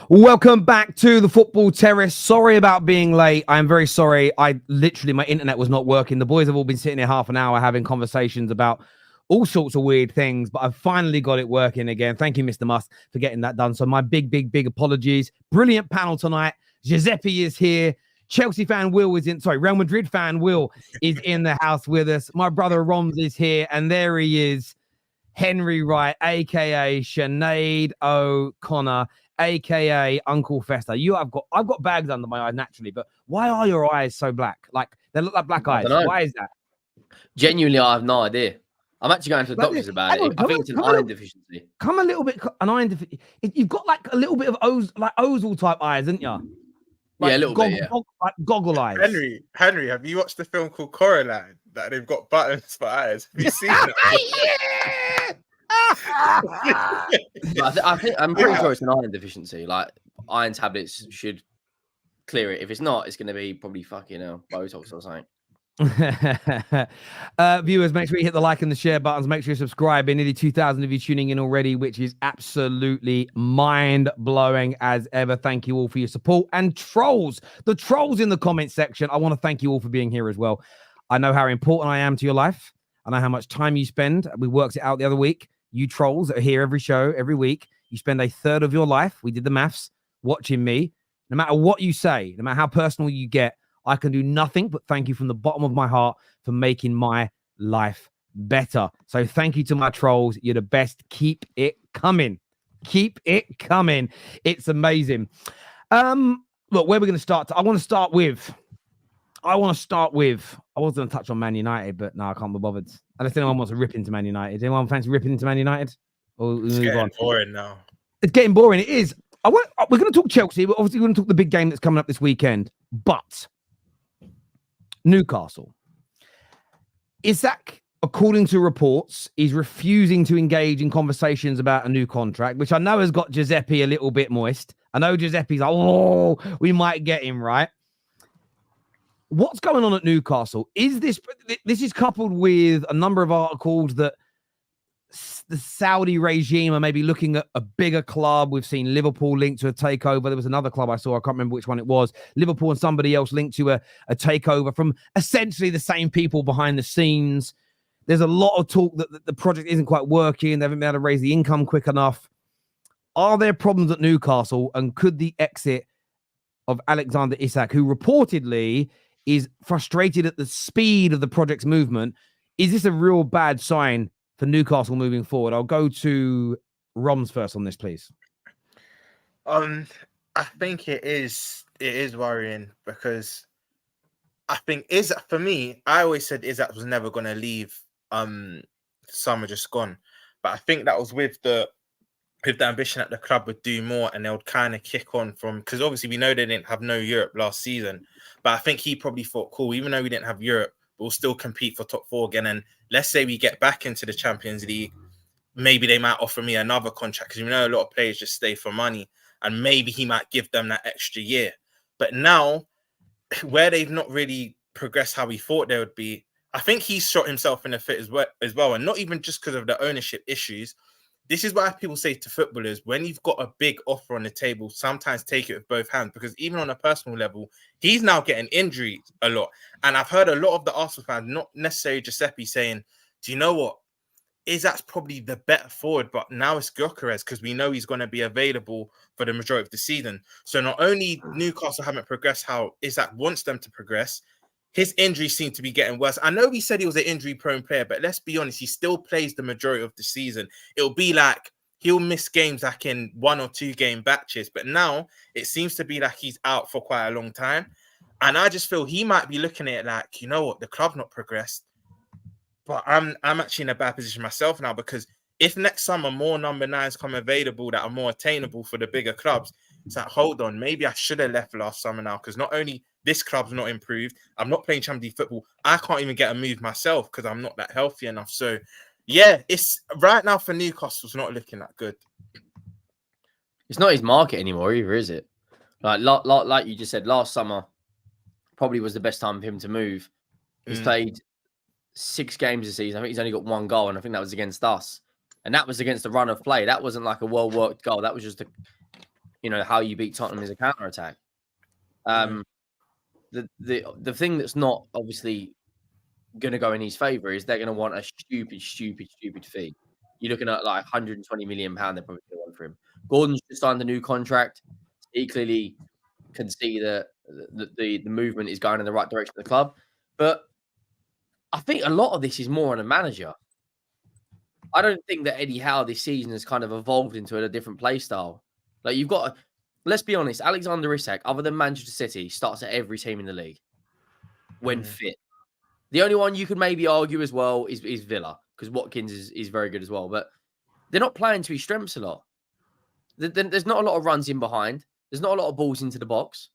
Welcome back to the Football Terrace. Sorry about being late. I'm very sorry. My internet was not working. The boys have all been sitting here half an hour having conversations about all sorts of weird things, but I've finally got it working again. Thank you, Mr. Musk, for getting that done. So my big apologies. Brilliant panel tonight. Giuseppe is here. Chelsea fan Will is in. Sorry, Real Madrid fan Will is in the house with us. My brother Roms is here, and there he is, Henry Wright, aka Sinead O'Connor, aka Uncle Fester. I've got bags under my eyes naturally, but why are your eyes so black? Like they look like black eyes. Why is that? Genuinely, I have no idea. I'm actually going to the doctors about it. I think it's an iron deficiency. Come a little bit, an iron deficiency. You've got like a little bit of ozal type eyes, haven't you? Like yeah, a little bit. Yeah. Like goggle eyes. Henry, have you watched the film called Coraline? That they've got buttons for eyes. Have you seen that? I'm pretty sure it's an iron deficiency. Like iron tablets should clear it. If it's not, it's going to be probably fucking Botox or something. Viewers, make sure you hit the like and the share buttons. Make sure you subscribe. Nearly 2,000 of you tuning in already, which is absolutely mind-blowing as ever. Thank you all for your support. And the trolls in the comment section, I want to thank you all for being here as well. I know how important I am to your life. I know how much time you spend. We worked it out the other week. You trolls that are here every show, every week, you spend a third of your life, we did the maths, watching me. No matter what you say, no matter how personal you get, I can do nothing but thank you from the bottom of my heart for making my life better. So thank you to my trolls. You're the best. Keep it coming. Keep it coming. It's amazing. Look, where we're going to start. I was going to touch on Man United, but no, I can't be bothered. Unless anyone wants to rip into Man United. Anyone fancy ripping into Man United? It's getting boring now. It's getting boring. It is. We're going to talk Chelsea, but obviously we're going to talk the big game that's coming up this weekend. But Newcastle. Isak, according to reports, is refusing to engage in conversations about a new contract, which I know has got Giuseppe a little bit moist. I know Giuseppe's like, oh, we might get him, right? What's going on at Newcastle? This is coupled with a number of articles that the Saudi regime are maybe looking at a bigger club. We've seen Liverpool linked to a takeover. There was another club I saw. I can't remember which one it was. Liverpool and somebody else linked to a takeover from essentially the same people behind the scenes. There's a lot of talk that the project isn't quite working. They haven't been able to raise the income quick enough. Are there problems at Newcastle? And could the exit of Alexander Isak, who reportedly is frustrated at the speed of the project's movement, is this a real bad sign for Newcastle moving forward? I'll go to Roms first on this, please. I think it is worrying because I think Isak, for me, I always said Isak was never going to leave summer just gone. But I think that was with the ambition that the club would do more and they would kind of kick on from, because obviously we know they didn't have no Europe last season. But I think he probably thought, cool, even though we didn't have Europe, we'll still compete for top four again. And let's say we get back into the Champions League, maybe they might offer me another contract because we know a lot of players just stay for money and maybe he might give them that extra year. But now, where they've not really progressed how we thought they would be, I think he's shot himself in the foot as well. And not even just because of the ownership issues. This is why people say to footballers, when you've got a big offer on the table, sometimes take it with both hands. Because even on a personal level, he's now getting injured a lot. And I've heard a lot of the Arsenal fans, not necessarily Giuseppe, saying, do you know what? Isak's probably the better forward, but now it's Gyökeres because we know he's going to be available for the majority of the season. So not only Newcastle haven't progressed how Isak wants them to progress, his injuries seem to be getting worse. I know we said he was an injury-prone player, but let's be honest, he still plays the majority of the season. It'll be like he'll miss games like in 1 or 2 game batches, but now it seems to be like he's out for quite a long time. And I just feel he might be looking at it like, you know what, the club not progressed, but I'm actually in a bad position myself now because if next summer more number 9s come available that are more attainable for the bigger clubs, it's like, hold on, maybe I should have left last summer now because not only this club's not improved, I'm not playing Champions League football, I can't even get a move myself because I'm not that healthy enough. So, yeah, it's right now for Newcastle's not looking that good. It's not his market anymore either, is it? Like you just said, last summer probably was the best time for him to move. He's played 6 games this season. I think he's only got 1 goal, and I think that was against us. And that was against the run of play. That wasn't like a well-worked goal. That was just how you beat Tottenham is a counter-attack. The thing that's not obviously going to go in his favour is they're going to want a stupid fee. You're looking at like 120 million pound they're probably going to want for him. Gordon's just signed a new contract. He clearly can see that the movement is going in the right direction of the club. But I think a lot of this is more on a manager. I don't think that Eddie Howe this season has kind of evolved into a different play style. Like you've got, let's be honest, Alexander Isak, other than Manchester City, starts at every team in the league when fit. The only one you could maybe argue as well is Villa, because Watkins is very good as well. But they're not playing to his strengths a lot. There's not a lot of runs in behind. There's not a lot of balls into the box.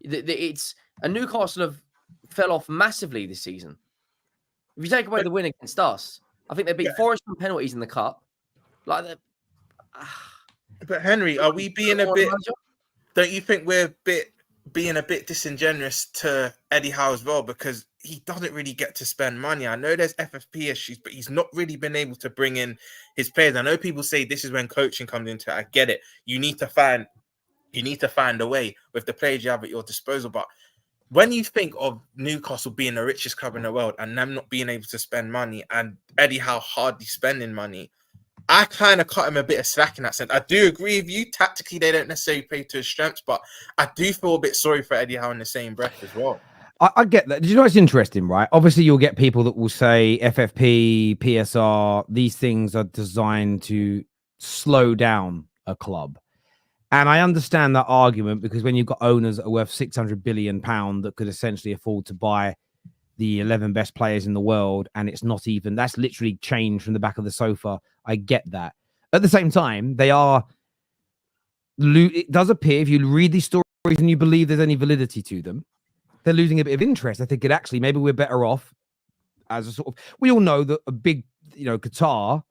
Newcastle have fell off massively this season. If you take away the win against us, I think they beat Forest on penalties in the cup. But Henry, are we being a bit? Don't you think we're being a bit disingenuous to Eddie Howe as well, because he doesn't really get to spend money? I know there's FFP issues, but he's not really been able to bring in his players. I know people say this is when coaching comes into it. I get it. You need to find a way with the players you have at your disposal. But when you think of Newcastle being the richest club in the world and them not being able to spend money and Eddie Howe hardly spending money, I kind of cut him a bit of slack in that sense. I do agree with you. Tactically, they don't necessarily play to his strengths, but I do feel a bit sorry for Eddie Howe in the same breath as well. I get that. Did you know what's interesting, right? Obviously, you'll get people that will say FFP, PSR, these things are designed to slow down a club. And I understand that argument, because when you've got owners that are worth £600 billion that could essentially afford to buy the 11 best players in the world, and it's not even, that's literally changed from the back of the sofa. I get that. At the same time, it does appear, if you read these stories and you believe there's any validity to them, they're losing a bit of interest. I think maybe we're better off as a sort of, we all know that a big, Qatar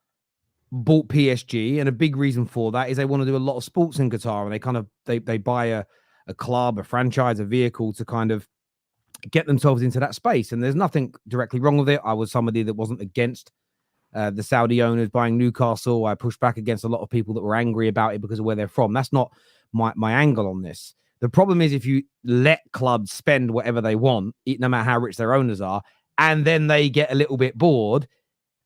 bought PSG, and a big reason for that is they want to do a lot of sports in Qatar, and they kind of they buy a club, a franchise, a vehicle to kind of get themselves into that space. And there's nothing directly wrong with it. I was somebody that wasn't against the Saudi owners buying Newcastle. I pushed back against a lot of people that were angry about it because of where they're from. That's not my angle on this. The problem is if you let clubs spend whatever they want, no matter how rich their owners are, and then they get a little bit bored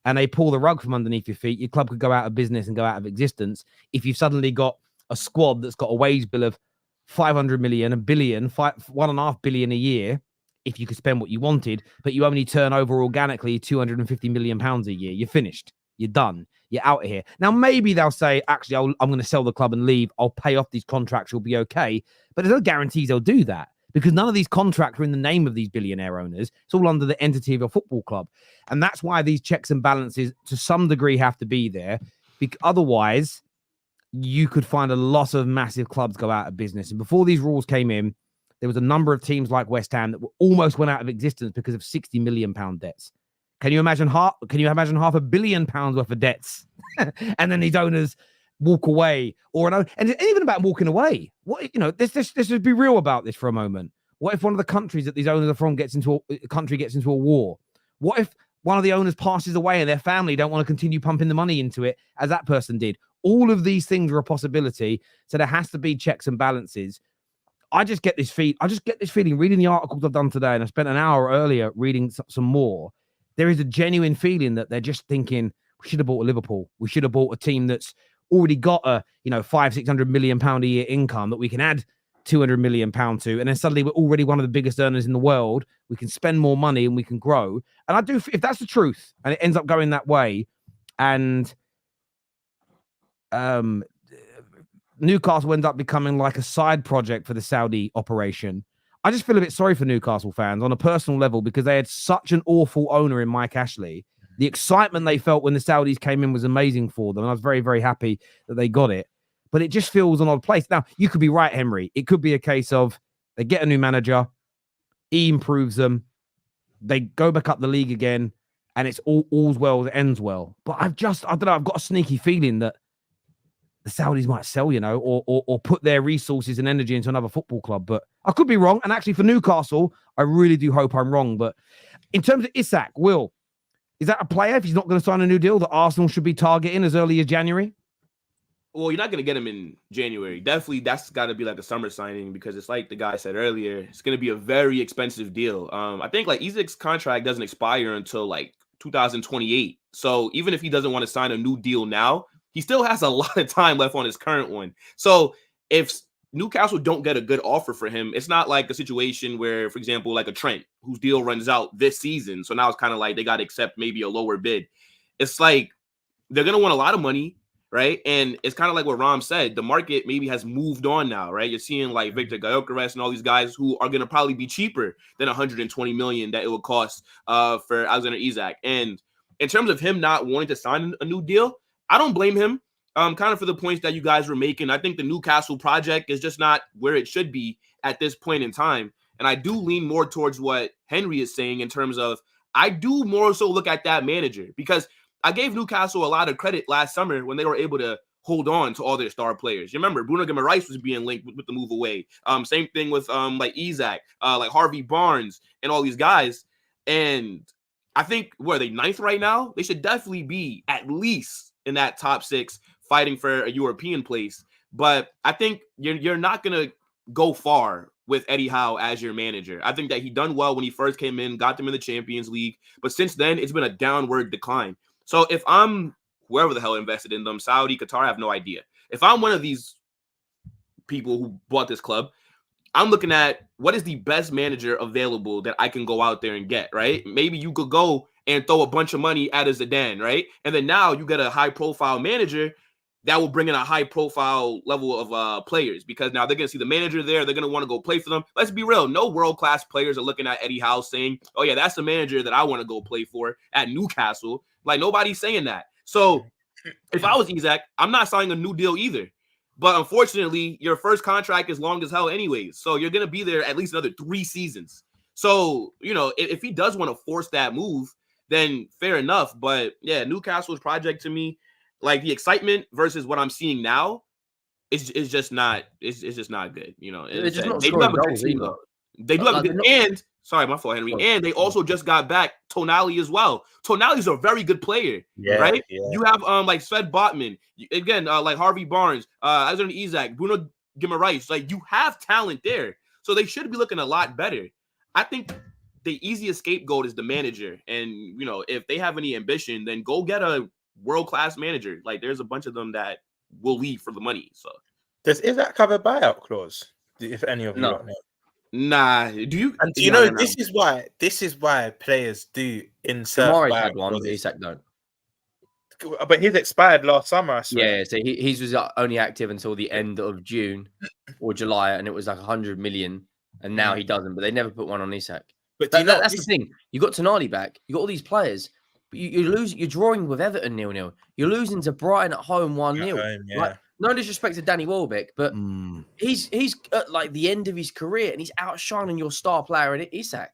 and they pull the rug from underneath your feet, your club could go out of business and go out of existence. If you've suddenly got a squad that's got a wage bill of 500 million, $1 billion, 1.5 billion a year, if you could spend what you wanted, but you only turn over organically 250 million pounds a year, you're finished. You're done. You're out of here. Now, maybe they'll say, actually, I'm going to sell the club and leave. I'll pay off these contracts. You'll be okay. But there's no guarantees they'll do that, because none of these contracts are in the name of these billionaire owners. It's all under the entity of a football club. And that's why these checks and balances to some degree have to be there. Because otherwise, you could find a lot of massive clubs go out of business. And before these rules came in, there was a number of teams like West Ham that almost went out of existence because of £60 million debts. Can you imagine £500 million worth of debts? And then these owners walk away, and even about walking away. What, let's just be real about this for a moment. What if one of the countries that these owners are from gets into a war? What if one of the owners passes away and their family don't want to continue pumping the money into it as that person did? All of these things are a possibility. So there has to be checks and balances. I just get this feeling reading the articles I've done today, and I spent an hour earlier reading some more. There is a genuine feeling that they're just thinking, we should have bought a Liverpool. We should have bought a team that's already got a, £500-600 million a year income that we can add £200 million to. And then suddenly we're already one of the biggest earners in the world. We can spend more money and we can grow. And I do, if that's the truth and it ends up going that way, and Newcastle ends up becoming like a side project for the Saudi operation, I just feel a bit sorry for Newcastle fans on a personal level, because they had such an awful owner in Mike Ashley. The excitement they felt when the Saudis came in was amazing for them. And I was very, very happy that they got it. But it just feels an odd place. Now, you could be right, Henry. It could be a case of they get a new manager, he improves them, they go back up the league again, and it's all's well that ends well. But I don't know, I've got a sneaky feeling that the Saudis might sell, or put their resources and energy into another football club. But I could be wrong. And actually for Newcastle, I really do hope I'm wrong. But In terms of Isak, Will, is that a player, if he's not going to sign a new deal, that Arsenal should be targeting as early as January? Well, you're not going to get him in January. Definitely, that's got to be like a summer signing because it's like the guy said earlier, it's going to be a very expensive deal. I think like Isak's contract doesn't expire until like 2028. So even if he doesn't want to sign a new deal now, he still has a lot of time left on his current one. So if Newcastle don't get a good offer for him, it's not like a situation where, for example, like a Trent whose deal runs out this season. So now it's kind of like they got to accept maybe a lower bid. It's like they're going to want a lot of money. Right. And it's kind of like what Ram said, the market maybe has moved on now. Right. You're seeing like Victor Gyökeres and all these guys who are going to probably be cheaper than 120 million that it would cost for Alexander Isak. And in terms of him not wanting to sign a new deal, I don't blame him kind of for the points that you guys were making. I think the Newcastle project is just not where it should be at this point in time. And I do lean more towards what Henry is saying in terms of I do more so look at that manager because I gave Newcastle a lot of credit last summer when they were able to hold on to all their star players. You remember Bruno Guimaraes was being linked with the move away. Same thing with like Isak, like Harvey Barnes and all these guys. And I think, what are they, 9th right now? They should definitely be at least in that top 6 fighting for a European place. But I think you're not going to go far with Eddie Howe as your manager. I think that he done well when he first came in, got them in the Champions League. But since then, it's been a downward decline. So if I'm whoever the hell invested in them, Saudi, Qatar, I have no idea. If I'm one of these people who bought this club, I'm looking at what is the best manager available that I can go out there and get, right? Maybe you could go and throw a bunch of money at a Zidane, right? And then now you get a high-profile manager that will bring in a high-profile level of players because now they're going to see the manager there. They're going to want to go play for them. Let's be real. No world-class players are looking at Eddie Howe saying, oh, yeah, that's the manager that I want to go play for at Newcastle. Like, nobody's saying that. So if I was Isak, I'm not signing a new deal either. But unfortunately, your first contract is long as hell anyways. So you're going to be there at least another 3 seasons. So, you know, if he does want to force that move, then fair enough. But, yeah, Newcastle's project to me, like the excitement versus what I'm seeing now is just not just not good. You know, They're just not they do scoring have a good goals team, either. though. They do have a good and sorry, my fault, Henry. Oh. And they also just got back Tonali as well. Tonali's a very good player, right? Yeah. You have like Sved Botman, again, like Harvey Barnes, Alexander Isak, Bruno Guimaraes. Like you have talent there, so they should be looking a lot better. I think the easiest scapegoat is the manager, and you know if they have any ambition, then go get a world-class manager. Like there's a bunch of them that will leave for the money. So Is that cover buyout clause? If any of you don't know. Nah, do you? And do you know this is why players do insert Kamari buyout had one, clauses. Isak don't. But his expired last summer, I swear. Yeah, so he was only active until the end of June or July, and it was like 100 million, and now he doesn't. But they never put one on Isak. But That's the thing. You got Tonali back. You got all these players, but you lose. You're drawing with Everton 0-0. You're losing to Brighton at home 1-0. Yeah. Like, no disrespect to Danny Welbeck, but he's at like the end of his career, and he's outshining your star player in Isak.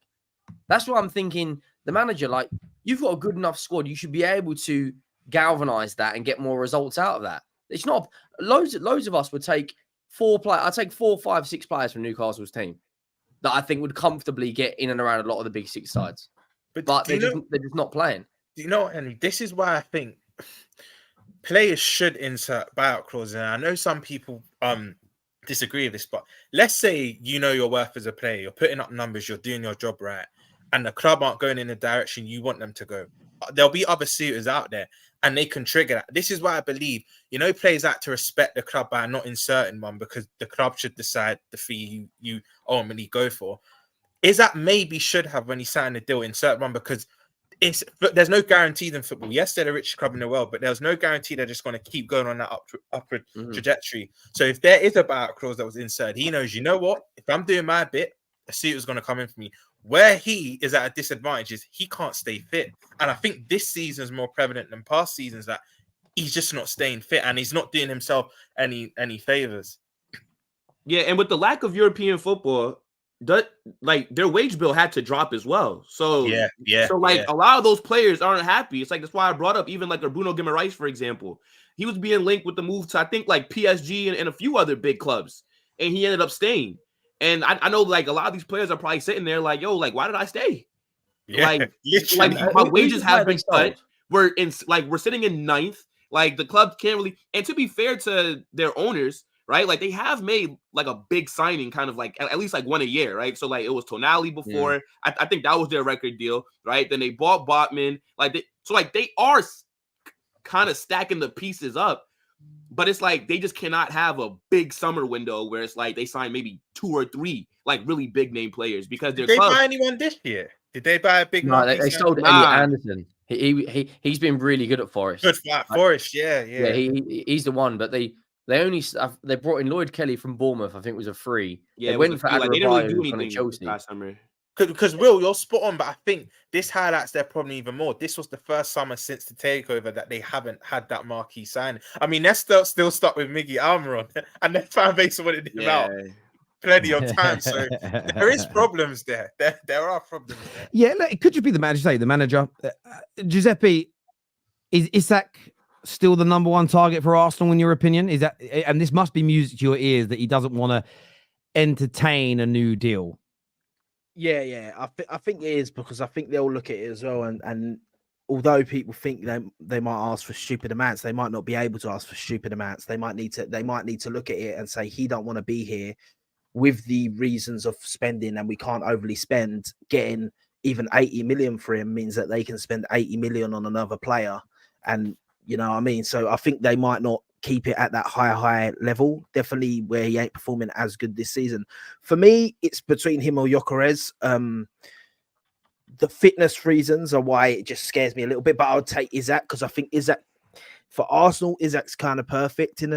That's what I'm thinking. The manager, like, you've got a good enough squad. You should be able to galvanize that and get more results out of that. It's not loads of us would take 4 players. I'd take 4, 5, 6 players from Newcastle's team that I think would comfortably get in and around a lot of the big 6 sides. But they're just not playing. Do you know what, Henry? This is why I think players should insert buyout clauses. And I know some people disagree with this, but let's say you know your worth as a player, you're putting up numbers, you're doing your job right, and the club aren't going in the direction you want them to go. There'll be other suitors out there, and they can trigger that. This is why I believe, you know, players have to respect the club by not inserting one because the club should decide the fee you ultimately go for. Isak maybe should have, when he signed the deal, insert one because there's no guarantees in football. Yes, they're the richest club in the world, but there's no guarantee they're just going to keep going on that upward trajectory. So if there is a buyout clause that was inserted, he knows, you know what? If I'm doing my bit, a suitor's going to come in for me. Where he is at a disadvantage is he can't stay fit. And I think this season is more prevalent than past seasons that he's just not staying fit and he's not doing himself any favors. Yeah, and with the lack of European football, their wage bill had to drop as well. So a lot of those players aren't happy. It's like that's why I brought up even like a Bruno Guimaraes, for example. He was being linked with the move to I think like PSG and a few other big clubs, and he ended up staying. And I know like a lot of these players are probably sitting there like, yo, like why did I stay? Like literally. my Who's wages the player have they been cut. sold? We're sitting in ninth. Like the club can't really. And to be fair to their owners, right? Like they have made like a big signing, kind of like at least like one a year, right? So like it was Tonali before. I think that was their record deal, right? Then they bought Botman. They are kind of stacking the pieces up. But it's like they just cannot have a big summer window where it's like they sign maybe 2 or 3 like really big name players because their Did they club. buy anyone this year? Did they buy a big No, marquee they signing? sold Elliot Anderson. He's been really good at Forest. Good for Forest, yeah. He's the one. But they brought in Lloyd Kelly from Bournemouth. I think it was a free. Yeah, they went for they didn't really do Adebayo from anything Chelsea last summer. Because Will, you're spot on, but I think this highlights their problem even more. This was the first summer since the takeover that they haven't had that marquee sign. I mean, they're still stuck with Miggy Almiron, and their fan base wanted him out plenty of times. So there is problems there. There are problems there. Yeah, it could just be the manager. Giuseppe, is Isak still the number one target for Arsenal in your opinion? Is that, and this must be music to your ears, that he doesn't want to entertain a new deal? Yeah. I think it is, because I think they'll look at it as well. And although people think they might ask for stupid amounts, they might not be able to ask for stupid amounts. They might need to look at it and say he don't want to be here with the reasons of spending, and we can't overly spend. Getting even 80 million for him means that they can spend 80 million on another player, and you know what I mean. So I think they might not keep it at that high level, definitely where he ain't performing as good this season. For me, it's between him or Gyökeres. The fitness reasons are why it just scares me a little bit, but I would take Isak, because I think Isak for Arsenal, Isak's kind of perfect in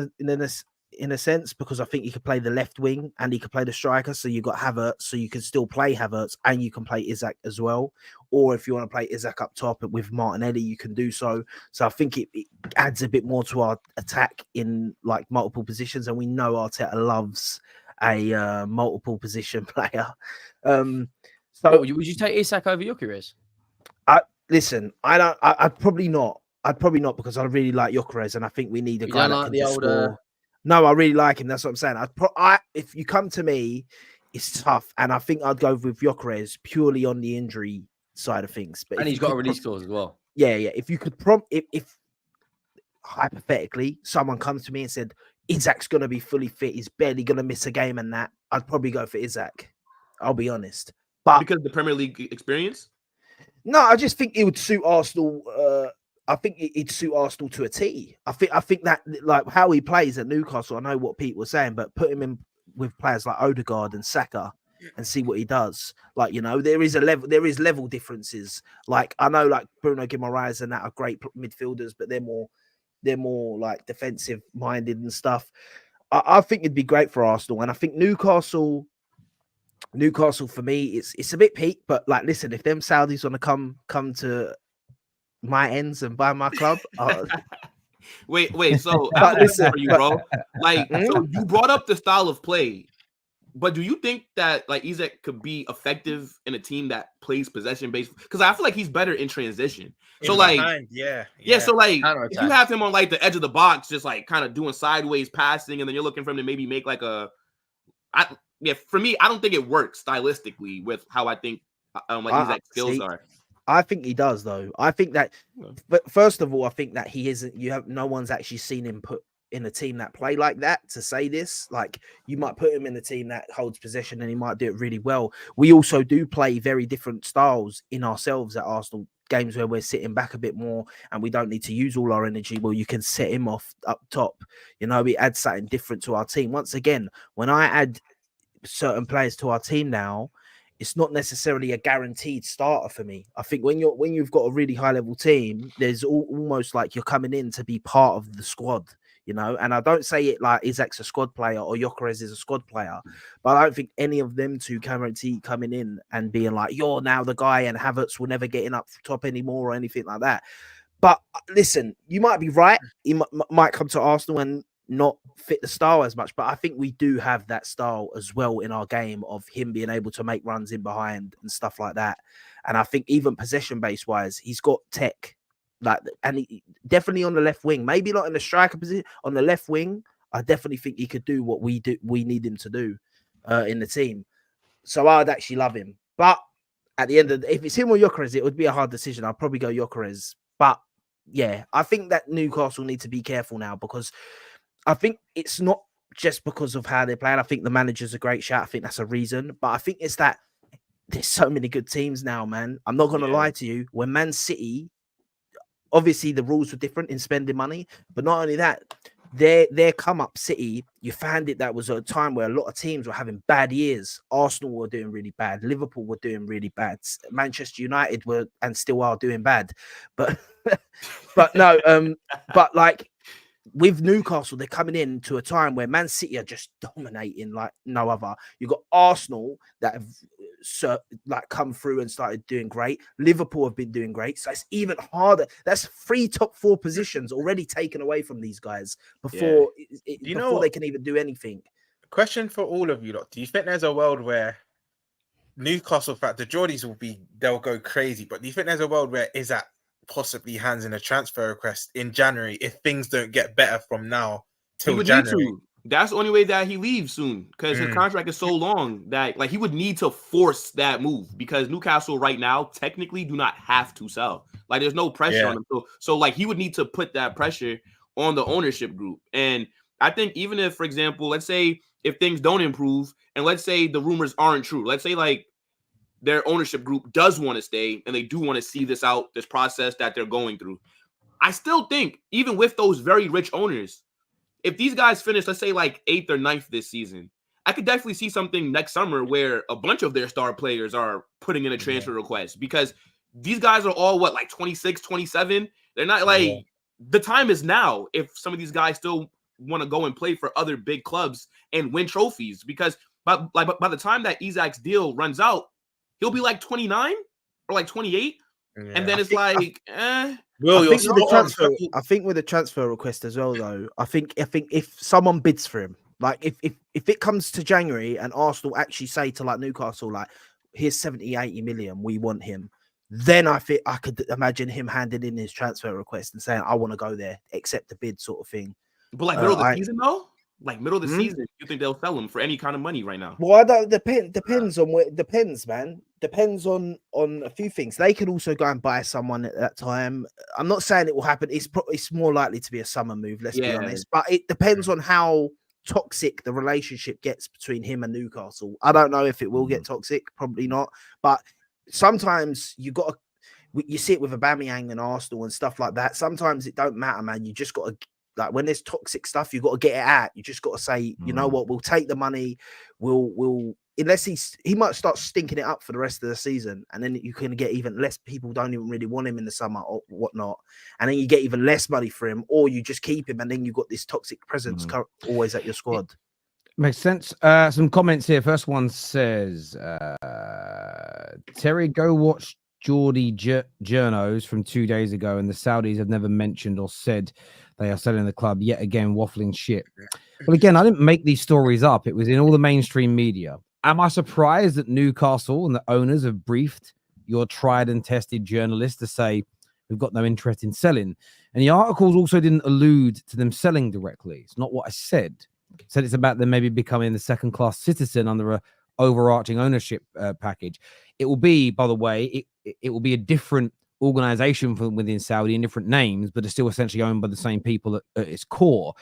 a sense, because I think he could play the left wing and he could play the striker. So you got Havertz, so you can still play Havertz and you can play Isak as well. Or if you want to play Isak up top with Martinelli, you can do so. So I think it adds a bit more to our attack in like multiple positions, and we know Arteta loves a multiple position player. So would you take Isak over Gyökeres? I'd probably not. Because I really like Gyökeres, and I think we need a guy that can just score. No, I really like him. That's what I'm saying. If you come to me, it's tough, and I think I'd go with Gyökeres purely on the injury side of things. But he's got a release clause as well. Yeah. If you could if hypothetically someone comes to me and said Isak's gonna be fully fit, he's barely gonna miss a game, and that, I'd probably go for Isak. I'll be honest. But because of the Premier League experience? No, I just think it would suit Arsenal. I think it'd suit Arsenal to a T. I think that like how he plays at Newcastle, I know what Pete was saying, but put him in with players like Odegaard and Saka and see what he does. Like, you know, there is level differences. Like I know like Bruno Guimaraes and that are great midfielders, but they're more like defensive minded and stuff. I think it'd be great for Arsenal, and I think Newcastle for me, it's a bit peak, but like, listen, if them Saudis want to come to my ends and buy my club, wait. So listen for you, bro. Like, so you brought up the style of play, but do you think that like Isak could be effective in a team that plays possession based? Because I feel like he's better in transition. So yeah. So like, if you have him on like the edge of the box, just like kind of doing sideways passing, and then you're looking for him to maybe make like for me, I don't think it works stylistically with how I think Isak's skills are. I think he does, though. I think that, but first of all, I think that he isn't. No one's actually seen him put in a team that play like that to say this. Like, you might put him in a team that holds possession and he might do it really well. We also do play very different styles in ourselves at Arsenal. Games where we're sitting back a bit more and we don't need to use all our energy. Well, you can set him off up top. You know, we add something different to our team. Once again, when I add certain players to our team now, it's not necessarily a guaranteed starter for me. I think when you've got a really high level team, there's almost like you're coming in to be part of the squad, you know. And I don't say it like Isak's a squad player or Gyökeres is a squad player, but I don't think any of them two guarantee coming in and being like, you're now the guy and Havertz will never get in up top anymore or anything like that. But listen, you might be right. He might come to Arsenal and not fit the style as much, but I think we do have that style as well in our game of him being able to make runs in behind and stuff like that. And I think even possession base wise, he's got tech, like, and he definitely on the left wing, maybe not in the striker position. On the left wing, I definitely think he could do what we need him to do in the team. So I'd actually love him, but at the end of if it's him or Gyökeres, it would be a hard decision. I'll probably go Gyökeres. But yeah, I think that Newcastle need to be careful now because I think it's not just because of how they're playing. I think the manager's a great shout. I think that's a reason. But I think it's that there's so many good teams now, man. I'm not going to lie to you. When Man City, obviously the rules were different in spending money, but not only that, their come up City, you found it that was a time where a lot of teams were having bad years. Arsenal were doing really bad. Liverpool were doing really bad. Manchester United were and still are doing bad. But but no, but like with Newcastle, they're coming in to a time where Man City are just dominating like no other. You've got Arsenal that have like come through and started doing great. Liverpool have been doing great. So it's even harder. That's 3 top 4 positions already taken away from these guys before before they can even do anything. Question for all of you lot. Do you think there's a world where Newcastle, in fact, the Geordies they'll go crazy, but do you think there's a world where Isak possibly hands in a transfer request in January if things don't get better from now till January? That's the only way that he leaves soon because his contract is so long that like he would need to force that move because Newcastle right now technically do not have to sell. Like there's no pressure on him. So like he would need to put that pressure on the ownership group. And I think even if, for example, let's say if things don't improve and let's say the rumors aren't true, let's say like their ownership group does want to stay and they do want to see this out, this process that they're going through. I still think even with those very rich owners, if these guys finish, let's say like 8th or 9th this season, I could definitely see something next summer where a bunch of their star players are putting in a transfer request because these guys are all like 26, 27. They're not like the time is now if some of these guys still want to go and play for other big clubs and win trophies because by the time that Isak's deal runs out, he'll be like 29 or like 28. Yeah. And then it's like, I think with the transfer request as well, though, I think if someone bids for him, like if it comes to January and Arsenal actually say to like Newcastle, like, here's 70-80 million, we want him, then I think I could imagine him handing in his transfer request and saying, I want to go there, accept the bid sort of thing. But like middle of the season, though? Like middle of the season, you think they'll sell him for any kind of money right now? Well, I don't depends on what depends, man. Depends on a few things. They could also go and buy someone at that time. I'm not saying it will happen. It's more likely to be a summer move, let's be honest. But it depends on how toxic the relationship gets between him and Newcastle. I don't know if it will get toxic, probably not. But sometimes you see it with Aubameyang and Arsenal and stuff like that. Sometimes it don't matter, man. You just got to, like, when there's toxic stuff, you got to get it out. You just got to say, you know what, we'll take the money. We'll unless he might start stinking it up for the rest of the season, and then you can get even less. People don't even really want him in the summer or whatnot, and then you get even less money for him, or you just keep him, and then you got this toxic presence always at your squad. Makes sense. Some comments here. First one says, Terry, go watch Geordie journos from 2 days ago, and the Saudis have never mentioned or said they are selling the club. Yet again, waffling shit. Well, again, I didn't make these stories up. It was in all the mainstream media. Am I surprised that Newcastle and the owners have briefed your tried and tested journalists to say we've got no interest in selling? And the articles also didn't allude to them selling directly. It's not what I said. I said it's about them maybe becoming the second-class citizen under a overarching ownership package. It will be, by the way, it will be a different organization from within Saudi and different names, but it's still essentially owned by the same people at its core.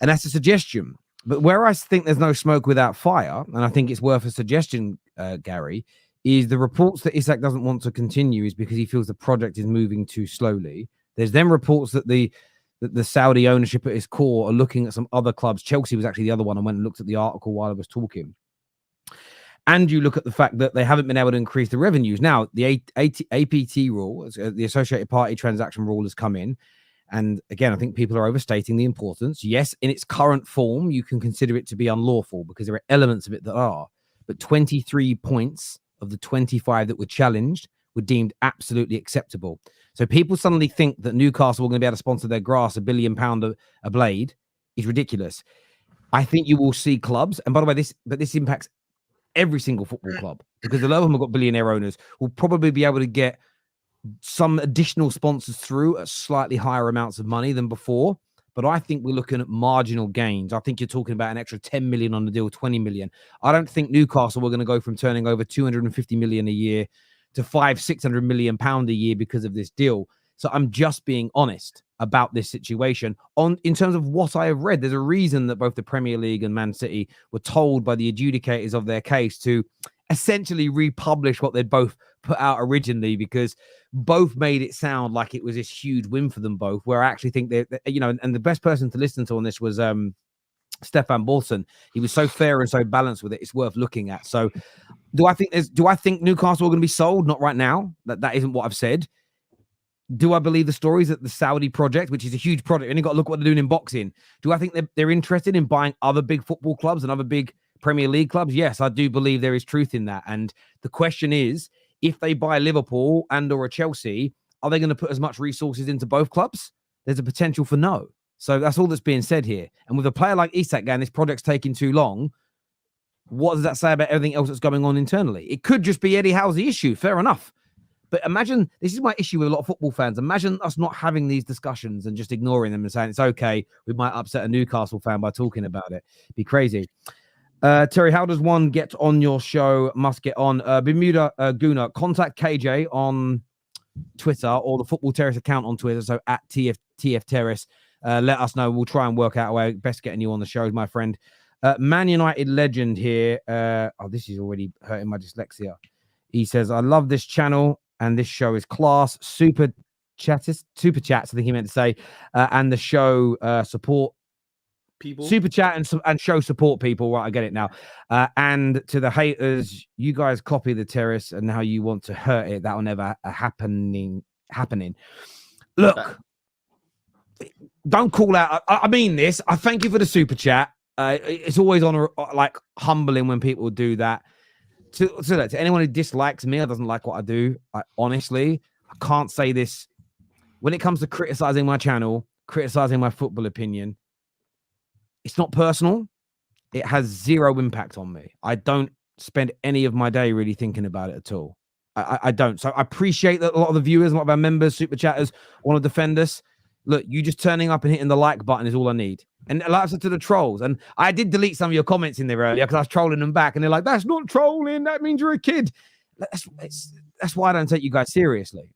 And that's a suggestion. But where I think there's no smoke without fire, and I think it's worth a suggestion, Gary, is the reports that Isak doesn't want to continue is because he feels the project is moving too slowly. There's then reports that the Saudi ownership at its core are looking at some other clubs. Chelsea was actually the other one. I went and looked at the article while I was talking. And you look at the fact that they haven't been able to increase the revenues. Now, the APT rule, the Associated Party Transaction Rule, has come in. And again, I think people are overstating the importance. Yes, in its current form, you can consider it to be unlawful because there are elements of it that are. But 23 points of the 25 that were challenged were deemed absolutely acceptable. So people suddenly think that Newcastle are going to be able to sponsor their grass £1 billion a blade is ridiculous. I think you will see clubs, and by the way, this impacts every single football club because a lot of them have got billionaire owners, will probably be able to get some additional sponsors through at slightly higher amounts of money than before. But I think we're looking at marginal gains. I think you're talking about an extra 10 million on the deal, 20 million. I don't think Newcastle were going to go from turning over 250 million a year to £500-600 million a year because of this deal. So I'm just being honest about this situation. In terms of what I have read, there's a reason that both the Premier League and Man City were told by the adjudicators of their case to essentially republish what they'd both put out originally, because both made it sound like it was this huge win for them both, where I actually think that, you know, and the best person to listen to on this was Stefan Bolton. He was so fair and so balanced with it. It's worth looking at. So do I think Newcastle are going to be sold? Not right now. That isn't what I've said. Do I believe the stories that the Saudi project, which is a huge project, and you got to look what they're doing in boxing? Do I think they're interested in buying other big football clubs and other big Premier League clubs? Yes, I do believe there is truth in that. And the question is, if they buy Liverpool and or a Chelsea, are they going to put as much resources into both clubs? There's a potential for no. So that's all that's being said here. And with a player like Isak going, this project's taking too long. What does that say about everything else that's going on internally? It could just be Eddie Howe's the issue. Fair enough. But imagine, this is my issue with a lot of football fans. Imagine us not having these discussions and just ignoring them and saying it's okay. We might upset a Newcastle fan by talking about it. It'd be crazy. Terry, how does one get on your show? Must get on. Bermuda Guna, contact KJ on Twitter or the Football Terrace account on Twitter. So at TF Terrace. Let us know. We'll try and work out a way best getting you on the show, my friend. Man United legend here. This is already hurting my dyslexia. He says, I love this channel and this show is class. Super chats, I think he meant to say. And the show support people. Super chat and show support people. Right, I get it now. And to the haters, you guys copy the Terrace and now you want to hurt it. That will never happening. Look. Don't call out. I mean this. I thank you for the super chat. It's always like humbling when people do that. To anyone who dislikes me or doesn't like what I do, honestly, I can't say this. When it comes to criticizing my channel, criticizing my football opinion, it's not personal. It has zero impact on me. I don't spend any of my day really thinking about it at all. I don't. So I appreciate that a lot of the viewers, a lot of our members, super chatters want to defend us. Look, you just turning up and hitting the like button is all I need. And like I said to the trolls, and I did delete some of your comments in there earlier because I was trolling them back, and they're like, "That's not trolling. That means you're a kid." That's why I don't take you guys seriously.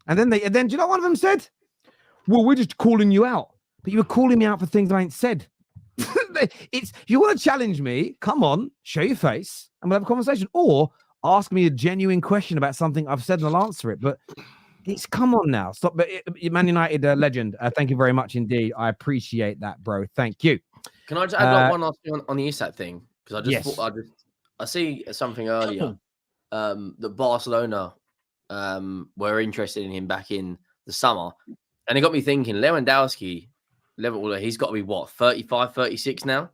And then do you know what one of them said? Well, we're just calling you out, but you were calling me out for things I ain't said. You want to challenge me? Come on, show your face, and we'll have a conversation, or ask me a genuine question about something I've said, and I'll answer it. But it's come on now. Stop. But Man United legend. Thank you very much indeed. I appreciate that, bro. Thank you. Can I just add one last thing on the Isak thing? Because I see something earlier that Barcelona were interested in him back in the summer, and it got me thinking. Lewandowski, he's got to be what, 35, 36 now.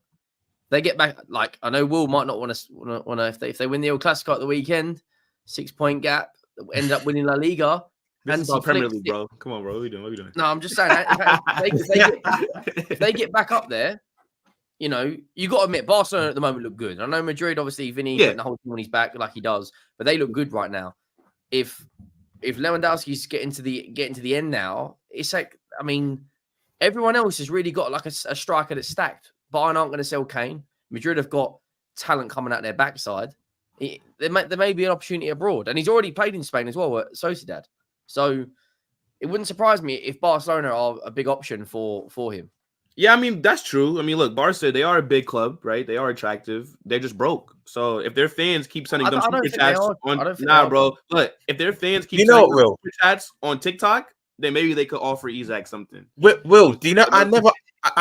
They get back. Like, I know Will might not want to if they win the El Clasico at the weekend, 6-point gap, end up winning La Liga. This is all Premier League, bro. Come on, bro. What are you doing? No, I'm just saying, if they get back up there, you know, you got to admit, Barcelona at the moment look good. I know Madrid, obviously, Vinny putting the whole team on his back like he does, but they look good right now. If Lewandowski's getting to the end now, it's like, I mean, everyone else has really got like a striker that's stacked. Bayern aren't going to sell Kane. Madrid have got talent coming out their backside. There may be an opportunity abroad, and he's already played in Spain as well at Sociedad. So it wouldn't surprise me if Barcelona are a big option for him. Yeah, I mean, that's true. I mean, look, Barca, they are a big club, right? They are attractive. They're just broke. So if their fans keep sending them super chats bro. Look, if their fans keep sending them super chats on TikTok, then maybe they could offer Isak something. Will, do you know, I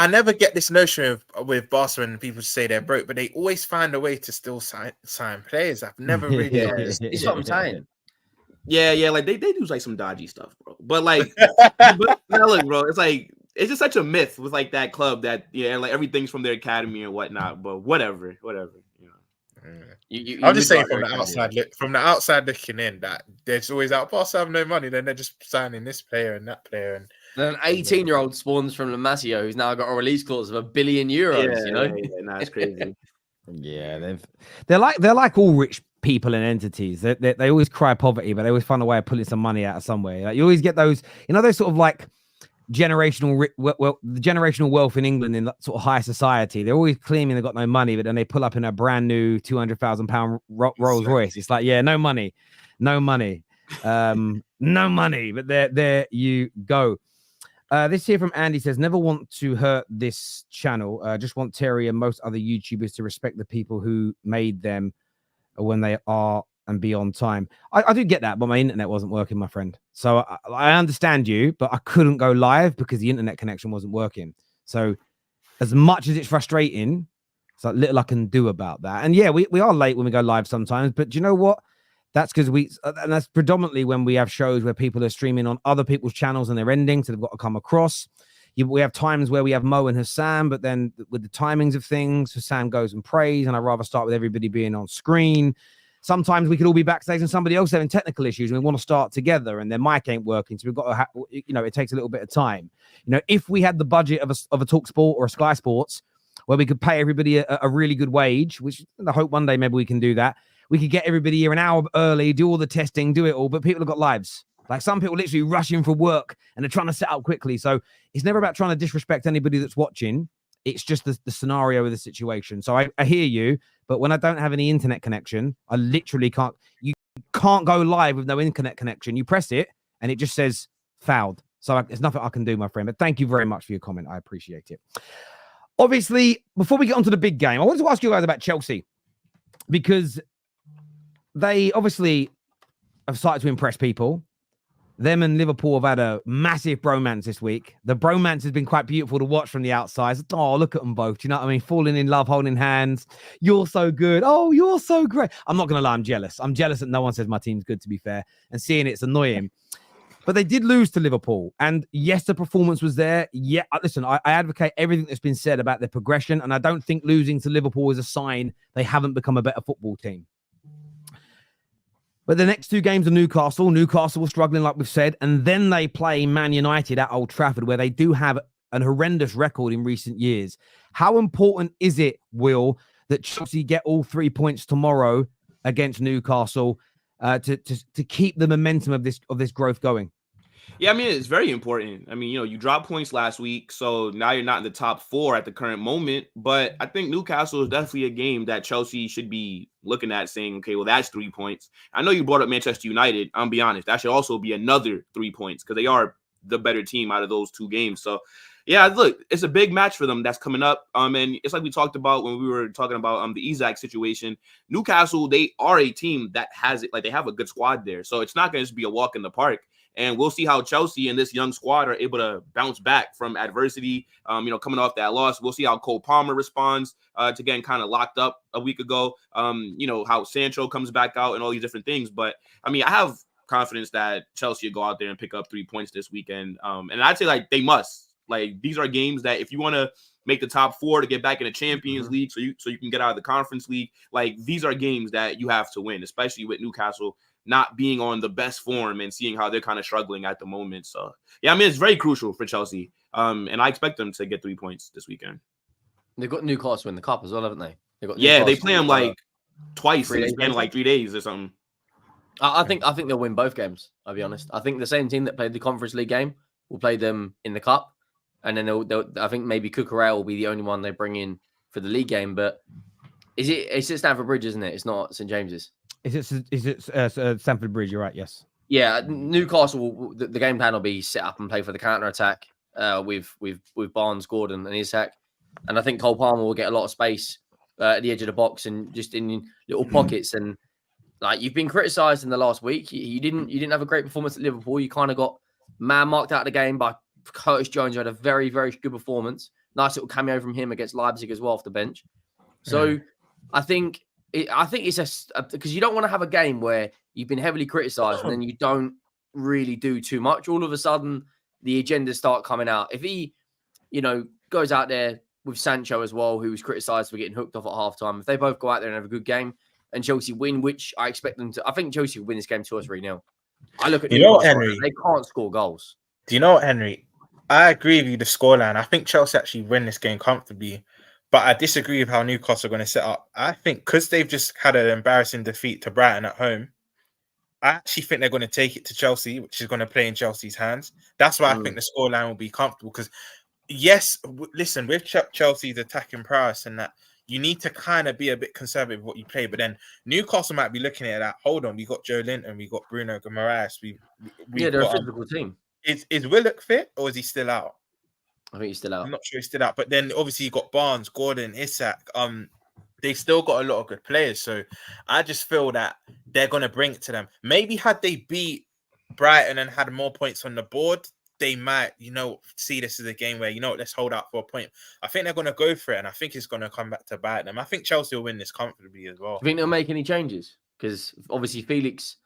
never get this notion with Barca and people say they're broke, but they always find a way to still sign players. I've never really It's what I'm saying. Yeah, like they do like some dodgy stuff, bro. But like, now look, bro, it's just such a myth with like that club that like everything's from their academy and whatnot. But whatever, you know. I'm just saying from the outside looking in, that there's always out. Barca have no money, then they're just signing this player and that player, and then an 18-year-old spawns from La Masia who's now got a release clause of €1 billion. You know, it's crazy. Yeah, they're like all rich people and entities. They always cry poverty, but they always find a way of pulling some money out of somewhere. Like, you always get those, those sort of like generational wealth in England in that sort of high society. They're always claiming they've got no money, but then they pull up in a brand new £200,000 Rolls Royce. It's like, yeah, no money. No money, but there you go. This here from Andy says, never want to hurt this channel. Just want Terry and most other YouTubers to respect the people who made them when they are and be on time. I do get that, but my internet wasn't working, my friend. So I understand you, but I couldn't go live because the internet connection wasn't working. So as much as it's frustrating, it's like little I can do about that. And yeah, we are late when we go live sometimes, but do you know what? That's because and that's predominantly when we have shows where people are streaming on other people's channels and they're ending, so they've got to come across. We have times where we have Mo and Hassan, but then with the timings of things, Hassan goes and prays, and I'd rather start with everybody being on screen. Sometimes we could all be backstage and somebody else having technical issues, and we want to start together, and their mic ain't working, so we've got to, it takes a little bit of time. If we had the budget of a Talk Sport or a Sky Sports, where we could pay everybody a really good wage, which I hope one day maybe we can do that. We could get everybody here an hour early, do all the testing, do it all, but people have got lives. Like some people literally rushing for work and they're trying to set up quickly. So it's never about trying to disrespect anybody that's watching. It's just the scenario of the situation. So I hear you, but when I don't have any internet connection, I literally can't. You can't go live with no internet connection. You press it and it just says fouled. So there's nothing I can do, my friend. But thank you very much for your comment. I appreciate it. Obviously, before we get on to the big game, I wanted to ask you guys about Chelsea because they obviously have started to impress people. Them and Liverpool have had a massive bromance this week. The bromance has been quite beautiful to watch from the outside. Oh, look at them both. Do you know what I mean? Falling in love, holding hands. You're so good. Oh, you're so great. I'm not going to lie. I'm jealous. I'm jealous that no one says my team's good, to be fair. And seeing it's annoying. But they did lose to Liverpool. And yes, the performance was there. Yeah, listen, I advocate everything that's been said about their progression. And I don't think losing to Liverpool is a sign they haven't become a better football team. But the next two games are Newcastle. Newcastle was struggling, like we've said. And then they play Man United at Old Trafford, where they do have an horrendous record in recent years. How important is it, Will, that Chelsea get all 3 points tomorrow against Newcastle to keep the momentum of this growth going? Yeah, I mean, it's very important. I mean, you dropped points last week, so now you're not in the top 4 at the current moment. But I think Newcastle is definitely a game that Chelsea should be looking at saying, okay, well, that's 3 points. I know you brought up Manchester United. I'll be honest. That should also be another 3 points because they are the better team out of those 2 games. So, yeah, look, it's a big match for them that's coming up. And it's like we talked about when we were talking about the Isak situation. Newcastle, they are a team that has it. Like, they have a good squad there. So it's not going to just be a walk in the park. And we'll see how Chelsea and this young squad are able to bounce back from adversity, coming off that loss. We'll see how Cole Palmer responds to getting kind of locked up a week ago, how Sancho comes back out and all these different things. But, I mean, I have confidence that Chelsea will go out there and pick up 3 points this weekend. And I'd say, like, they must. Like, these are games that if you want to make the top 4 to get back in the Champions League so you can get out of the Conference League, like, these are games that you have to win, especially with Newcastle not being on the best form and seeing how they're kind of struggling at the moment. So, yeah, I mean, it's very crucial for Chelsea. And I expect them to get 3 points this weekend. They've got Newcastle in the cup as well, haven't they? They play them like twice in the span of like 3 days or something. I think they'll win both games, I'll be honest. I think the same team that played the Conference League game will play them in the cup. And then I think maybe Cucurella will be the only one they bring in for the league game. But it's at Stamford Bridge, isn't it? It's not St. James's. Is it Stamford Bridge? You're right. Yes. Yeah, Newcastle. The game plan will be set up and play for the counter attack with Barnes, Gordon, and Isak. And I think Cole Palmer will get a lot of space at the edge of the box and just in little pockets. And like you've been criticised in the last week, you didn't have a great performance at Liverpool. You kind of got man marked out of the game by Curtis Jones, who had a very, very good performance. Nice little cameo from him against Leipzig as well off the bench. So I think it's because you don't want to have a game where you've been heavily criticised and then you don't really do too much. All of a sudden, the agendas start coming out. If he, goes out there with Sancho as well, who was criticised for getting hooked off at halftime, if they both go out there and have a good game and Chelsea win, which I expect them to, I think Chelsea will win this game 2-3-0. I look at Henry, they can't score goals. Do you know what, Henry? I agree with you, the scoreline. I think Chelsea actually win this game comfortably, but I disagree with how Newcastle are going to set up. I think because they've just had an embarrassing defeat to Brighton at home, I actually think they're going to take it to Chelsea, which is going to play in Chelsea's hands. That's why I think the scoreline will be comfortable because, yes, listen, with Chelsea's attacking prowess and that, you need to kind of be a bit conservative with what you play. But then Newcastle might be looking at that. Hold on, we got Joe Linton, we got Bruno Guimaraes. Yeah, they're got, a physical team. Is Willock fit or is he still out? I think he's still out. I'm not sure he's still out. But then obviously you got Barnes, Gordon, Isak. They still got a lot of good players. So I just feel that they're gonna bring it to them. Maybe had they beat Brighton and had more points on the board, they might, see this as a game where, let's hold out for a point. I think they're going to go for it, and I think it's going to come back to bite them. I think Chelsea will win this comfortably as well. Do you think they'll make any changes? Because obviously Felix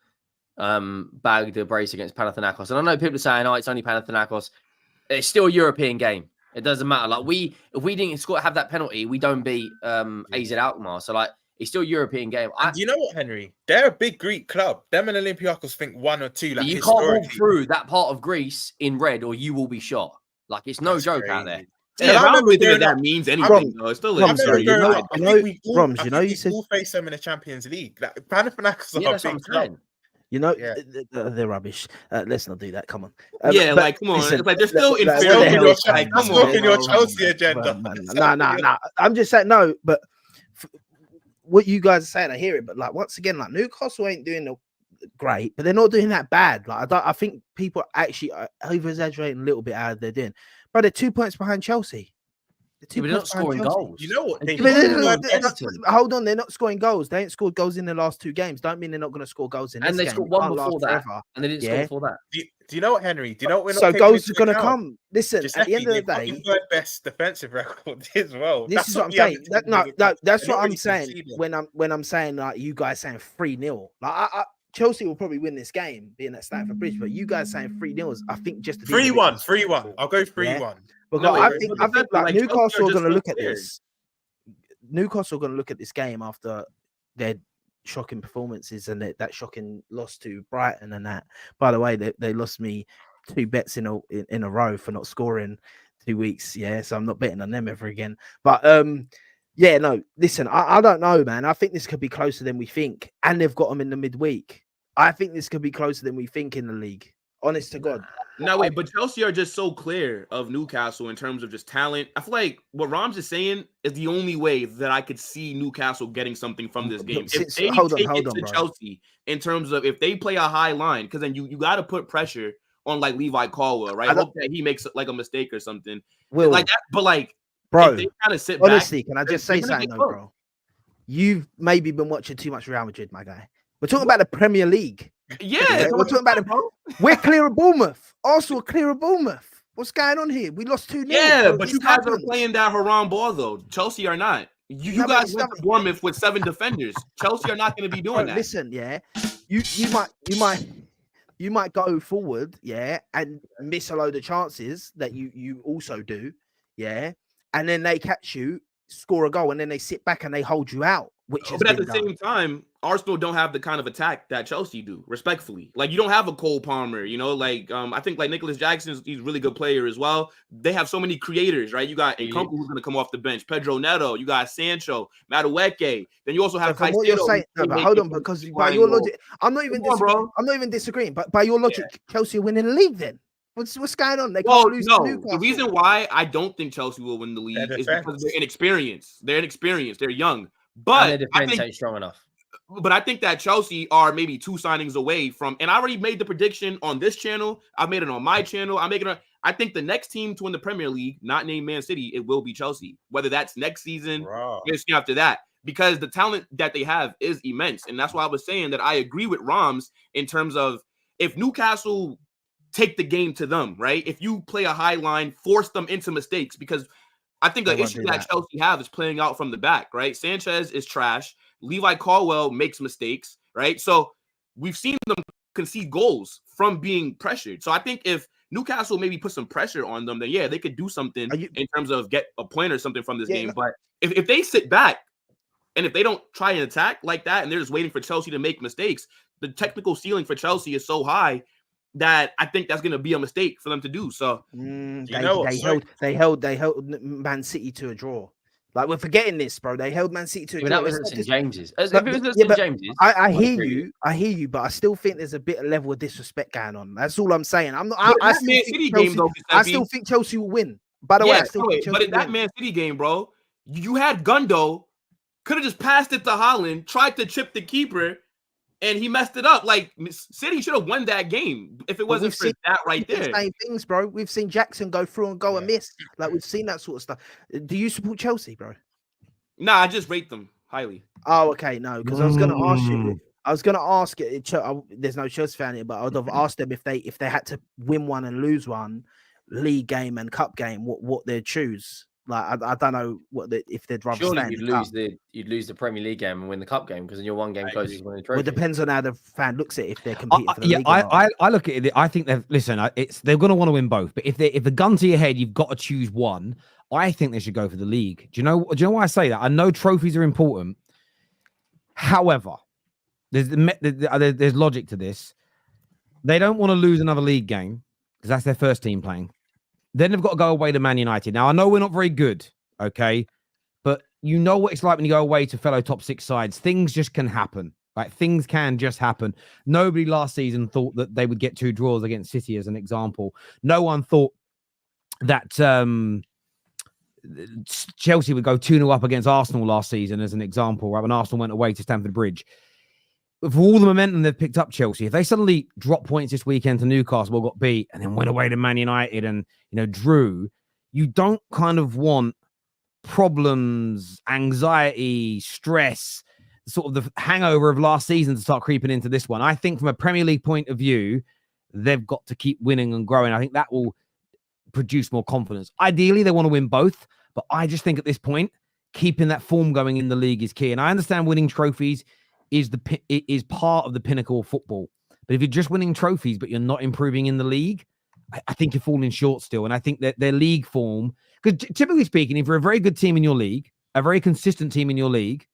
bagged the brace against Panathinaikos. And I know people are saying, it's only Panathinaikos. It's still a European game. It doesn't matter. Like if we didn't have that penalty, we don't beat AZ Alkmaar. So it's still a European game. Do you know what, Henry? They're a big Greek club. Them and Olympiacos think 1 or 2. Like you can't walk through that part of Greece in red, or you will be shot. Like it's no joke out there. Yeah, I don't really think that means anything. Though. It's still you said we'll face them in the Champions League. Like, Panathinaikos are a big club. They're rubbish. Let's not do that. Come on. Come on. It's like they're still inferior. Come on, in your Chelsea agenda. No. I'm just saying no, but. What you guys are saying, I hear it, but once again, Newcastle ain't doing great, but they're not doing that bad. I think people actually are over exaggerating a little bit out of their doing. But they're 2 points behind Chelsea. They're not scoring goals. You know what? Hold on, they're not scoring goals. They ain't scored goals in the last 2 games. Don't mean they're not going to score goals in this game. And they scored one before that, and they didn't score before that. Do you know what, Henry? Do you know what we're not so goals are going to come. Listen, Giuseppe, at the end of the day, the third best defensive record as well. This is what I'm saying. That's what I'm saying when I'm saying you guys saying 3-0. Chelsea will probably win this game, being at Stamford Bridge. But you guys saying 3-0, I think just 3-1, 3-1. I'll go 3-1. Because I think Newcastle are going to look at this. Newcastle are going to look at this game after their shocking performances and that shocking loss to Brighton and that. By the way, they lost me 2 bets in a row for not scoring 2 weeks. Yeah, so I'm not betting on them ever again. But listen, I don't know, man. I think this could be closer than we think, and they've got them in the midweek. I think this could be closer than we think in the league. Honest to God. No, wait, but Chelsea are just so clear of Newcastle in terms of just talent. I feel like what Rams is saying is the only way that I could see Newcastle getting something from this game. If they take it to Chelsea in terms of if they play a high line, because then you got to put pressure on Levi Caldwell, right? Hope that he makes a mistake or something. Like that, but bro, if they kind of sit honestly, back, can I just say something, bro? You've maybe been watching too much Real Madrid, my guy. We're talking about the Premier League. Yeah, we're talking about we're clear of Bournemouth. Arsenal clear of Bournemouth. What's going on here? We lost 2-0. Yeah, but you guys are playing that haram ball though. Chelsea are not. You guys went to Bournemouth with 7 defenders. Chelsea are not going to be doing that. Listen, you might go forward, and miss a load of chances that you also do, and then they catch you, score a goal, and then they sit back and they hold you out. But at the same time, Arsenal don't have the kind of attack that Chelsea do, respectfully. You don't have a Cole Palmer, I think Nicholas Jackson, he's a really good player as well. They have so many creators, right? You got Nkunku who's going to come off the bench, Pedro Neto, you got Sancho, Madueke. Then you also have what you're saying, but hold on, because by your logic, I'm not even disagreeing, but by your logic, Chelsea are winning the league then. What's going on? They can't lose to Newcastle. The reason why I don't think Chelsea will win the league is because they're inexperienced. They're young. But their defense ain't strong enough. But I think that Chelsea are maybe 2 signings away from, and I already made the prediction on this channel. I've made it on my channel. I think the next team to win the Premier League, not named Man City, it will be Chelsea. Whether that's next season, after that, because the talent that they have is immense. And that's why I was saying that I agree with Rams in terms of if Newcastle take the game to them, right? If you play a high line, force them into mistakes, because I think the issue that Chelsea have is playing out from the back, right? Sanchez is trash. Levi Caldwell makes mistakes, right? So we've seen them concede goals from being pressured. So I think if Newcastle maybe put some pressure on them, then they could do something in terms of get a point or something from this game. But if they sit back and if they don't try and attack like that and they're just waiting for Chelsea to make mistakes, the technical ceiling for Chelsea is so high that I think that's going to be a mistake for them to do. So they held Man City to a draw. We're forgetting this, bro. They held Man City to a draw. That was St James's. James's. I hear you, but I still think there's a bit of level of disrespect going on. That's all I'm saying. I still think Chelsea will win. By the way, I still think Chelsea will win. But in that Man City game, bro, you had Gundo could have just passed it to Haaland, tried to chip the keeper, and he messed it up. Like, City should have won that game if it wasn't for that right there. Same things, bro. We've seen Jackson go through and go and miss. Like, we've seen that sort of stuff. Do you support Chelsea, bro? Nah, I just rate them highly. Oh, okay. No, because I was going to ask you. I was going to ask it. There's no Chelsea fan here, but I would have asked them if they had to win one and lose one, league game and cup game, what they'd choose. Like, I don't know if they'd rather. Surely you'd lose the Premier League game and win the cup game because then you're one game closer to winning the trophy. Well, it depends on how the fan looks at it, if they're competing for the league. I look at it. I think they're going to want to win both. But if the gun to your head, you've got to choose one. I think they should go for the league. Do you know why I say that? I know trophies are important. However, there's logic to this. They don't want to lose another league game because that's their first team playing. Then they've got to go away to Man United. Now, I know we're not very good, okay? But you know what it's like when you go away to fellow top six sides. Things just can happen. Right? Things can just happen. Nobody last season thought that they would get 2 draws against City, as an example. No one thought that Chelsea would go 2-0 up against Arsenal last season, as an example, right? When Arsenal went away to Stamford Bridge. For all the momentum they've picked up, Chelsea, if they suddenly drop points this weekend to Newcastle, got beat, and then went away to Man United and, drew, you don't kind of want problems, anxiety, stress, sort of the hangover of last season to start creeping into this one. I think from a Premier League point of view, they've got to keep winning and growing. I think that will produce more confidence. Ideally, they want to win both, but I just think at this point, keeping that form going in the league is key. And I understand winning trophies is part of the pinnacle of football. But if you're just winning trophies, but you're not improving in the league, I think you're falling short still. And I think that their league form, because typically speaking, if you're a very good team in your league, a very consistent team in your league,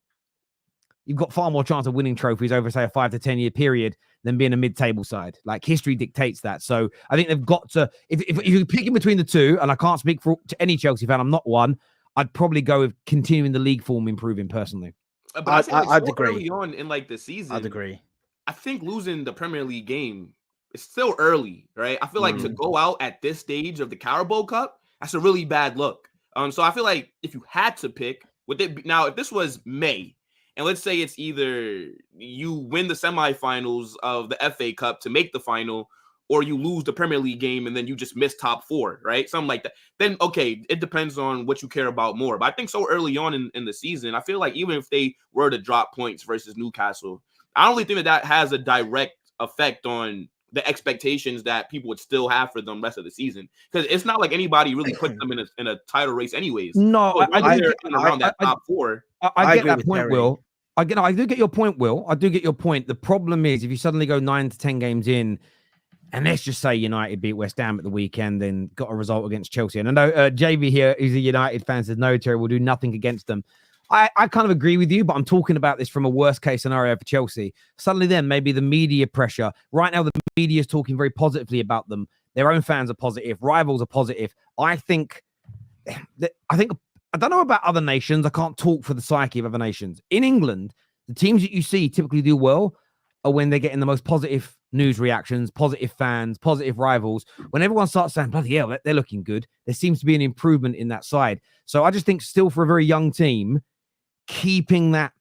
you've got far more chance of winning trophies over, say, a 5 to 10 year period than being a mid-table side. Like, history dictates that. So I think they've got to, if you're picking between the two, and I can't speak to any Chelsea fan, I'm not one, I'd probably go with continuing the league form improving personally. But I'd agree. Early on in the season, I'd agree. I think losing the Premier League game is still early, right? I feel like to go out at this stage of the Carabao Cup, that's a really bad look. So I feel like if you had to pick, if this was May, and let's say it's either you win the semifinals of the FA Cup to make the final, or you lose the Premier League game and then you just miss top 4, right? Something like that. Then, okay, it depends on what you care about more. But I think so early on in the season, I feel like even if they were to drop points versus Newcastle, I don't really think that has a direct effect on the expectations that people would still have for them rest of the season. Because it's not like anybody really put them in a title race anyways. No, so I do around that top 4. I get that point, Will. I do get your point, Will. I do get your point. The problem is if you suddenly go 9 to 10 games in, and let's just say United beat West Ham at the weekend and got a result against Chelsea. And I know JV here, who's a United fan, says no, Terry will do nothing against them. I kind of agree with you, but I'm talking about this from a worst case scenario for Chelsea. Suddenly then maybe the media pressure. Right now the media is talking very positively about them. Their own fans are positive. Rivals are positive. I don't know about other nations. I can't talk for the psyche of other nations. In England, the teams that you see typically do well are when they're getting the most positive news reactions, positive fans, positive rivals. When everyone starts saying, bloody hell, they're looking good, there seems to be an improvement in that side. So I just think still for a very young team, keeping that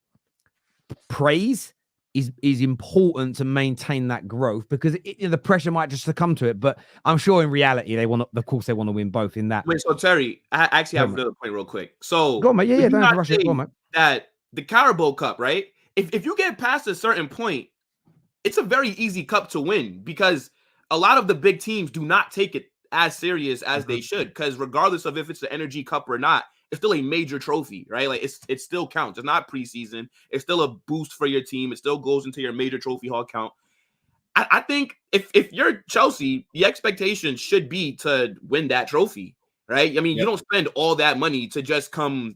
praise is important to maintain that growth because the pressure might just succumb to it. But I'm sure in reality, they want to win both in that. Wait, so Terry, I actually have another point real quick. So go on, mate. Yeah, don't have to rush it. Go on, mate. That the Carabao Cup, right? If you get past a certain point, it's a very easy cup to win because a lot of the big teams do not take it as serious as they should. Because regardless of if it's the Energy Cup or not, it's still a major trophy, right? Like it still counts. It's not preseason. It's still a boost for your team. It still goes into your major trophy haul count. I think if you're Chelsea, the expectation should be to win that trophy, right? I mean, you don't spend all that money to just come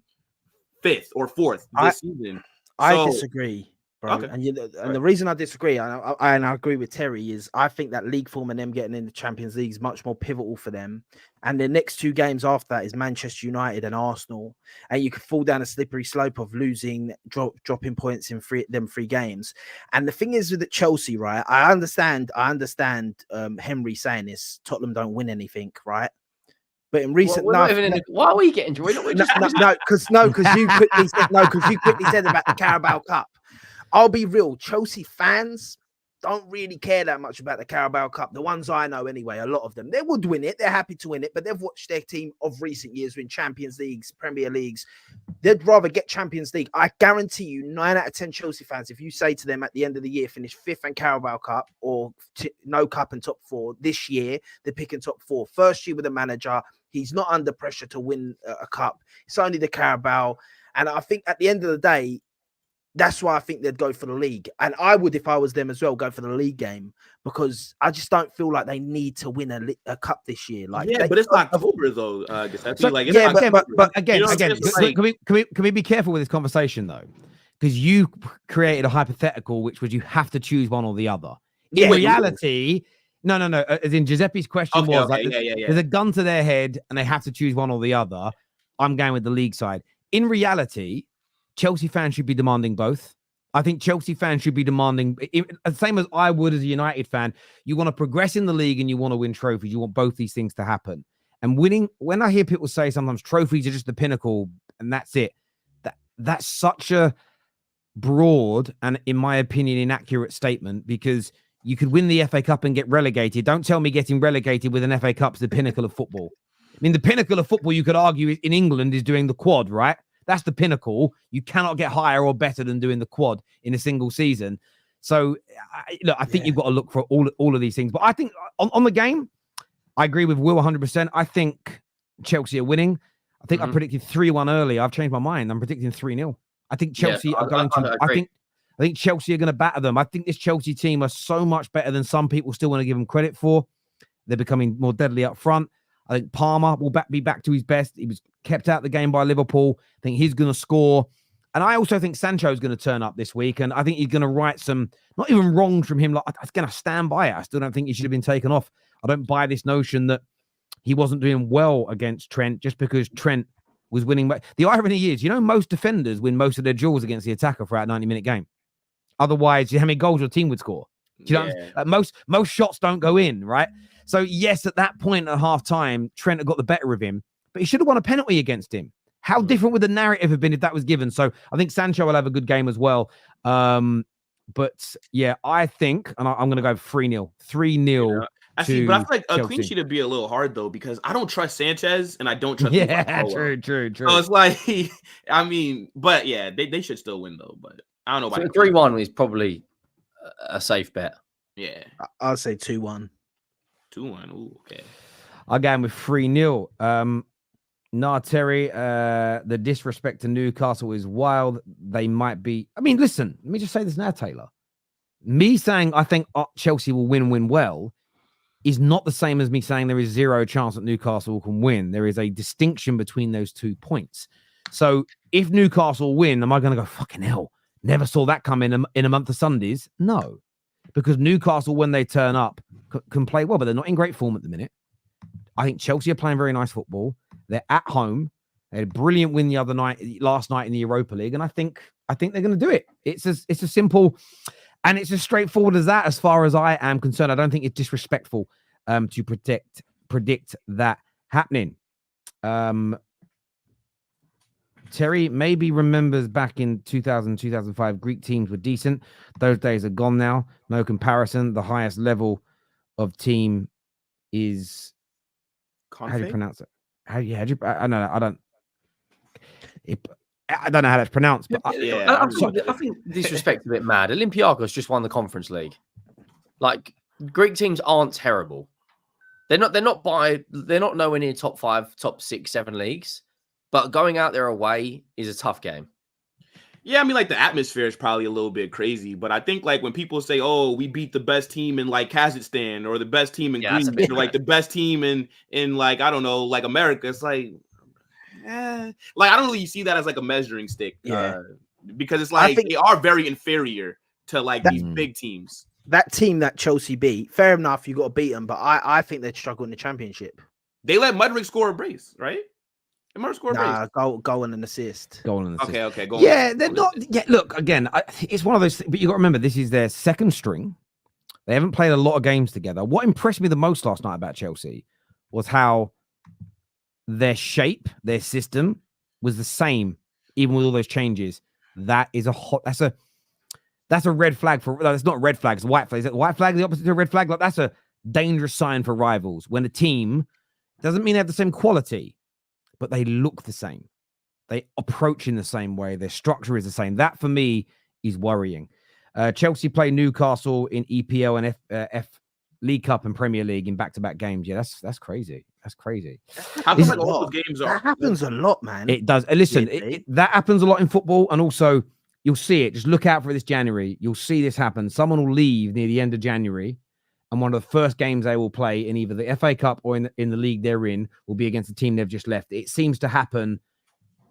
5th or 4th this season. I disagree, bro. Okay. And the reason I disagree, and I agree with Terry, is I think that league form and them getting in the Champions League is much more pivotal for them. And the next 2 games after that is Manchester United and Arsenal. And you could fall down a slippery slope of dropping points in 3 games. And the thing is with the Chelsea, right? I understand Henry saying this, Tottenham don't win anything, right? But in recent, why are we getting joy? because you quickly said about the Carabao Cup. I'll be real, Chelsea fans don't really care that much about the Carabao Cup. The ones I know anyway, a lot of them, they would win it. They're happy to win it, but they've watched their team of recent years win Champions Leagues, Premier Leagues. They'd rather get Champions League. I guarantee you 9 out of 10 Chelsea fans, if you say to them at the end of the year, finish 5th and Carabao Cup or no cup and top 4 this year, they're picking top 4. First year with the manager, he's not under pressure to win a cup. It's only the Carabao. And I think at the end of the day, that's why I think they'd go for the league. And I would, if I was them as well, go for the league game, because I just don't feel like they need to win a cup this year. Like, but it's October though. So, like, but again, can we be careful with this conversation though? Because you created a hypothetical, which was you have to choose one or the other. In reality, no. As in Giuseppe's question was like, there's a gun to their head and they have to choose one or the other. I'm going with the league side. In reality, Chelsea fans should be demanding both. I think Chelsea fans should be demanding, the same as I would as a United fan. You want to progress in the league and you want to win trophies. You want both these things to happen. And winning, when I hear people say sometimes trophies are just the pinnacle and that's it, that's such a broad and, in my opinion, inaccurate statement, because you could win the FA Cup and get relegated. Don't tell me getting relegated with an FA Cup is the pinnacle of football. I mean, the pinnacle of football, you could argue, in England is doing the quad, right? That's the pinnacle. You cannot get higher or better than doing the quad in a single season. So, I think you've got to look for all of these things. But I think on the game, I agree with Will 100%. I think Chelsea are winning. I think I predicted 3-1 earlier. I've changed my mind. I'm predicting 3-0. I think Chelsea are going to. I think Chelsea are going to batter them. I think this Chelsea team are so much better than some people still want to give them credit for. They're becoming more deadly up front. I think Palmer will be back to his best. He was kept out of the game by Liverpool. I think he's going to score. And I also think Sancho's going to turn up this week. And I think he's going to right some, not even wrongs from him. Like, I'm going to stand by it. I still don't think he should have been taken off. I don't buy this notion that he wasn't doing well against Trent just because Trent was winning. The irony is, most defenders win most of their duels against the attacker throughout a 90-minute game. Otherwise, how many goals your team would score? Most shots don't go in, right? So, yes, at that point at half-time, Trent had got the better of him, but he should have won a penalty against him. How different would the narrative have been if that was given? So, I think Sancho will have a good game as well. But, yeah, I think, and I'm going to go 3-0. 3-0. I see, but I feel like a clean sheet would be a little hard, though, because I don't trust Sanchez and I don't trust true. So, it's like, I mean, but, yeah, they should still win, though. But I don't know about 3-1 is probably a safe bet. Yeah. I'll say 2-1. 2-1. Ooh, okay. I'll go with 3-0. Terry, the disrespect to Newcastle is wild. They might be. I mean, listen, let me just say this now, Taylor. Me saying I think Chelsea will win well is not the same as me saying there is zero chance that Newcastle can win. There is a distinction between those 2 points. So if Newcastle win, am I going to go, fucking hell, never saw that come in a month of Sundays? No. Because Newcastle, when they turn up, can play well, but they're not in great form at the minute. I think Chelsea are playing very nice football. They're at home. They had a brilliant win last night in the Europa League, and I think they're going to do it. It's as simple and it's as straightforward as that. As far as I am concerned, I don't think it's disrespectful to predict that happening. Terry maybe remembers back in 2000, 2005, Greek teams were decent. Those days are gone now. No comparison. The highest level of team is... How do you pronounce it? I don't know. I don't know how that's pronounced. But I think disrespect's a bit mad. Olympiacos just won the Conference League. Like, Greek teams aren't terrible. They're not nowhere near top 5, top 6, 7 leagues. But going out there away is a tough game. Yeah, I mean, like, the atmosphere is probably a little bit crazy, but I think, like, when people say, "Oh, we beat the best team in, like, Kazakhstan or the best team in Greece or like the best team in like, I don't know, like America," it's like, like, I don't really see that as like a measuring stick, because it's like they are very inferior to like these big teams. That team that Chelsea beat, fair enough, you got to beat them, but I think they'd struggle in the Championship. They let Mudryk score a brace, right? Goal and an assist. Okay. They're not. Yeah, look, again, it's one of those. But you got to remember, this is their second string. They haven't played a lot of games together. What impressed me the most last night about Chelsea was how their shape, their system was the same, even with all those changes. That is that's a red flag for. No, it's not a red flag. It's a white flag. Is it white flag the opposite to a red flag? Like that's a dangerous sign for rivals when a team doesn't mean they have the same quality, but they look the same. They approach in the same way. Their structure is the same. That for me is worrying. Chelsea play Newcastle in EPL and F League Cup and Premier League in back-to-back games. Yeah, that's crazy. That's crazy. Happens like all those games are. That happens a lot, man. It does. Listen, that happens a lot in football, and also you'll see it. Just look out for it this January. You'll see this happen. Someone will leave near the end of January, and one of the first games they will play in either the FA Cup or in the league they're in will be against the team they've just left. It seems to happen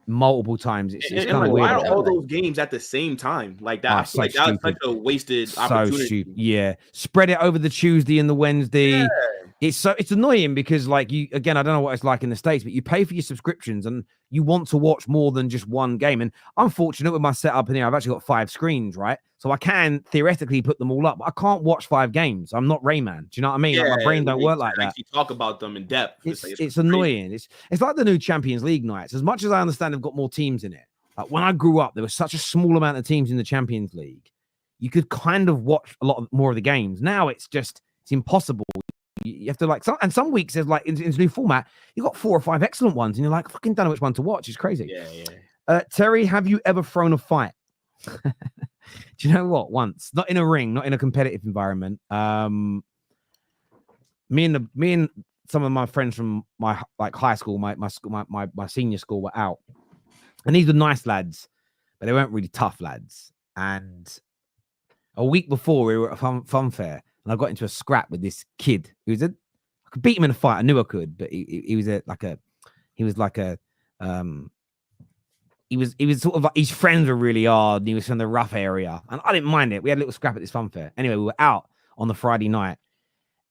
multiple times. It's kind of weird. Why are all those games at the same time like that? I feel like that was such a wasted opportunity. Stupid. Yeah, spread it over the Tuesday and the Wednesday. Yeah. It's annoying because like you again, I don't know what it's like in the States, but you pay for your subscriptions and you want to watch more than just one game. And I'm fortunate with my setup in here. I've actually got 5 screens, right? So I can theoretically put them all up, but I can't watch 5 games. I'm not Rayman. Do you know what I mean? Like my brain don't work like that. You talk about them in depth. It's annoying. It's like the new Champions League nights. As much as I understand they've got more teams in it. Like when I grew up, there was such a small amount of teams in the Champions League. You could kind of watch a lot more of the games. Now it's impossible. You have to and some weeks there's like in the new format, you got 4 or 5 excellent ones, and you're like, fucking don't know which one to watch. It's crazy. Yeah. Terry, have you ever thrown a fight? Do you know what? Once, not in a ring, not in a competitive environment. Me and some of my friends from my high school, my senior school were out, and these were nice lads, but they weren't really tough lads. And a week before, we were at a fun fair. And I got into a scrap with this kid. I could beat him in a fight. I knew I could, but he was sort of like, his friends were really hard. And he was from the rough area, and I didn't mind it. We had a little scrap at this fun fair. Anyway, we were out on the Friday night,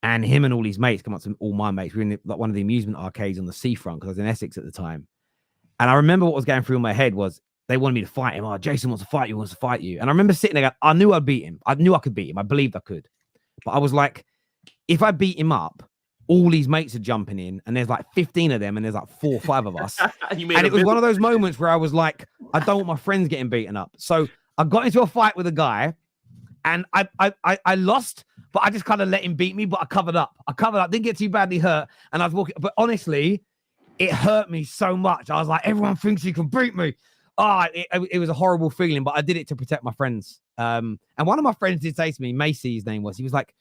and him and all his mates come up to all my mates. We were in one of the amusement arcades on the seafront because I was in Essex at the time. And I remember what was going through my head was they wanted me to fight him. Oh, Jason wants to fight you. And I remember sitting there going, I knew I'd beat him. I knew I could beat him. I believed I could. But I was like, if I beat him up, all these mates are jumping in, and there's like 15 of them, and there's like 4 or 5 of us. And it was one of those moments where I was like, I don't want my friends getting beaten up. So I got into a fight with a guy, and I lost, but I just kind of let him beat me, but I covered up, didn't get too badly hurt. And I was walking, but honestly, it hurt me so much. I was like, everyone thinks you can beat me. It was a horrible feeling, but I did it to protect my friends. And one of my friends did say to me, Macy, his name was, he was like,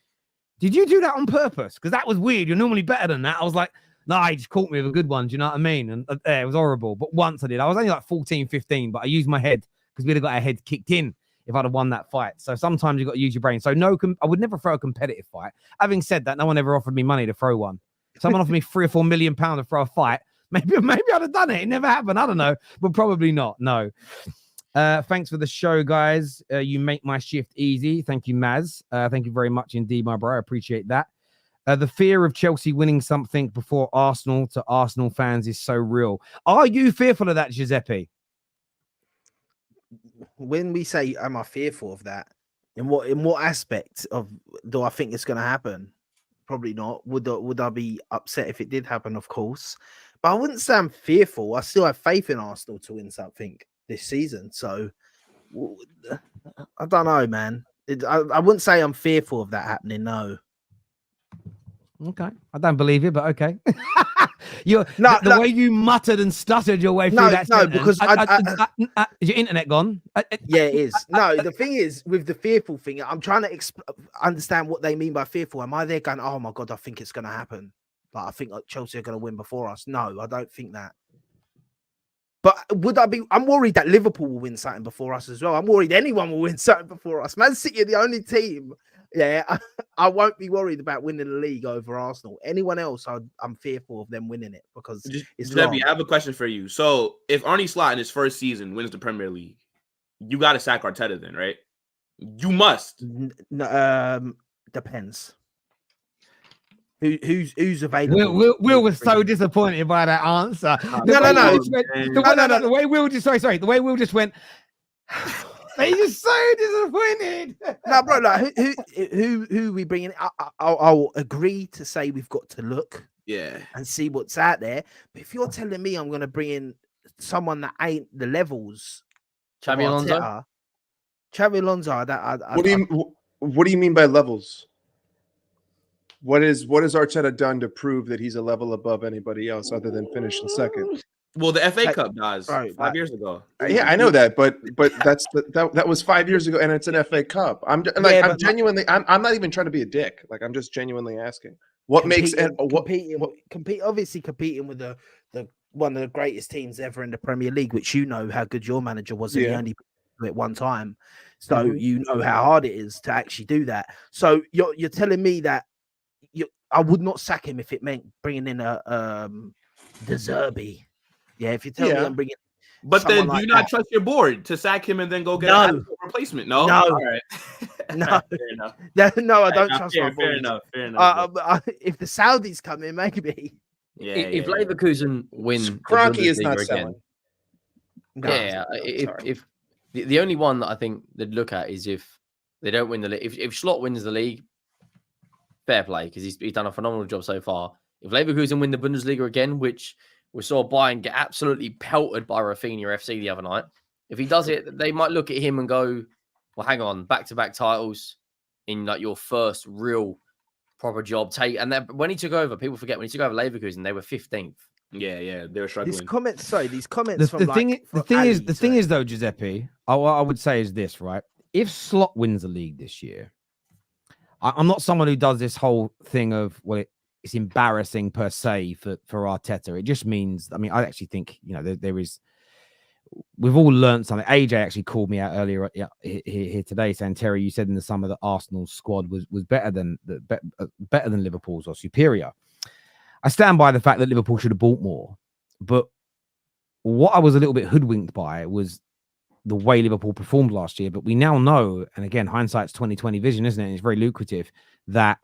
did you do that on purpose? Because that was weird. You're normally better than that. I was like, no, he just caught me with a good one. Do you know what I mean? And it was horrible. But once I did. I was only like 14, 15, but I used my head because we'd have got our heads kicked in if I'd have won that fight. So sometimes you've got to use your brain. So no, I would never throw a competitive fight. Having said that, no one ever offered me money to throw one. Someone offered me £3 or £4 million to throw a fight. Maybe I'd have done it. It never happened. I don't know, but probably not. No. Thanks for the show, guys. You make my shift easy. Thank you, Maz. Thank you very much indeed, my bro. I appreciate that. The fear of Chelsea winning something before Arsenal to Arsenal fans is so real. Are you fearful of that, Giuseppe? When we say, am I fearful of that? In what aspect of do I think it's going to happen? Probably not. Would I be upset if it did happen? Of course. But I wouldn't say I'm fearful. I still have faith in Arsenal to win something this season. So I don't know, man. I wouldn't say I'm fearful of that happening. No. Okay. I don't believe you, but okay. The way you muttered and stuttered your way through that sentence, because is your internet gone? Yeah, it is. No, the thing is, with the fearful thing, I'm trying to understand what they mean by fearful. Am I there going, oh my God, I think it's going to happen? Like, I think Chelsea are going to win before us. No, I don't think that. But I'm worried that Liverpool will win something before us as well. I'm worried anyone will win something before us. Man City are the only team. Yeah, I won't be worried about winning the league over Arsenal. Anyone else, I'm fearful of them winning it because it's Giuseppe, I have a question for you. So if Arne Slot in his first season wins the Premier League, you got to sack Arteta then, right? You must. Depends. Who's available? Will was so disappointed by that answer. No. The way Will just sorry. The way Will just went. He's just so disappointed. No, bro, like who we bringing? I'll agree to say we've got to look Yeah. and see what's out there. But if you're telling me I'm going to bring in someone that ain't the levels, Xabi Alonso. Xabi Alonso. What do you mean by levels? What has Arteta done to prove that he's a level above anybody else other than finishing second? Well, the FA Cup does right, 5 years ago. Yeah, I know that, but that was 5 years ago, and it's an FA Cup. I'm genuinely. I'm not even trying to be a dick. Like, I'm just genuinely asking. What makes it competing with the one of the greatest teams ever in the Premier League, which you know how good your manager was, and he only did it one time, so you know how hard it is to actually do that. So you're telling me that I would not sack him if it meant bringing in a De Zerbi. Yeah, if you tell me I'm bringing. But then, do you not trust your board to sack him and then go get a replacement? No, no, all right. No, fair enough. No, I don't trust my board. Fair enough. If the Saudis come in, maybe. If Leverkusen win, Kroenke is not selling. If the only one that I think they'd look at is if they don't win the league. If Slot wins the league, fair play, because he's done a phenomenal job so far. If Leverkusen win the Bundesliga again, which we saw Bayern get absolutely pelted by Rafinha FC the other night, if he does it, they might look at him and go, well, hang on, back-to-back titles in like your first real proper job. And then when he took over, people forget when he took over Leverkusen, they were 15th. Yeah, they were struggling. These comments. The thing is though, Giuseppe, I would say is this, right? If Slot wins the league this year, I'm not someone who does this whole thing of, well, it's embarrassing per se for Arteta. It just means, I mean, I actually think, there is, we've all learned something. AJ actually called me out earlier here today saying, Terry, you said in the summer that Arsenal's squad was better than Liverpool's or superior. I stand by the fact that Liverpool should have bought more. But what I was a little bit hoodwinked by was the way Liverpool performed last year. But we now know, and again, hindsight's 20/20 vision, isn't it? And it's very lucrative, that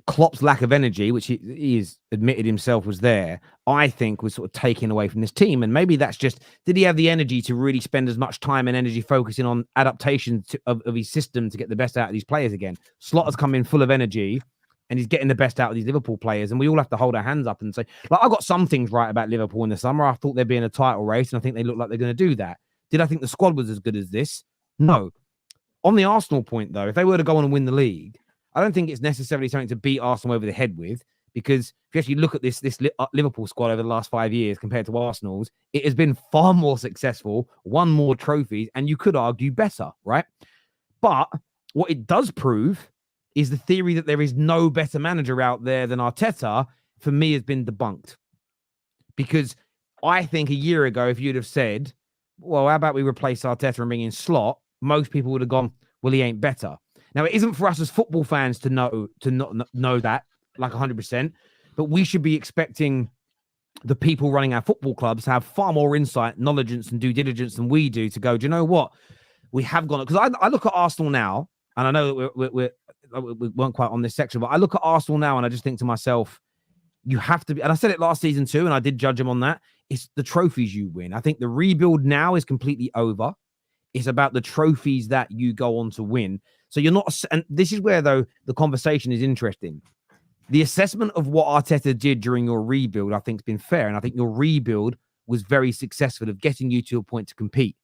Klopp's lack of energy, which he has admitted himself was there, I think was sort of taken away from this team. And maybe that's just, did he have the energy to really spend as much time and energy focusing on adaptation of his system to get the best out of these players again? Slot has come in full of energy and he's getting the best out of these Liverpool players. And we all have to hold our hands up and say, like, I got some things right about Liverpool in the summer. I thought they'd be in a title race and I think they look like they're going to do that. Did I think the squad was as good as this? No. On the Arsenal point, though, if they were to go on and win the league, I don't think it's necessarily something to beat Arsenal over the head with, because if you actually look at this Liverpool squad over the last 5 years compared to Arsenal's, it has been far more successful, won more trophies, and you could argue better, right? But what it does prove is the theory that there is no better manager out there than Arteta, for me, has been debunked. Because I think a year ago, if you'd have said, well, how about we replace Arteta and bring in Slot, most people would have gone, well, he ain't better. Now, it isn't for us as football fans to not know that, like 100%, but we should be expecting the people running our football clubs to have far more insight, knowledge, and due diligence than we do to go, do you know what? We have gone, because I look at Arsenal now, and I know that we weren't quite on this section, but I look at Arsenal now and I just think to myself, you have to be, and I said it last season too, and I did judge them on that, it's the trophies you win. I think the rebuild now is completely over. It's about the trophies that you go on to win. So you're not, and this is where, though, the conversation is interesting. The assessment of what Arteta did during your rebuild, I think, has been fair. And I think your rebuild was very successful of getting you to a point to compete.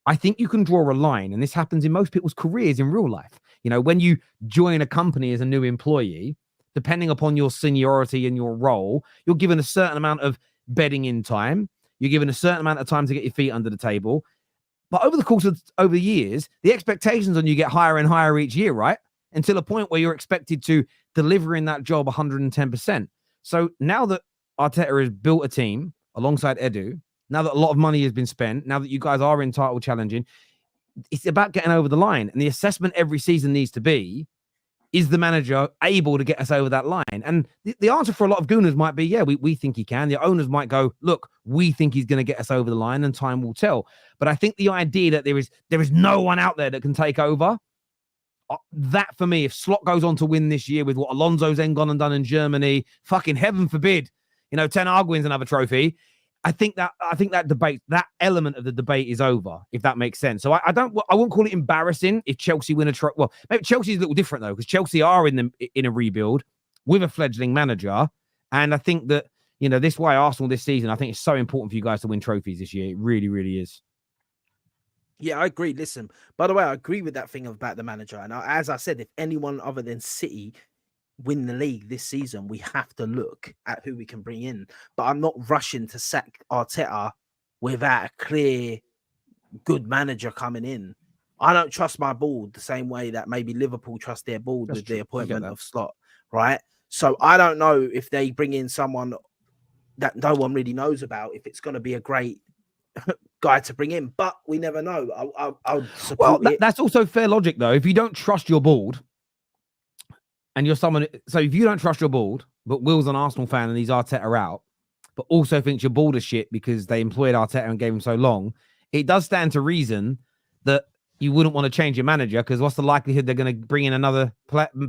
I think you can draw a line, and this happens in most people's careers in real life. When you join a company as a new employee, depending upon your seniority and your role, you're given a certain amount of bedding in time. You're given a certain amount of time to get your feet under the table. But over the course of the years, the expectations on you get higher and higher each year, right? Until a point where you're expected to deliver in that job 110%. So now that Arteta has built a team alongside Edu, now that a lot of money has been spent, now that you guys are in title challenging, it's about getting over the line. And the assessment every season needs to be, is the manager able to get us over that line? And the answer for a lot of Gooners might be, yeah, we think he can. The owners might go, look, we think he's going to get us over the line and time will tell. But I think the idea that there is no one out there that can take over, that for me, if Slot goes on to win this year with what Alonso's then gone and done in Germany, fucking heaven forbid, Ten Hag wins another trophy. I think that debate, that element of the debate is over, if that makes sense. So I wouldn't call it embarrassing if Chelsea win a trophy. Well, maybe Chelsea's a little different though, because Chelsea are in a rebuild with a fledgling manager. And I think that, this is why Arsenal this season, I think it's so important for you guys to win trophies this year. It really, really is. Yeah, I agree. Listen, by the way, I agree with that thing about the manager. And as I said, if anyone other than City win the league this season, we have to look at who we can bring in. But I'm not rushing to sack Arteta without a clear, good manager coming in. I don't trust my board the same way that maybe Liverpool trust their board with the appointment of Slot, right? So I don't know if they bring in someone that no one really knows about, if it's going to be a great guy to bring in, but we never know. I'll support it. That's also fair logic, though. If you don't trust your board, and you're someone, so if you don't trust your board, but Will's an Arsenal fan and he's Arteta out, but also thinks your board is shit because they employed Arteta and gave him so long, it does stand to reason that you wouldn't want to change your manager, because what's the likelihood they're going to bring in another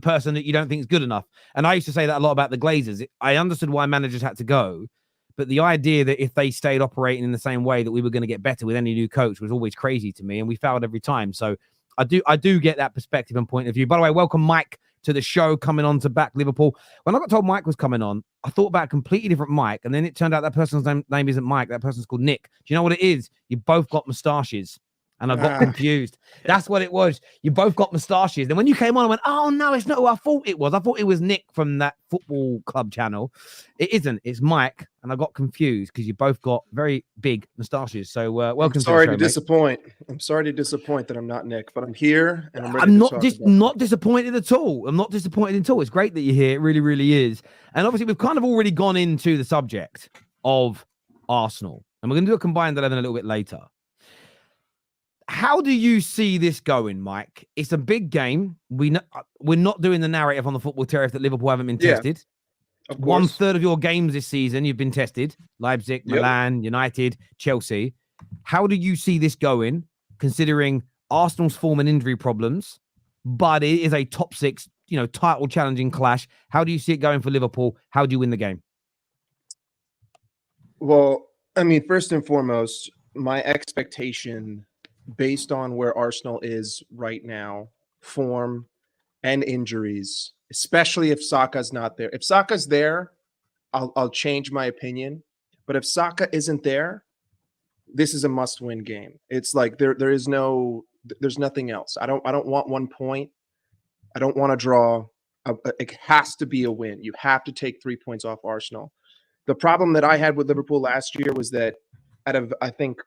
person that you don't think is good enough? And I used to say that a lot about the Glazers. I understood why managers had to go, but the idea that if they stayed operating in the same way that we were going to get better with any new coach was always crazy to me, and we failed every time. So I do get that perspective and point of view. By the way, welcome Mike to the show, coming on to back Liverpool. When I got told Mike was coming on, I thought about a completely different Mike, and then it turned out that person's name isn't Mike. That person's called Nick. Do you know what it is? You both got moustaches. And I got confused. That's what it was. You both got moustaches. Then when you came on, I went, oh, no, it's not who I thought it was. I thought it was Nick from that football club channel. It isn't. It's Mike. And I got confused because you both got very big moustaches. So welcome. I'm sorry to the show, disappoint. I'm sorry to disappoint that I'm not Nick, but I'm here and I'm ready. I'm not disappointed at all. I'm not disappointed at all. It's great that you're here. It really, really is. And obviously, we've kind of already gone into the subject of Arsenal. And we're going to do a combined 11 a little bit later. How do you see this going, Mike? It's a big game. We're not doing the narrative on the Football Terrace that Liverpool haven't been tested. 1/3 of your games this season, you've been tested. Leipzig, Milan, United, Chelsea. How do you see this going, considering Arsenal's form and injury problems, but it is a top 6, title challenging clash? How do you see it going for Liverpool? How do you win the game? Well, I mean, first and foremost, my expectation based on where Arsenal is right now, form and injuries, especially if Saka's not there. If Saka's there, I'll change my opinion. But if Saka isn't there, this is a must-win game. It's like there's nothing else. I don't want 1 point. I don't want to draw. It has to be a win. You have to take 3 points off Arsenal. The problem that I had with Liverpool last year was that out of, I think,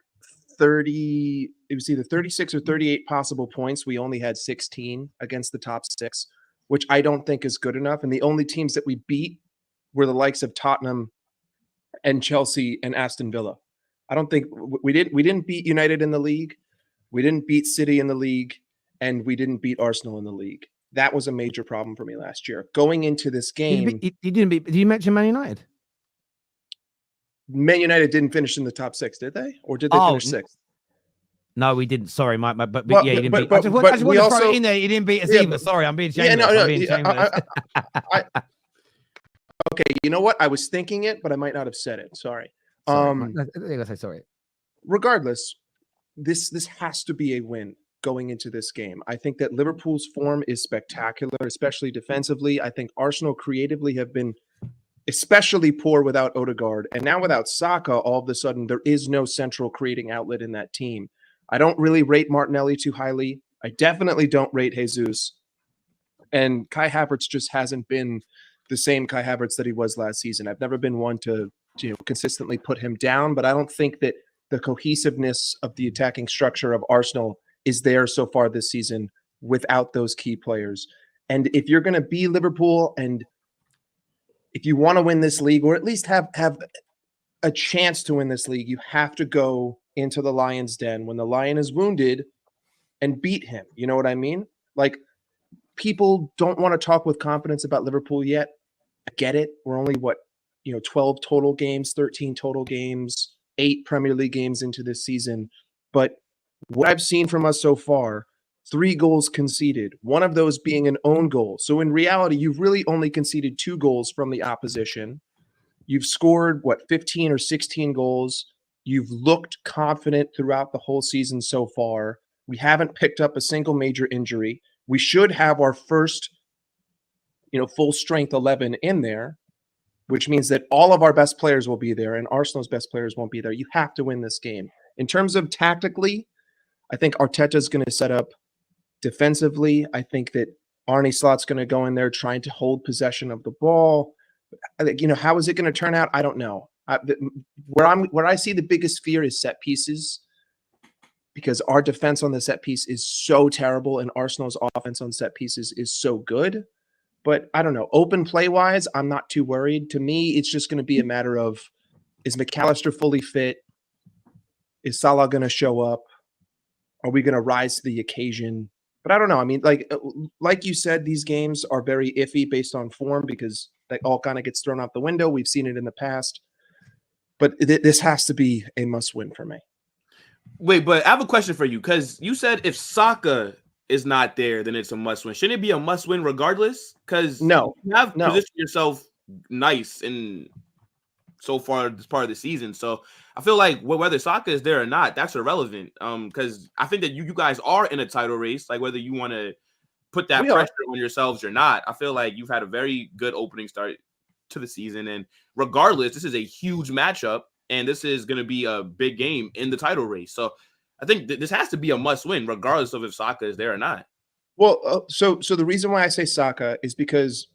30, it was either 36 or 38 possible points, we only had 16 against the top 6, which I don't think is good enough. And the only teams that we beat were the likes of Tottenham and Chelsea and Aston Villa. I don't think we didn't beat United in the league, we didn't beat City in the league, and we didn't beat Arsenal in the league. That was a major problem for me last year. Going into this game, Did you mention Man United? Man United didn't finish in the top 6, did they? Or did they finish 6th? No, we didn't. Sorry, Mike. But Well, yeah, he didn't but- beat. but- I just but want we to also- throw it in there. He didn't beat us Yeah, either. but- Sorry, I'm being Yeah, shameless. no, I'm being shameless. Okay, you know what? I was thinking it, but I might not have said it. Sorry. Sorry, Mike. I gotta say sorry. Regardless, this has to be a win going into this game. I think that Liverpool's form is spectacular, especially defensively. I think Arsenal creatively have been especially poor without Odegaard. And now without Saka, all of a sudden, there is no central creating outlet in that team. I don't really rate Martinelli too highly. I definitely don't rate Jesus. And Kai Havertz just hasn't been the same Kai Havertz that he was last season. I've never been one to consistently put him down, but I don't think that the cohesiveness of the attacking structure of Arsenal is there so far this season without those key players. And if you're going to be Liverpool, and if you want to win this league, or at least have a chance to win this league, you have to go into the Lion's den when the Lion is wounded and beat him. You know what I mean? Like, people don't want to talk with confidence about Liverpool yet. I get it. We're only 12 total games, 13 total games, 8 Premier League games into this season. But what I've seen from us so far, 3 goals conceded, one of those being an own goal. So in reality, you've really only conceded 2 goals from the opposition. You've scored 15 or 16 goals. You've looked confident throughout the whole season so far. We haven't picked up a single major injury. We should have our first, full strength 11 in there, which means that all of our best players will be there and Arsenal's best players won't be there. You have to win this game. In terms of tactically, I think Arteta's going to set up defensively. I think that Arne Slot's going to go in there trying to hold possession of the ball. I think, how is it going to turn out? I don't know. Where I see the biggest fear is set pieces, because our defense on the set piece is so terrible and Arsenal's offense on set pieces is so good. But I don't know. Open play wise, I'm not too worried. To me, it's just going to be a matter of, is McAllister fully fit? Is Salah going to show up? Are we going to rise to the occasion? But I don't know. I mean, like you said, these games are very iffy based on form, because that all kind of gets thrown out the window. We've seen it in the past. But this has to be a must-win for me. Wait, but I have a question for you, because you said if Saka is not there, then it's a must-win. Shouldn't it be a must-win regardless? Because you have positioned yourself nice in so far this part of the season. So I feel like whether Saka is there or not, that's irrelevant. Because I think that you guys are in a title race. Like, whether you want to put that pressure on yourselves or not, I feel like you've had a very good opening start to the season. And regardless, this is a huge matchup, and this is going to be a big game in the title race. So I think this has to be a must-win, regardless of if Saka is there or not. Well, so the reason why I say Saka is because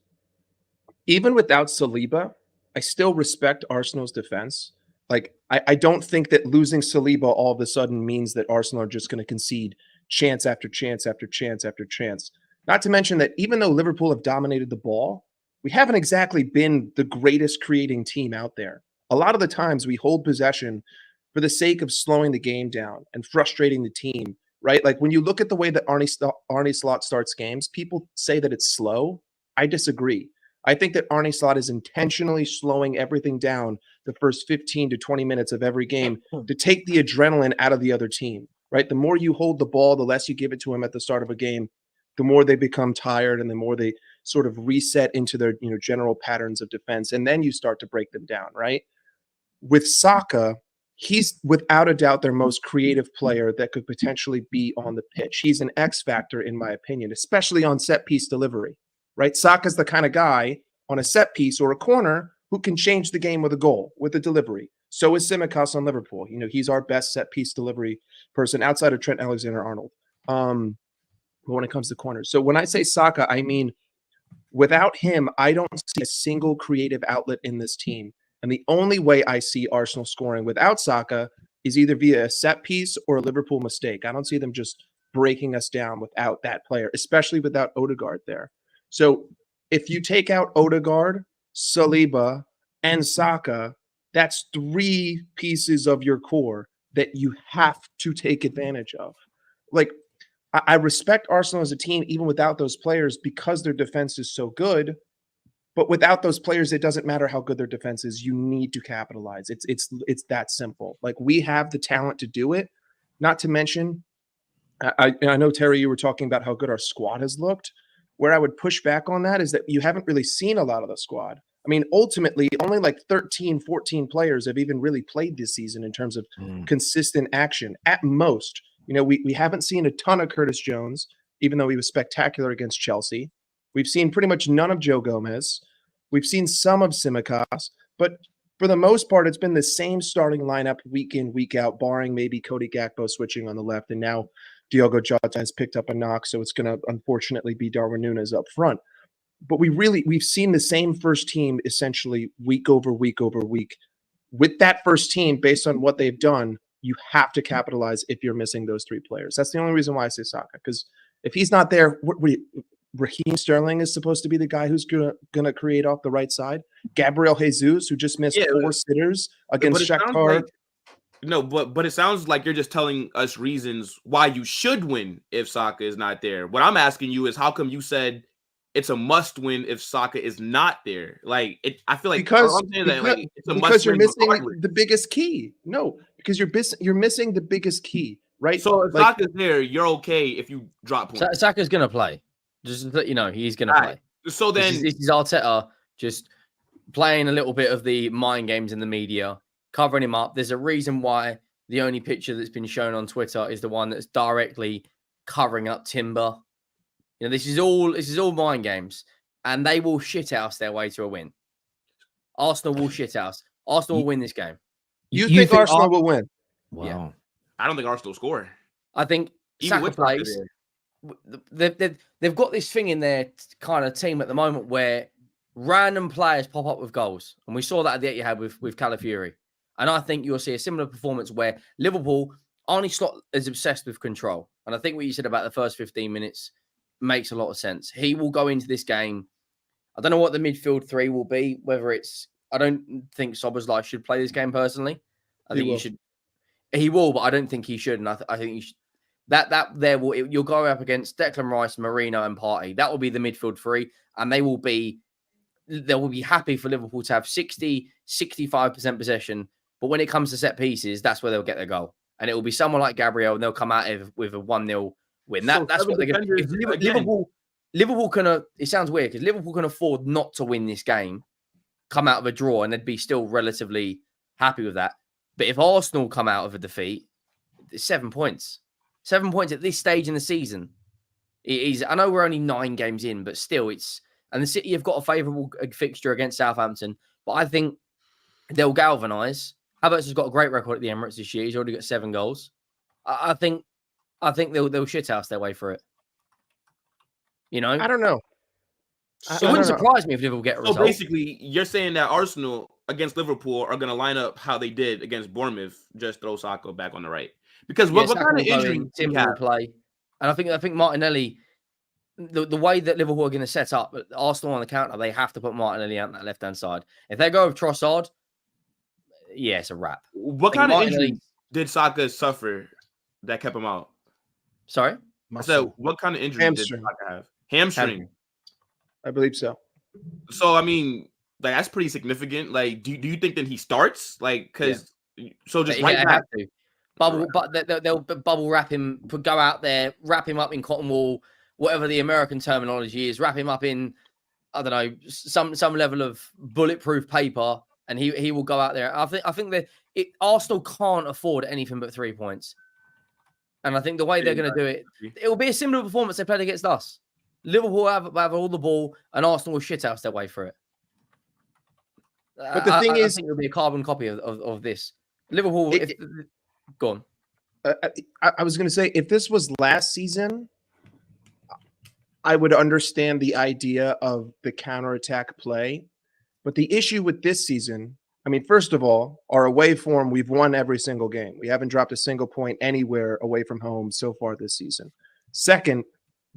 even without Saliba, I still respect Arsenal's defense. Like, I don't think that losing Saliba all of a sudden means that Arsenal are just going to concede chance after chance after chance after chance. Not to mention that even though Liverpool have dominated the ball, we haven't exactly been the greatest creating team out there. A lot of the times we hold possession for the sake of slowing the game down and frustrating the team, right? Like, when you look at the way that Arne Slot starts games, people say that it's slow. I disagree. I think that Arne Slot is intentionally slowing everything down the first 15 to 20 minutes of every game to take the adrenaline out of the other team, right? The more you hold the ball, the less you give it to them at the start of a game, the more they become tired and the more they sort of reset into their general patterns of defense. And then you start to break them down, right? With Saka, he's without a doubt their most creative player that could potentially be on the pitch. He's an X factor, in my opinion, especially on set piece delivery, right? Saka's the kind of guy on a set piece or a corner who can change the game with a goal, with a delivery. So is Tsimikas on Liverpool. He's our best set piece delivery person outside of Trent Alexander-Arnold when it comes to corners. So when I say Saka, I mean, without him, I don't see a single creative outlet in this team. And the only way I see Arsenal scoring without Saka is either via a set piece or a Liverpool mistake. I don't see them just breaking us down without that player, especially without Odegaard there. So if you take out Odegaard, Saliba, and Saka, that's 3 pieces of your core that you have to take advantage of. Like, I respect Arsenal as a team even without those players because their defense is so good. But without those players, it doesn't matter how good their defense is. You need to capitalize. It's that simple. Like, we have the talent to do it. Not to mention, I know, Terry, you were talking about how good our squad has looked. Where I would push back on that is that you haven't really seen a lot of the squad. I mean, ultimately, only like 13, 14 players have even really played this season in terms of consistent action at most. We haven't seen a ton of Curtis Jones, even though he was spectacular against Chelsea. We've seen pretty much none of Joe Gomez. We've seen some of Tsimikas, but for the most part, it's been the same starting lineup week in, week out, barring maybe Cody Gakpo switching on the left, and now Diogo Jota has picked up a knock, so it's going to unfortunately be Darwin Núñez up front. But we've seen the same first team essentially week over week over week. With that first team, based on what they've done, you have to capitalize if you're missing those 3 players. That's the only reason why I say Saka, because if he's not there, Raheem Sterling is supposed to be the guy who's gonna create off the right side. Gabriel Jesus, who just missed 4 sitters against Shakhtar. But it sounds like you're just telling us reasons why you should win if Saka is not there. What I'm asking you is, how come you said it's a must win if Saka is not there? Like, I feel like it's a must you're missing the biggest key. No, because you're missing the biggest key, right? So if Saka's there, you're okay if you drop points. Saka's gonna play. Just to let you know, he's gonna play. So then this is Arteta just playing a little bit of the mind games in the media, covering him up. There's a reason why the only picture that's been shown on Twitter is the one that's directly covering up Timber. You know, this is all mind games, and they will shithouse their way to a win. Arsenal will shithouse. Arsenal will win this game. You think Arsenal will win? Wow. Yeah. I don't think Arsenal will score. I think Even Saka with plays. They've got this thing in their kind of team at the moment where random players pop up with goals, and we saw that at the Etihad with Calafiori. And I think you'll see a similar performance where Liverpool, Arne Slot is obsessed with control. And I think what you said about the first 15 minutes makes a lot of sense. He will go into this game. I don't know what the midfield three will be, whether it's, I don't think Szoboszlai should play this game personally. I think he will, but I don't think he should. And I think he should, you'll go up against Declan Rice, Marino, and Partey. That will be the midfield three, and they will be happy for Liverpool to have 65% possession. But when it comes to set pieces, that's where they'll get their goal. And it will be someone like Gabriel, and they'll come out with a 1-0 win. That's what they're going to do. If Liverpool can, it sounds weird, because Liverpool can afford not to win this game, come out of a draw, and they'd be still relatively happy with that. But if Arsenal come out of a defeat, it's 7 points. 7 points at this stage in the season. I know we're only 9 games in, but still, and the City have got a favourable fixture against Southampton, but I think they'll galvanise. Havertz has got a great record at the Emirates this year. He's already got 7 goals. I think they'll shithouse their way through it. You know, I don't know. It wouldn't surprise me if Liverpool get a result. So basically, you're saying that Arsenal against Liverpool are going to line up how they did against Bournemouth, just throw Saka back on the right. Because what kind of injury Tim will play? And I think Martinelli, the way that Liverpool are going to set up Arsenal on the counter, they have to put Martinelli out on that left hand side. If they go with Trossard, yeah, it's a wrap. What kind of injury did Saka suffer that kept him out? Sorry? So what kind of injury did Saka have? Hamstring. I believe so. So, I mean, like, that's pretty significant. Like, do you think that he starts? Like, because so just right back. Have to. They'll bubble wrap him, go out there, wrap him up in cotton wool, whatever the American terminology is, wrap him up in, I don't know, some level of bulletproof paper, and he will go out there. I think that Arsenal can't afford anything but 3 points. And I think the way they're going to do it will be a similar performance they played against us. Liverpool have all the ball, and Arsenal will shithouse their way through it. But the thing is, I think it'll be a carbon copy of this. Liverpool, go on. I was going to say, if this was last season, I would understand the idea of the counterattack play. But the issue with this season, I mean, first of all, our away form, we've won every single game. We haven't dropped a single point anywhere away from home so far this season. Second,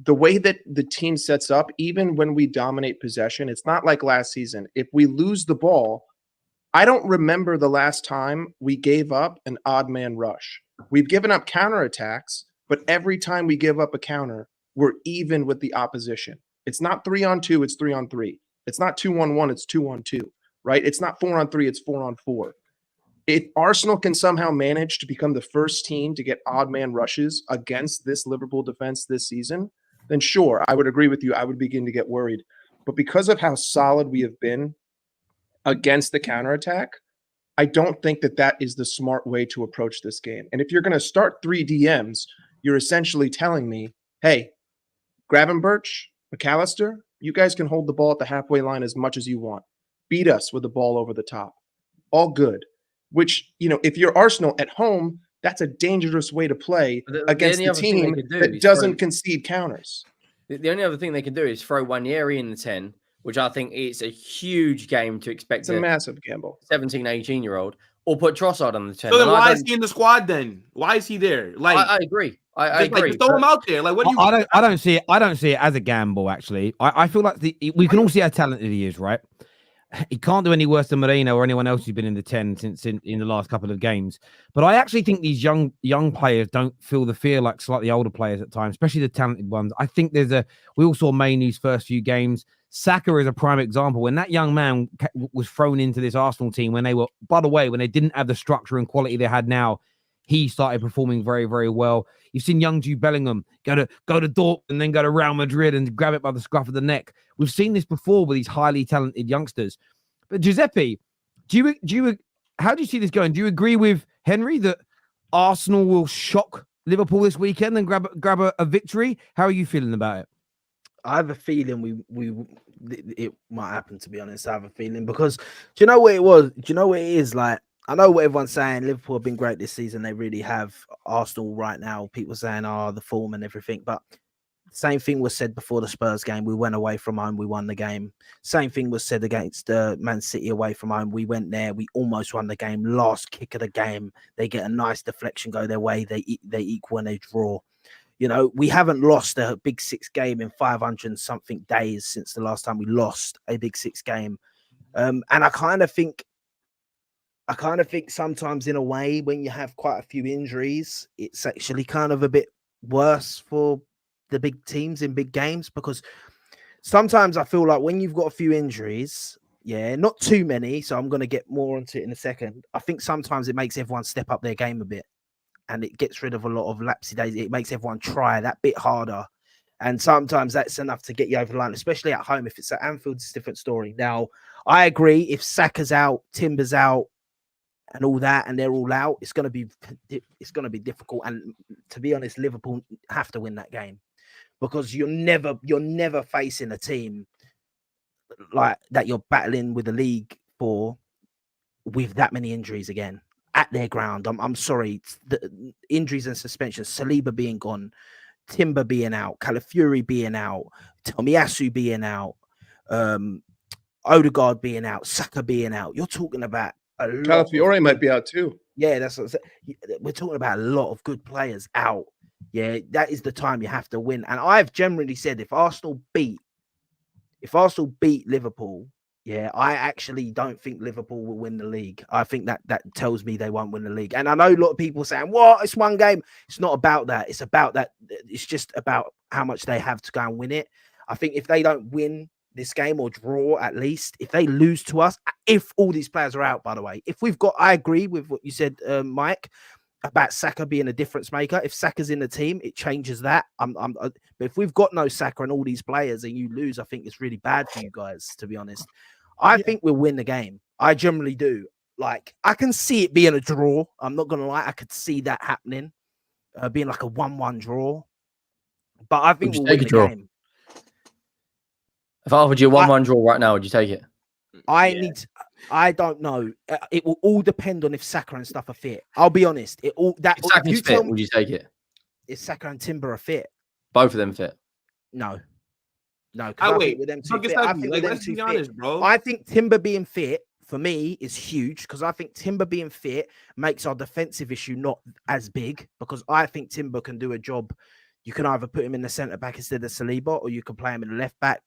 the way that the team sets up, even when we dominate possession, it's not like last season. If we lose the ball, I don't remember the last time we gave up an odd man rush. We've given up counterattacks, but every time we give up a counter, we're even with the opposition. It's not 3-on-2, it's 3-on-3. It's not 2-on-1, it's 2-on-2, right? It's not 4-on-3, it's 4-on-4. If Arsenal can somehow manage to become the first team to get odd man rushes against this Liverpool defense this season, then sure, I would agree with you. I would begin to get worried. But because of how solid we have been against the counterattack, I don't think that is the smart way to approach this game. And if you're going to start 3 DMs, you're essentially telling me, hey, Gravenberch, McAllister, you guys can hold the ball at the halfway line as much as you want. Beat us with the ball over the top. All good. Which, if you're Arsenal at home, that's a dangerous way to play against a team that doesn't concede counters. The only other thing they can do is throw Wanyeri in the 10, which I think is a huge game to expect. It's a massive gamble. 17, 18-year-old, or put Trossard on the 10. So then why is he in the squad then? Why is he there? Like, I agree. I agree. Like, throw him out there. Like, what do you? I don't see it. I don't see it as a gamble. Actually, I feel like we can all see how talented he is. Right? He can't do any worse than Marino or anyone else who's been in the 10 since in the last couple of games. But I actually think these young players don't feel the fear like slightly older players at times, especially the talented ones. I think we all saw Mainoo's first few games. Saka is a prime example. When that young man was thrown into this Arsenal team, when they didn't have the structure and quality they had now, he started performing very, very well. You've seen young Jude Bellingham go to Dortmund and then go to Real Madrid and grab it by the scruff of the neck. We've seen this before with these highly talented youngsters. But Giuseppe, how do you see this going? Do you agree with Henry that Arsenal will shock Liverpool this weekend and grab a victory? How are you feeling about it? I have a feeling it might happen, to be honest. I have a feeling because do you know what it was? Do you know what it is? Like, I know what everyone's saying. Liverpool have been great this season. They really have. Arsenal right now, people saying, the form and everything. But same thing was said before the Spurs game. We went away from home. We won the game. Same thing was said against Man City away from home. We went there. We almost won the game. Last kick of the game, they get a nice deflection go their way. They equal and they draw. You know, we haven't lost a Big Six game in 500 and something days since the last time we lost a Big Six game. And I kind of think sometimes in a way when you have quite a few injuries, it's actually kind of a bit worse for the big teams in big games, because sometimes I feel like when you've got a few injuries, not too many, so I'm going to get more onto it in a second. I think sometimes it makes everyone step up their game a bit and it gets rid of a lot of lapsy days. It makes everyone try that bit harder. And sometimes that's enough to get you over the line, especially at home. If it's at Anfield, it's a different story. Now, I agree. If Saka's out, Timber's out, and all that, and they're all out, it's going to be difficult. And to be honest, Liverpool have to win that game, because you're never facing a team like that you're battling with the league for with that many injuries again at their ground. I'm sorry, the injuries and suspensions, Saliba being gone, Timber being out, Calafiori being out, Tomiyasu being out, Odegaard being out, Saka being out. You're talking about Calafiori might be out too. Yeah, that's what we're talking about. A lot of good players out. Yeah, that is the time you have to win. And I've generally said if Arsenal beat Liverpool, I actually don't think Liverpool will win the league. I think that tells me they won't win the league. And I know a lot of people saying, "What? It's one game." It's not about that. It's about that. It's just about how much they have to go and win it. I think if they don't win this game or draw, at least if they lose to us, if all these players are out, by the way, I agree with what you said, Mike, about Saka being a difference maker. If Saka's in the team, it changes that. But if we've got no Saka and all these players and you lose, I think it's really bad for you guys, to be honest. I think we'll win the game. I generally do. Like, I can see it being a draw. I'm not going to lie. I could see that happening, being like a 1-1 draw. But I think we'll win the game. If I offered you a 1-1 draw right now, would you take it? I don't know. It will all depend on if Saka and stuff are fit. I'll be honest. If Saka's fit, would you take it? If Saka and Timber are fit, both of them fit. No. I wait with them two fit. Let's be honest, bro. I think Timber being fit for me is huge, because I think Timber being fit makes our defensive issue not as big, because I think Timber can do a job. You can either put him in the centre back instead of Saliba, or you can play him in the left back,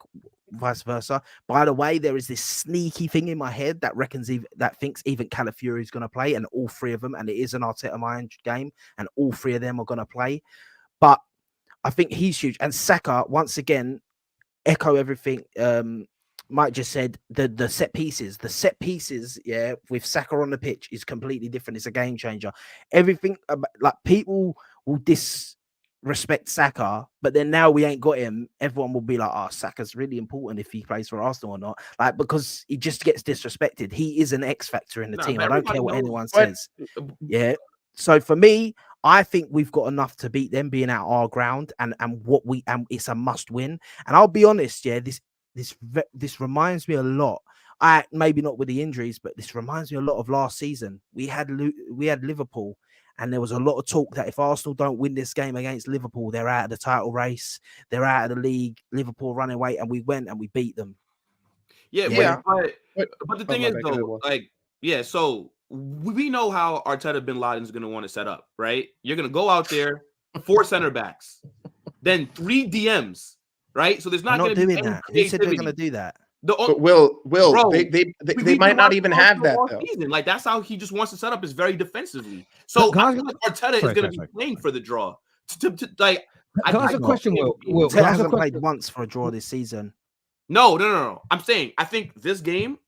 vice versa. By the way, there is this sneaky thing in my head that thinks even Calafiori is going to play, and all three of them, and it is an Arteta mind game, and all three of them are going to play. But I think he's huge. And Saka, once again, echo everything Mike just said. The set pieces, with Saka on the pitch is completely different. It's a game changer. Everything like people will disrespect Saka, but then now we ain't got him, everyone will be like, "Oh, Saka's really important if he plays for Arsenal or not," like, because he just gets disrespected. He is an X factor in the team. I don't care what anyone says. Yeah. So for me, I think we've got enough to beat them, being at our ground, and it's a must win. And I'll be honest, this reminds me a lot. Maybe not with the injuries, but this reminds me a lot of last season. We had Liverpool, and there was a lot of talk that if Arsenal don't win this game against Liverpool, they're out of the title race, they're out of the league. Liverpool running away, and we went and we beat them. Yeah. But the thing is, though, so we know how Arteta Bin Laden is going to want to set up, right? You're going to go out there, 4 center backs, then 3 DMs, right? So there's not going to be any that. Who said they're going to do that? But Will, bro, they might not even have that though. Season. Like, that's how he just wants to set up, is very defensively. So I feel like Arteta is going to be playing for the draw. Can I ask a question, Will? Arteta hasn't played once for a draw this season. No. I'm saying I think this game.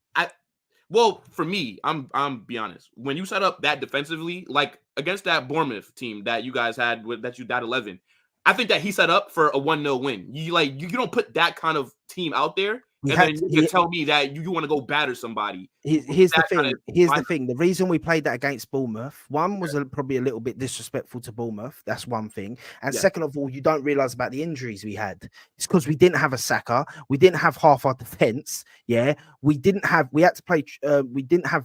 For me, I'm be honest. When you set up that defensively, like against that Bournemouth team that you guys had that 11, I think that he set up for a 1-0 win. You don't put that kind of team out there and then you tell me that you want to go batter somebody. Here's the thing. Here's the thing. The reason we played that against Bournemouth, one was probably a little bit disrespectful to Bournemouth. That's one thing. And second of all, you don't realize about the injuries we had. It's because we didn't have a Saka. We didn't have half our defense. Yeah, we didn't have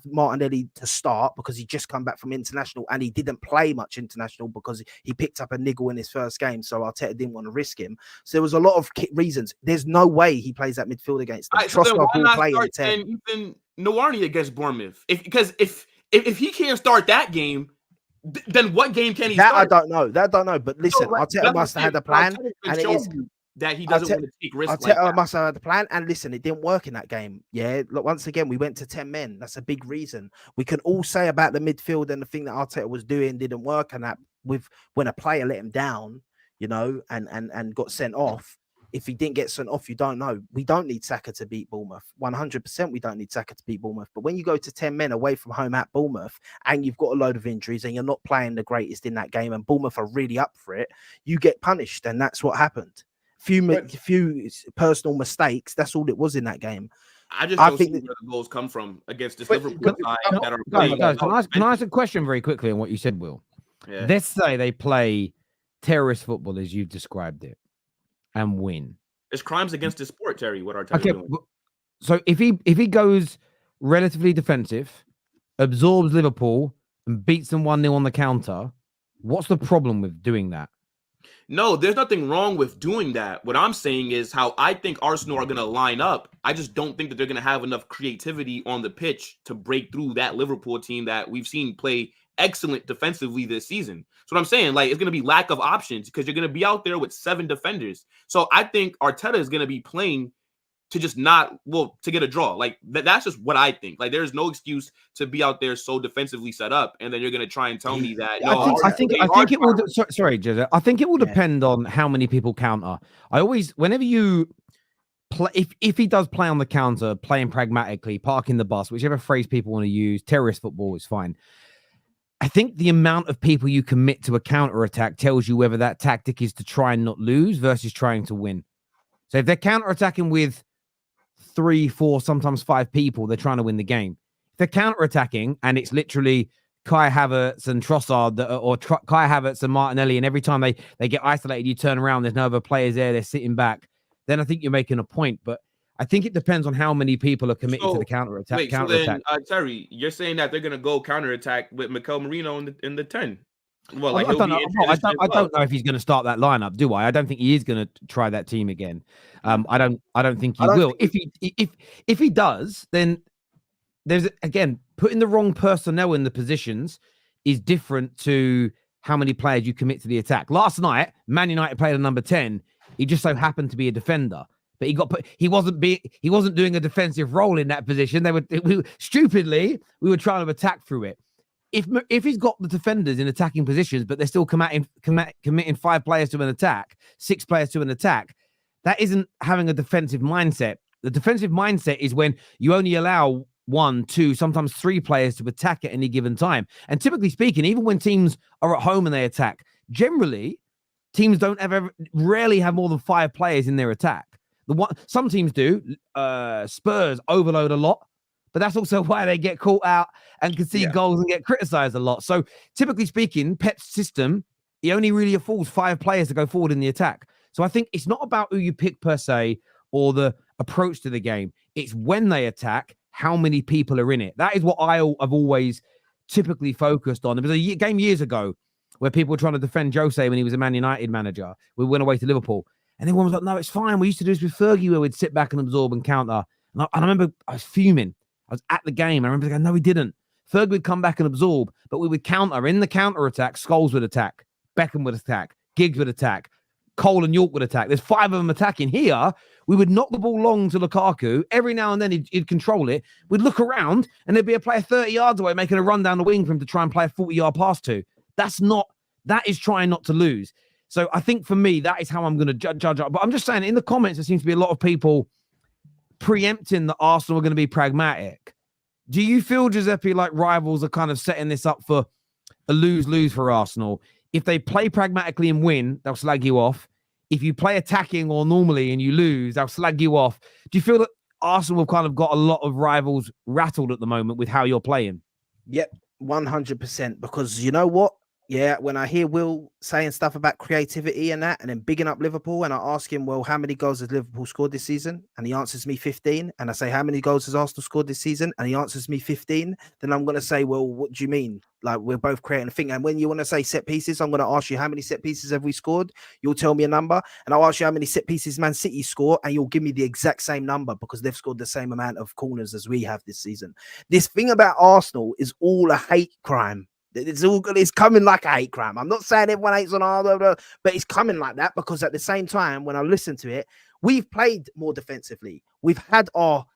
Martinelli to start because he just come back from international and he didn't play much international because he picked up a niggle in his first game. So Arteta didn't want to risk him. So there was a lot of reasons. There's no way he plays that midfield against them. So then why not start Ethan Nwarni against Bournemouth? Because if he can't start that game, then what game can he start? I don't know. But listen, Arteta must have had a plan, and it is that he doesn't want to take risks. Arteta must have had a plan, and listen, it didn't work in that game. Yeah, look, once again, we went to 10 men. That's a big reason. We can all say about the midfield and the thing that Arteta was doing didn't work, and that when a player let him down, and got sent off. If he didn't get sent off, you don't know. We don't need Saka to beat Bournemouth. 100% we don't need Saka to beat Bournemouth. But when you go to 10 men away from home at Bournemouth and you've got a load of injuries and you're not playing the greatest in that game and Bournemouth are really up for it, you get punished. And that's what happened. Few personal mistakes. That's all it was in that game. I don't see where the goals come from against this Liverpool side that are playing. Guys, can I ask a question very quickly on what you said, Will? Yeah. Let's say they play terrorist football as you've described it and win. It's crimes against the sport, Terry. What Arteta doing? So if he goes relatively defensive, absorbs Liverpool and beats them 1-0 on the counter, what's the problem with doing that? No, there's nothing wrong with doing that. What I'm saying is how I think Arsenal are going to line up. I just don't think that they're going to have enough creativity on the pitch to break through that Liverpool team that we've seen play excellent defensively this season. So what I'm saying, like, it's going to be lack of options because you're going to be out there with 7 defenders. So I think Arteta is going to be playing to just to get a draw. Like, that's just what I think. Like, there's no excuse to be out there so defensively set up, and then you're going to try and tell me that. I think it will. Sorry, Giuseppe. I think it will depend on how many people counter. Whenever you play, if he does play on the counter, playing pragmatically, parking the bus, whichever phrase people want to use, terrorist football is fine. I think the amount of people you commit to a counter attack tells you whether that tactic is to try and not lose versus trying to win. So if they're counter attacking with 3, 4, sometimes 5 people, they're trying to win the game. If they're counter attacking and it's literally Kai Havertz and Trossard Kai Havertz and Martinelli, and every time they get isolated, you turn around, there's no other players there, they're sitting back, then I think you're making a point. But I think it depends on how many people are committed to the counter attack. Terry, you're saying that they're going to go counter attack with Mikel Merino in the 10. Well, I don't know if he's going to start that lineup, do I? I don't think he is going to try that team again. I don't think he will. If he does, then there's again putting the wrong personnel in the positions is different to how many players you commit to the attack. Last night, Man United played a number 10. He just so happened to be a defender. But he wasn't doing a defensive role in that position. We were trying to attack through it. If he's got the defenders in attacking positions, but they're still committing 5 players to an attack, 6 players to an attack, that isn't having a defensive mindset. The defensive mindset is when you only allow 1, 2, sometimes 3 players to attack at any given time. And typically speaking, even when teams are at home and they attack, generally teams rarely have more than 5 players in their attack. Some teams do. Spurs overload a lot, but that's also why they get caught out and concede goals and get criticized a lot. So typically speaking, Pep's system, he only really affords 5 players to go forward in the attack. So I think it's not about who you pick per se or the approach to the game. It's when they attack, how many people are in it. That is what I've always typically focused on. There was a game years ago where people were trying to defend Jose when he was a Man United manager. We went away to Liverpool. And everyone was like, no, it's fine. We used to do this with Fergie where we'd sit back and absorb and counter. And I remember I was fuming. I was at the game. I remember going, no, we didn't. Fergie would come back and absorb, but we would counter. In the counter attack, Scholes would attack. Beckham would attack. Giggs would attack. Cole and York would attack. There's 5 of them attacking. Here, we would knock the ball long to Lukaku. Every now and then he'd control it. We'd look around and there'd be a player 30 yards away making a run down the wing for him to try and play a 40-yard pass to. That is trying not to lose. So I think for me, that is how I'm going to judge. But I'm just saying, in the comments, there seems to be a lot of people preempting that Arsenal are going to be pragmatic. Do you feel, Giuseppe, like rivals are kind of setting this up for a lose-lose for Arsenal? If they play pragmatically and win, they'll slag you off. If you play attacking or normally and you lose, they'll slag you off. Do you feel that Arsenal have kind of got a lot of rivals rattled at the moment with how you're playing. Yep, 100%. Because you know what? Yeah, when I hear Will saying stuff about creativity and that, and then bigging up Liverpool, and I ask him, well, how many goals has Liverpool scored this season? And he answers me 15. And I say, how many goals has Arsenal scored this season? And he answers me 15. Then I'm going to say, well, what do you mean? Like, we're both creating a thing. And when you want to say set pieces, I'm going to ask you, how many set pieces have we scored? You'll tell me a number. And I'll ask you how many set pieces Man City score, and you'll give me the exact same number because they've scored the same amount of corners as we have this season. This thing about Arsenal is all a hate crime. It's coming like a hate crime. I'm not saying everyone hates on Arsenal, but it's coming like that because at the same time, when I listen to it, we've played more defensively. We've had our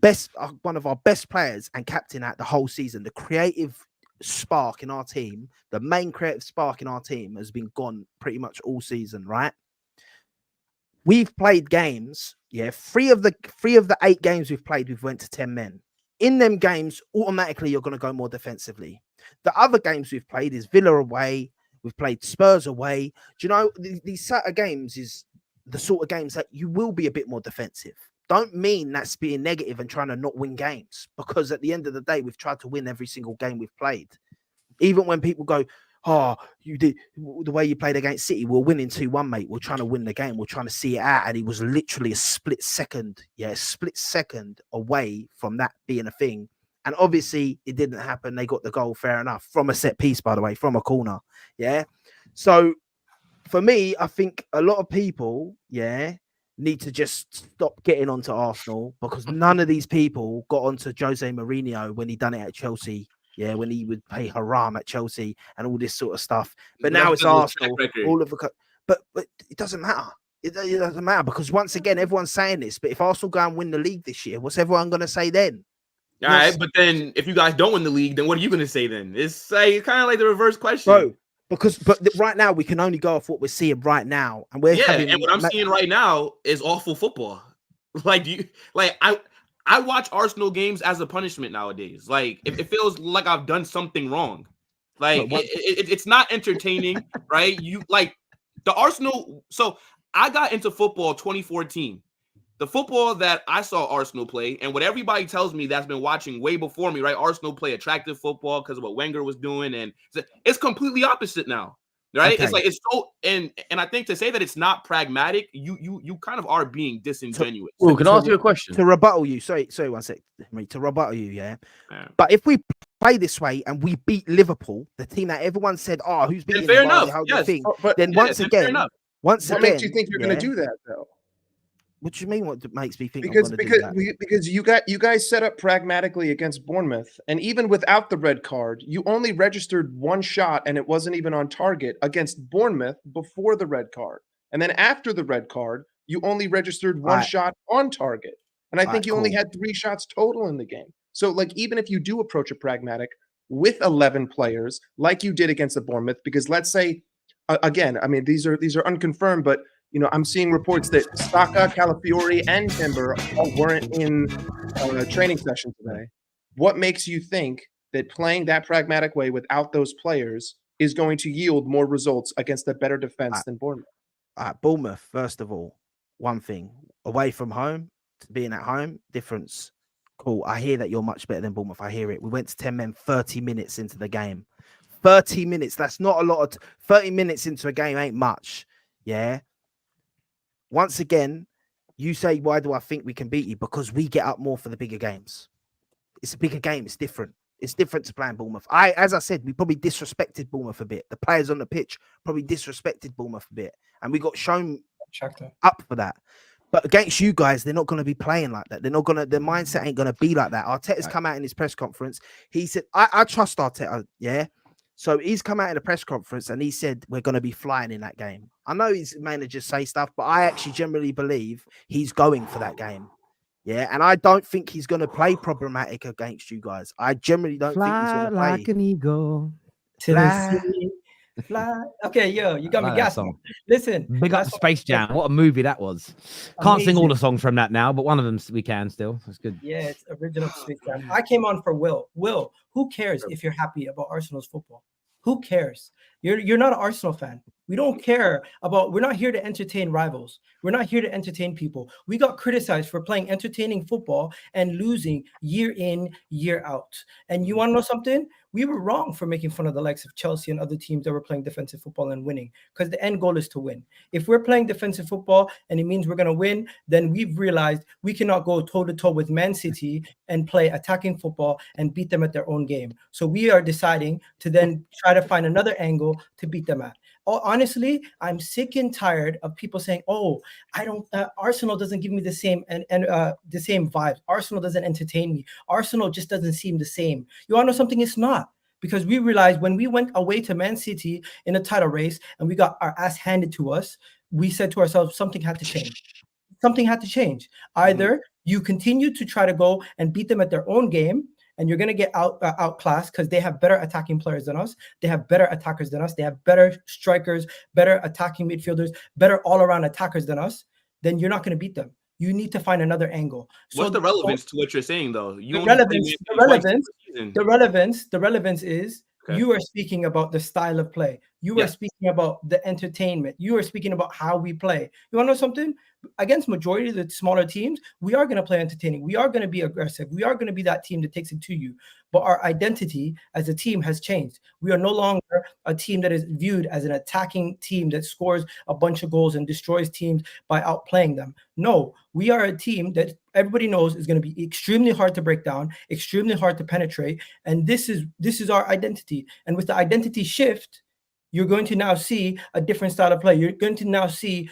best, one of our best players and captain at the whole season. The creative spark in our team, the main creative spark in our team has been gone pretty much all season, right? We've played games, yeah. Three of the 8 games we've played, we've went to 10 men. In them games, automatically you're going to go more defensively. The other games we've played is Villa away. We've played Spurs away. Do you know, these sort of games is the sort of games that you will be a bit more defensive. Don't mean that's being negative and trying to not win games, because at the end of the day, we've tried to win every single game we've played. Even when people go, oh, you did the way you played against City, we're winning 2-1, mate. We're trying to win the game. We're trying to see it out. And it was literally a split second away from that being a thing. And obviously it didn't happen. They got the goal, fair enough, from a set piece, by the way, from a corner. Yeah. So for me, I think a lot of people, need to just stop getting onto Arsenal, because none of these people got onto Jose Mourinho when he done it at Chelsea. Yeah, when he would pay haram at Chelsea and all this sort of stuff. But now it's Arsenal. All of the, but it doesn't matter. It doesn't matter, because once again, everyone's saying this. But if Arsenal go and win the league this year, what's everyone going to say then? All right, but then if you guys don't win the league, then what are you going to say then? It's kind of like the reverse question. Bro, but right now we can only go off what we're seeing right now, and we're and what I'm seeing right now is awful football. I watch Arsenal games as a punishment nowadays. Like, it feels like I've done something wrong. Like, it's not entertaining, right? You like the Arsenal. So I got into football 2014. The football that I saw Arsenal play, and what everybody tells me that's been watching way before me, right? Arsenal play attractive football because of what Wenger was doing, and it's completely opposite now, right? Okay. It's like, it's so, and I think to say that it's not pragmatic, you kind of are being disingenuous. Well, can I ask you a question? To rebuttal you, sorry, 1 sec, to rebuttal you, yeah. But if we play this way and we beat Liverpool, the team that everyone said, oh, who's beating fair them, enough, yes. Thing, then once again, what makes you think you're going to do that though? What do you mean? What makes me think? Because you guys set up pragmatically against Bournemouth, and even without the red card, you only registered 1 shot, and it wasn't even on target against Bournemouth before the red card. And then after the red card, you only registered 1 shot on target, and I think you only had 3 shots total in the game. So, like, even if you do approach it pragmatic with 11 players, like you did against the Bournemouth, because let's say, again, I mean, these are unconfirmed, but I'm seeing reports that Saka, Calafiori, and Timber all weren't in a training session today. What makes you think that playing that pragmatic way without those players is going to yield more results against a better defense than Bournemouth? Bournemouth, first of all, one thing, away from home to being at home, difference. Cool. I hear that you're much better than Bournemouth. I hear it. We went to 10 men 30 minutes into the game. 30 minutes. That's not a lot. 30 minutes into a game ain't much. Yeah. Once again, you say, why do I think we can beat you? Because we get up more for the bigger games. It's a bigger game. It's different. It's different to playing Bournemouth. As I said, we probably disrespected Bournemouth a bit. The players on the pitch probably disrespected Bournemouth a bit. And we got shown up for that. But against you guys, they're not going to be playing like that. Their mindset ain't going to be like that. Arteta's come out in his press conference. He said, I trust Arteta, yeah? So he's come out in a press conference and he said, we're going to be flying in that game. I know his managers say stuff, but I actually generally believe he's going for that game. Yeah. And I don't think he's going to play problematic against you guys. I generally don't think he's going to play. Like an eagle. Fly. Okay, yo, you got me gasping. Listen. Big up Space Jam. What a movie that was. Can't sing all the songs from that now, but one of them we can still. That's good. Yeah, it's original Space Jam. I came on for Will. Will, who cares if you're happy about Arsenal's football? Who cares? You're not an Arsenal fan. We don't care about, we're not here to entertain rivals. We're not here to entertain people. We got criticized for playing entertaining football and losing year in, year out. And you want to know something? We were wrong for making fun of the likes of Chelsea and other teams that were playing defensive football and winning, because the end goal is to win. If we're playing defensive football and it means we're going to win, then we've realized we cannot go toe-to-toe with Man City and play attacking football and beat them at their own game. So we are deciding to then try to find another angle to beat them at. Honestly, I'm sick and tired of people saying, "Oh, I don't. Arsenal doesn't give me the same the same vibes. Arsenal doesn't entertain me. Arsenal just doesn't seem the same." You want to know something? It's not, because we realized when we went away to Man City in a title race and we got our ass handed to us, we said to ourselves, something had to change. Something had to change. Either you continue to try to go and beat them at their own game, and you're going to get outclassed because they have better attacking players than us. They have better attackers than us. They have better strikers, better attacking midfielders, better all-around attackers than us. Then you're not going to beat them. You need to find another angle. What's the relevance to what you're saying, though? The relevance is you are speaking about the style of play. You are speaking about the entertainment. You are speaking about how we play. You want to know something? Against majority of the smaller teams, we are going to play entertaining. We are going to be aggressive. We are going to be that team that takes it to you. But our identity as a team has changed. We are no longer a team that is viewed as an attacking team that scores a bunch of goals and destroys teams by outplaying them. No, we are a team that everybody knows is going to be extremely hard to break down, extremely hard to penetrate. And this is our identity. And with the identity shift, you're going to now see a different style of play. You're going to now see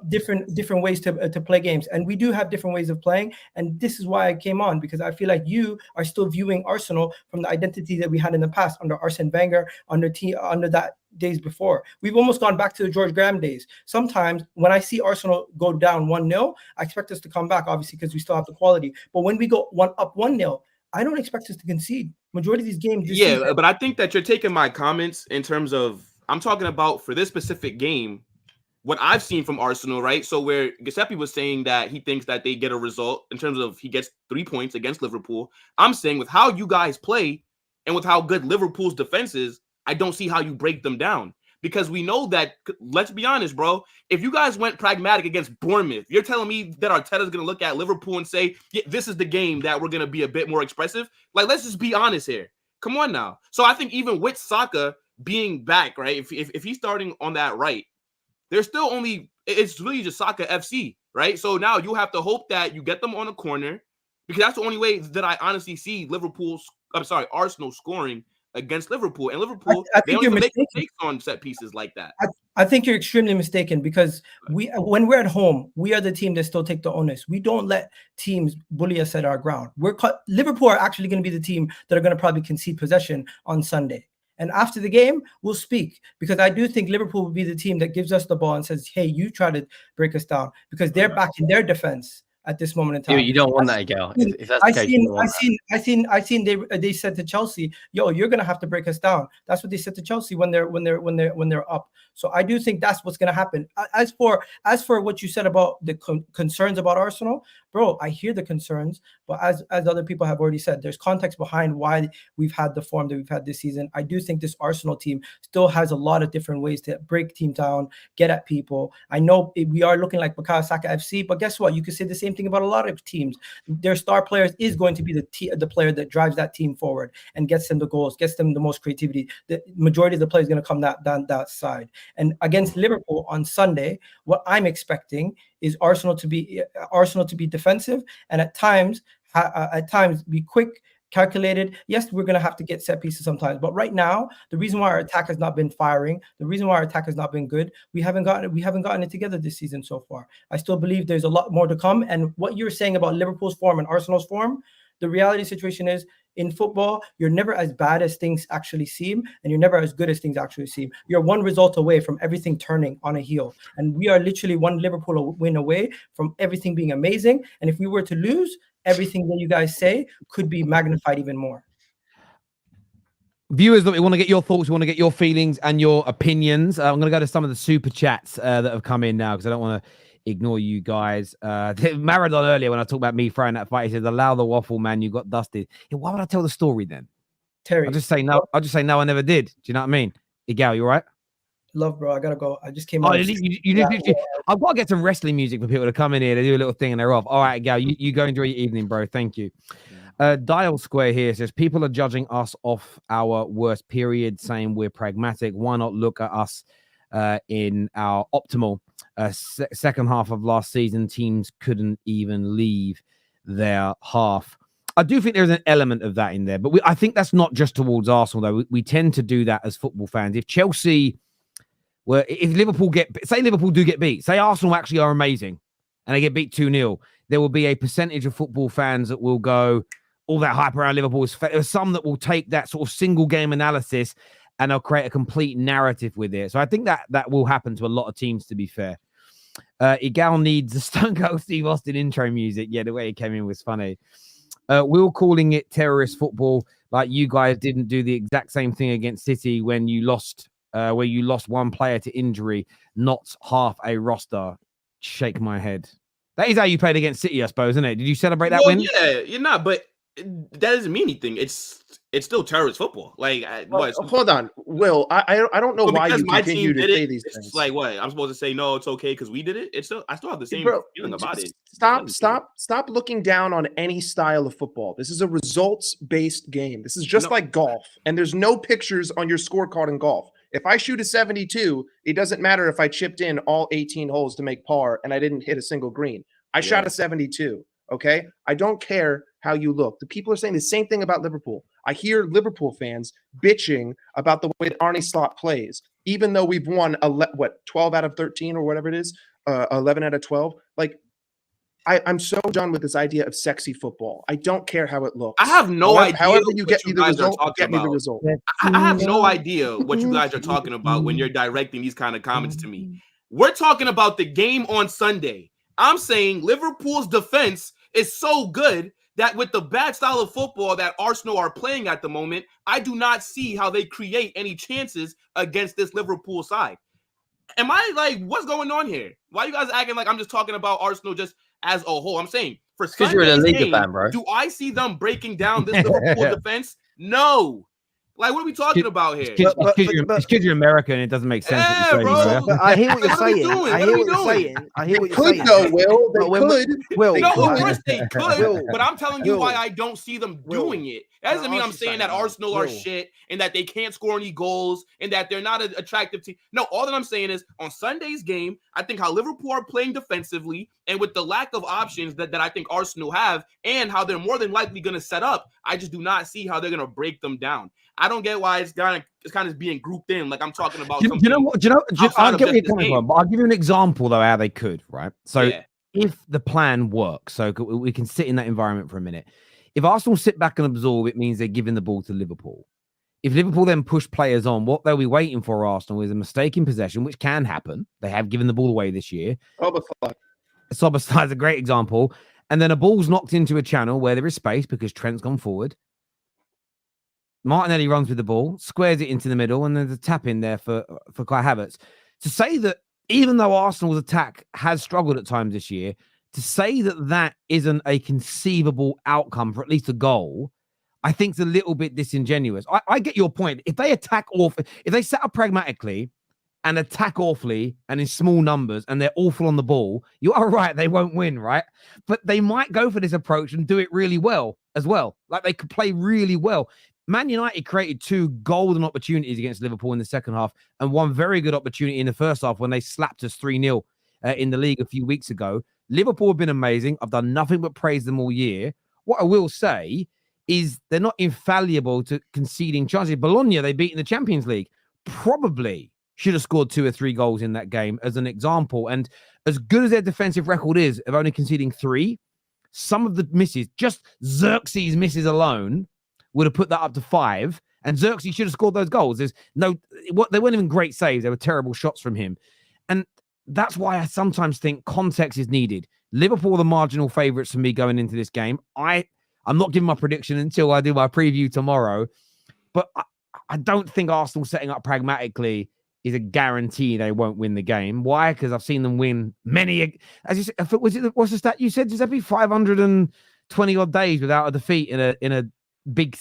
different ways to play games, and we do have different ways of playing. And this is why I came on, because I feel like you are still viewing Arsenal from the identity that we had in the past under Arsene Wenger, under that days before. We've almost gone back to the George Graham days. Sometimes when I see Arsenal go down 1-0, I expect us to come back, obviously, because we still have the quality. But when we go up 1-0, I don't expect us to concede. Majority of these games. But I think that you're taking my comments in terms of, I'm talking about for this specific game, what I've seen from Arsenal, right? So where Giuseppe was saying that he thinks that they get a result in terms of he gets 3 points against Liverpool. I'm saying with how you guys play and with how good Liverpool's defense is, I don't see how you break them down. Because we know that, let's be honest, bro, if you guys went pragmatic against Bournemouth, you're telling me that Arteta's going to look at Liverpool and say, yeah, this is the game that we're going to be a bit more expressive? Like, let's just be honest here. Come on now. So I think even with Saka being back, right, if he's starting on that right, there's still it's really just Saka FC, right? So now you have to hope that you get them on a corner, because that's the only way that I honestly see Arsenal scoring against Liverpool. And Liverpool, they don't even make mistakes on set pieces like that. I think you're extremely mistaken, because when we're at home, we are the team that still take the onus. We don't let teams bully us at our ground. Liverpool are actually going to be the team that are going to probably concede possession on Sunday. And after the game, we'll speak, because I do think Liverpool will be the team that gives us the ball and says, hey, you try to break us down, because they're back in their defense at this moment in time. You don't want that, Gal. If that's the case, I seen they said to Chelsea, yo, you're gonna have to break us down. That's what they said to Chelsea when they're up. So I do think that's what's gonna happen. As for what you said about the concerns about Arsenal, bro, I hear the concerns, but as other people have already said, there's context behind why we've had the form that we've had this season. I do think this Arsenal team still has a lot of different ways to break teams down, get at people. I know we are looking like Bukayo Saka FC, but guess what? You could say the same thing about a lot of teams. Their star players is going to be the player that drives that team forward and gets them the goals, gets them the most creativity. The majority of the play is going to come down that side. And against Liverpool on Sunday, what I'm expecting is Arsenal to be defensive, and at times be quick, calculated. Yes, we're going to have to get set pieces sometimes, but right now, the reason why our attack has not been firing, the reason why our attack has not been good, we haven't gotten it together this season so far. I still believe there's a lot more to come. And what you're saying about Liverpool's form and Arsenal's form, the reality situation is, in football, you're never as bad as things actually seem, and you're never as good as things actually seem. You're one result away from everything turning on a heel. And we are literally one Liverpool win away from everything being amazing. And if we were to lose, everything that you guys say could be magnified even more. Viewers, we want to get your thoughts, we want to get your feelings and your opinions. I'm going to go to some of the super chats that have come in now, because I don't want to ignore you guys. Maradon earlier, when I talked about me throwing that fight, he said, allow the waffle, man, you got dusted. Yeah, why would I tell the story then? Terry, I'll just say no, I never did. Do you know what I mean? Igal, you all right? Love, bro. I gotta go. I just came Oh, out. I've got to get some wrestling music for people to come in here. They do a little thing and they're off. All right, Gal, you go enjoy your evening, bro. Thank you. Dial Square here says people are judging us off our worst period, saying we're pragmatic. Why not look at us in our optimal second half of last season? Teams couldn't even leave their half. I do think there's an element of that in there, but I think that's not just towards Arsenal, though. We tend to do that as football fans. If Chelsea... Well, if Liverpool Liverpool do get beat, say Arsenal actually are amazing and they get beat 2-0, there will be a percentage of football fans that will go, all that hype around Liverpool is there's some that will take that sort of single game analysis and they'll create a complete narrative with it. So I think that will happen to a lot of teams, to be fair. Igal needs the Stone Cold Steve Austin intro music. Yeah, the way he came in was funny. We're calling it terrorist football, like you guys didn't do the exact same thing against City when you lost where you lost one player to injury, not half a roster. Shake my head. That is how you played against City, I suppose, isn't it? Did you celebrate that win? Yeah, you're not, but that doesn't mean anything. It's still terrorist football. Like, hold on, Will. I don't know why you continue to say these things. Like, what? I'm supposed to say no, it's okay because we did it. I still have the same feeling about it. Stop looking down on any style of football. This is a results-based game. This is just like golf, and there's no pictures on your scorecard in golf. If I shoot a 72, it doesn't matter if I chipped in all 18 holes to make par and I didn't hit a single green. I shot a 72, okay? I don't care how you look. The people are saying the same thing about Liverpool. I hear Liverpool fans bitching about the way that Arne Slot plays, even though we've won, 12 out of 13 or whatever it is, 11 out of 12. Like, I'm so done with this idea of sexy football. I don't care how it looks. I have no idea. However you get me the result, get me the result. I have no idea what you guys are talking about when you're directing these kind of comments to me. We're talking about the game on Sunday. I'm saying Liverpool's defense is so good that with the bad style of football that Arsenal are playing at the moment, I do not see how they create any chances against this Liverpool side. Am I like, what's going on here? Why are you guys acting like I'm just talking about Arsenal just as a whole? I'm saying for Sunday's you're a Liga game, fan, bro. do I see them breaking down this Liverpool defense? No. Like, what are we talking about here? It's because you're American and it doesn't make sense. Yeah, bro. But I hear what you're saying. I hear what you're saying. I hear what you're saying. Though, Will. They could. Will, No, could. of course they could, Will. but I'm telling you Will. why I don't see them Will. doing it. That doesn't mean I'm saying that Arsenal are Will. shit and that they can't score any goals and that they're not an attractive team. No, all that I'm saying is on Sunday's game, I think how Liverpool are playing defensively and with the lack of options that I think Arsenal have and how they're more than likely going to set up, I just do not see how they're going to break them down. I don't get why it's kind of being grouped in like I'm talking about. You know what? I'll get where you're coming from, but I'll give you an example though how they could, right? So if the plan works, so we can sit in that environment for a minute. If Arsenal sit back and absorb, it means they're giving the ball to Liverpool. If Liverpool then push players on, what they'll be waiting for Arsenal is a mistake in possession, which can happen. They have given the ball away this year. Szoboszlai is a great example. And then a ball's knocked into a channel where there is space because Trent's gone forward. Martinelli runs with the ball, squares it into the middle, and there's a tap in there for Kai Havertz. To say that even though Arsenal's attack has struggled at times this year, to say that isn't a conceivable outcome for at least a goal, I think it's a little bit disingenuous. I get your point. If they attack awful, if they set up pragmatically and attack awfully and in small numbers and they're awful on the ball, you are right, they won't win, right? But they might go for this approach and do it really well as well. Like they could play really well. Man United created 2 golden opportunities against Liverpool in the second half and one very good opportunity in the first half when they slapped us 3-0 in the league a few weeks ago. Liverpool have been amazing. I've done nothing but praise them all year. What I will say is they're not infallible to conceding chances. Bologna, they beat in the Champions League. Probably should have scored 2 or 3 goals in that game as an example. And as good as their defensive record is of only conceding 3, some of the misses, just Xerxes misses alone, would have put that up to 5, and Xerxes should have scored those goals. They weren't even great saves. They were terrible shots from him. And that's why I sometimes think context is needed. Liverpool are the marginal favourites for me going into this game. I'm not giving my prediction until I do my preview tomorrow, but I don't think Arsenal setting up pragmatically is a guarantee they won't win the game. Why? Because I've seen them win many. As you said, what's the stat you said, Giuseppe? 520 odd days without a defeat in a big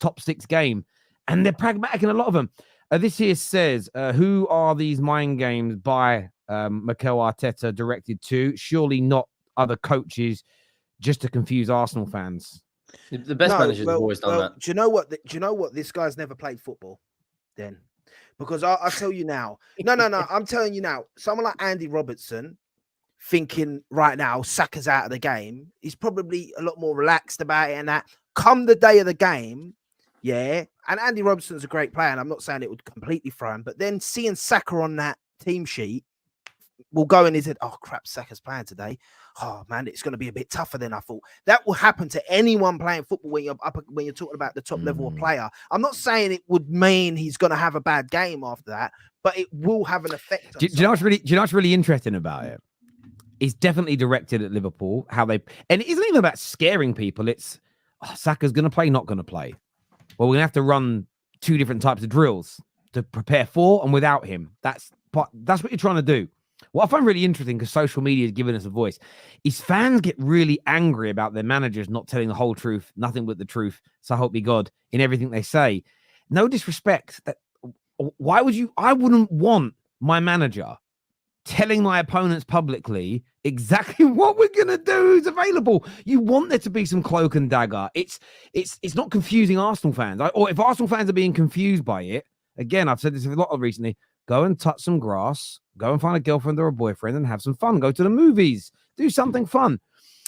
top 6 game, and they're pragmatic in a lot of them. This here says, who are these mind games by Mikel Arteta directed to? Surely not other coaches, just to confuse Arsenal fans. The best managers have always done that. Do you know what? Do you know what? This guy's never played football. Then, because I tell you now, no, I'm telling you now. Someone like Andy Robertson, thinking right now Saka's out of the game, he's probably a lot more relaxed about it. And that come the day of the game, yeah. And Andy Robertson's a great player, and I'm not saying it would completely throw him, but then seeing Saka on that team sheet will go in his head. Oh crap, Saka's playing today. Oh man, it's going to be a bit tougher than I thought. That will happen to anyone playing football when you're up, when you're talking about the top level of player. I'm not saying it would mean he's going to have a bad game after that, but it will have an effect. Do you know what's really interesting about it? It's definitely directed at Liverpool. How they, and it isn't even about scaring people. It's Saka's going to play, not going to play. Well, we're going to have to run 2 different types of drills to prepare for and without him. That's what you're trying to do. What I find really interesting, because social media is giving us a voice, is fans get really angry about their managers not telling the whole truth, nothing but the truth, so help me God, in everything they say. No disrespect. Why would you? I wouldn't want my manager telling my opponents publicly exactly what we're gonna do, who's available. You want there to be some cloak and dagger. It's not confusing Arsenal fans. Or if Arsenal fans are being confused by it, again, I've said this a lot of recently, go and touch some grass, go and find a girlfriend or a boyfriend and have some fun. Go to the movies, do something fun.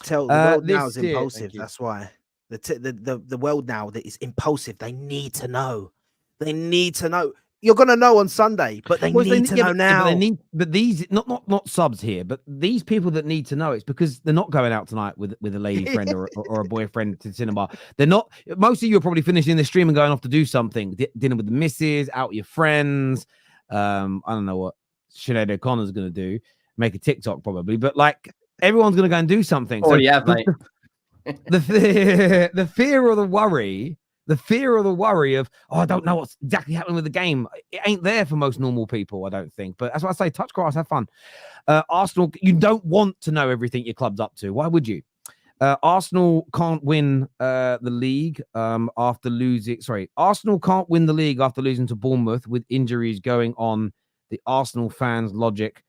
Tell the world now is impulsive. That's why the world now that is impulsive. They need to know. They need to know. You're gonna know on Sunday, but they need to know now. But these not subs here, but these people that need to know, it's because they're not going out tonight with a lady friend or a boyfriend to the cinema. They're not. Most of you are probably finishing the stream and going off to do something, dinner with the missus, out with your friends. I don't know what Sinead O'Connor's gonna do, make a TikTok probably, but like everyone's gonna go and do something. Oh yeah, mate. The fear or the worry. The fear or the worry of, I don't know what's exactly happening with the game. It ain't there for most normal people, I don't think. But that's why I say, touch grass, have fun. Arsenal, you don't want to know everything your club's up to. Why would you? Arsenal can't win the league after losing. Sorry, Arsenal can't win the league after losing to Bournemouth with injuries going on. The Arsenal fans' logic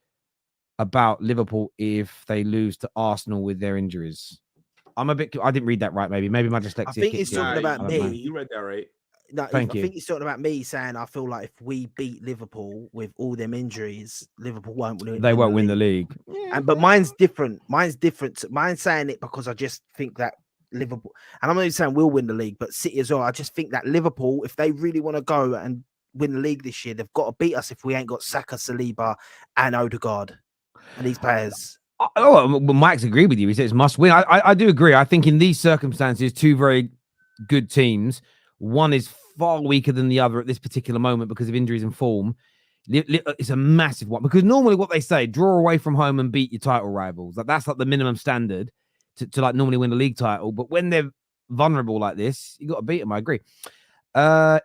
about Liverpool if they lose to Arsenal with their injuries. I didn't read that right. Maybe my dyslexia. I think he's talking about me. You read that right. No, I think he's talking about me saying I feel like if we beat Liverpool with all them injuries, Liverpool won't win. They won't win the league. But mine's different. Mine's saying it because I just think that Liverpool, and I'm not even saying we'll win the league, but City as well. I just think that Liverpool, if they really want to go and win the league this year, they've got to beat us if we ain't got Saka, Saliba, and Odegaard and these players. Oh, well, Mike's agreed with you. He says must win. I do agree. I think in these circumstances, 2 very good teams. One is far weaker than the other at this particular moment because of injuries and form. It's a massive one because normally what they say, draw away from home and beat your title rivals. That's like the minimum standard to like normally win a league title. But when they're vulnerable like this, you got to beat them. I agree.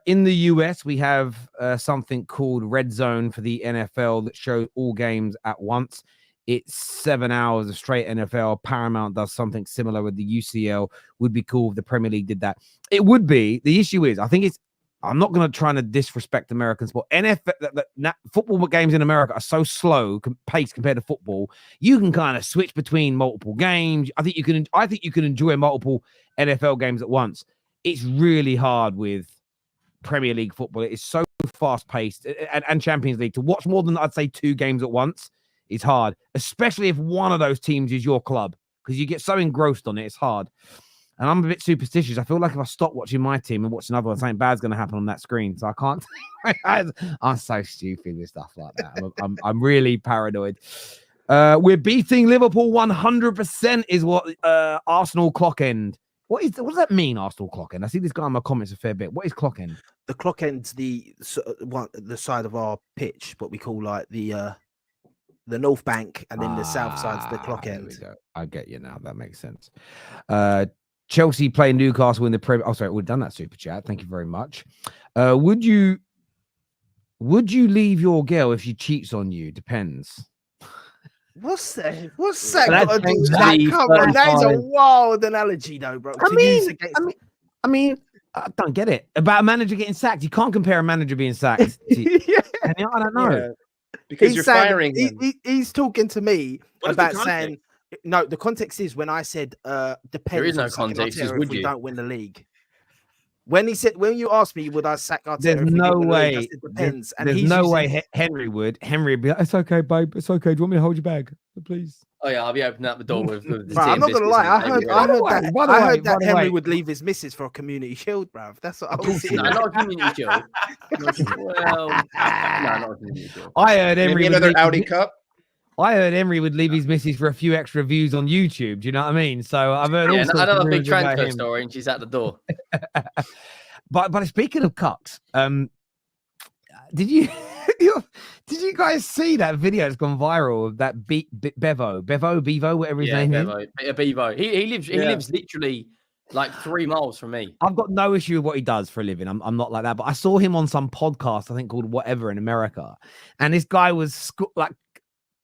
In the US, we have something called Red Zone for the NFL that shows all games at once. It's 7 hours of straight NFL. Paramount does something similar with the UCL. Would be cool if the Premier League did that. It would be. The issue is, I'm not going to try to disrespect American sport. NFL, football games in America are so slow paced compared to football. You can kind of switch between multiple games. I think you can enjoy multiple NFL games at once. It's really hard with Premier League football. It is so fast paced and Champions League to watch more than I'd say 2 games at once. It's hard, especially if one of those teams is your club, because you get so engrossed on it. It's hard. And I'm a bit superstitious. I feel like if I stop watching my team and watch another one, something bad's going to happen on that screen. So I can't. I'm so stupid with stuff like that. I'm really paranoid. We're beating Liverpool 100% is what Arsenal clock end. What does that mean, Arsenal clock end? I see this guy in my comments a fair bit. What is clock end? The clock end's the side of our pitch, what we call like the North Bank, and then the South side's the clock end. There we go. I get you now. That makes sense. Chelsea playing Newcastle in the Premier. Oh, sorry, we've done that super chat. Thank you very much. Would you leave your girl if she cheats on you? Depends. What's that? What's that got to do? Come on, that is a wild analogy, though, bro. I mean, I don't get it. About a manager getting sacked. You can't compare a manager being sacked. Yeah. I don't know. Yeah, because He's you're saying- firing him. he's talking to me What is the about saying context? no. The context is when I said depends. is no on sacking context, Arteta would if we you? don't win the league. When you asked me would I sack Arteta, There's if we no didn't win the league, I way. said depends. And There's he's no using- way Henry would. Henry would be like, it's okay, babe. It's okay. Do you want me to hold your bag, please? Oh yeah, I'll be opening up the door with the Bro, I'm not gonna lie. I heard By the way, that Henry would leave his missus for a community shield, bruv. That's what I was No, saying. not a community shield. Well, no, not a community shield. I heard Henry Maybe would another leave Audi his, Cup. I heard Henry would leave his missus for a few extra views on YouTube. Do you know what I mean? So I've heard all Yeah, sorts of another big rumours about transfer him. story, and she's at the door. But speaking of cucks, did you guys see that video that's gone viral of that Bevo, whatever his name is? Bevo. He lives Yeah. literally like 3 miles from me. I've got no issue with what he does for a living. I'm not like that, but I saw him on some podcast, I think called Whatever in America, and this guy was like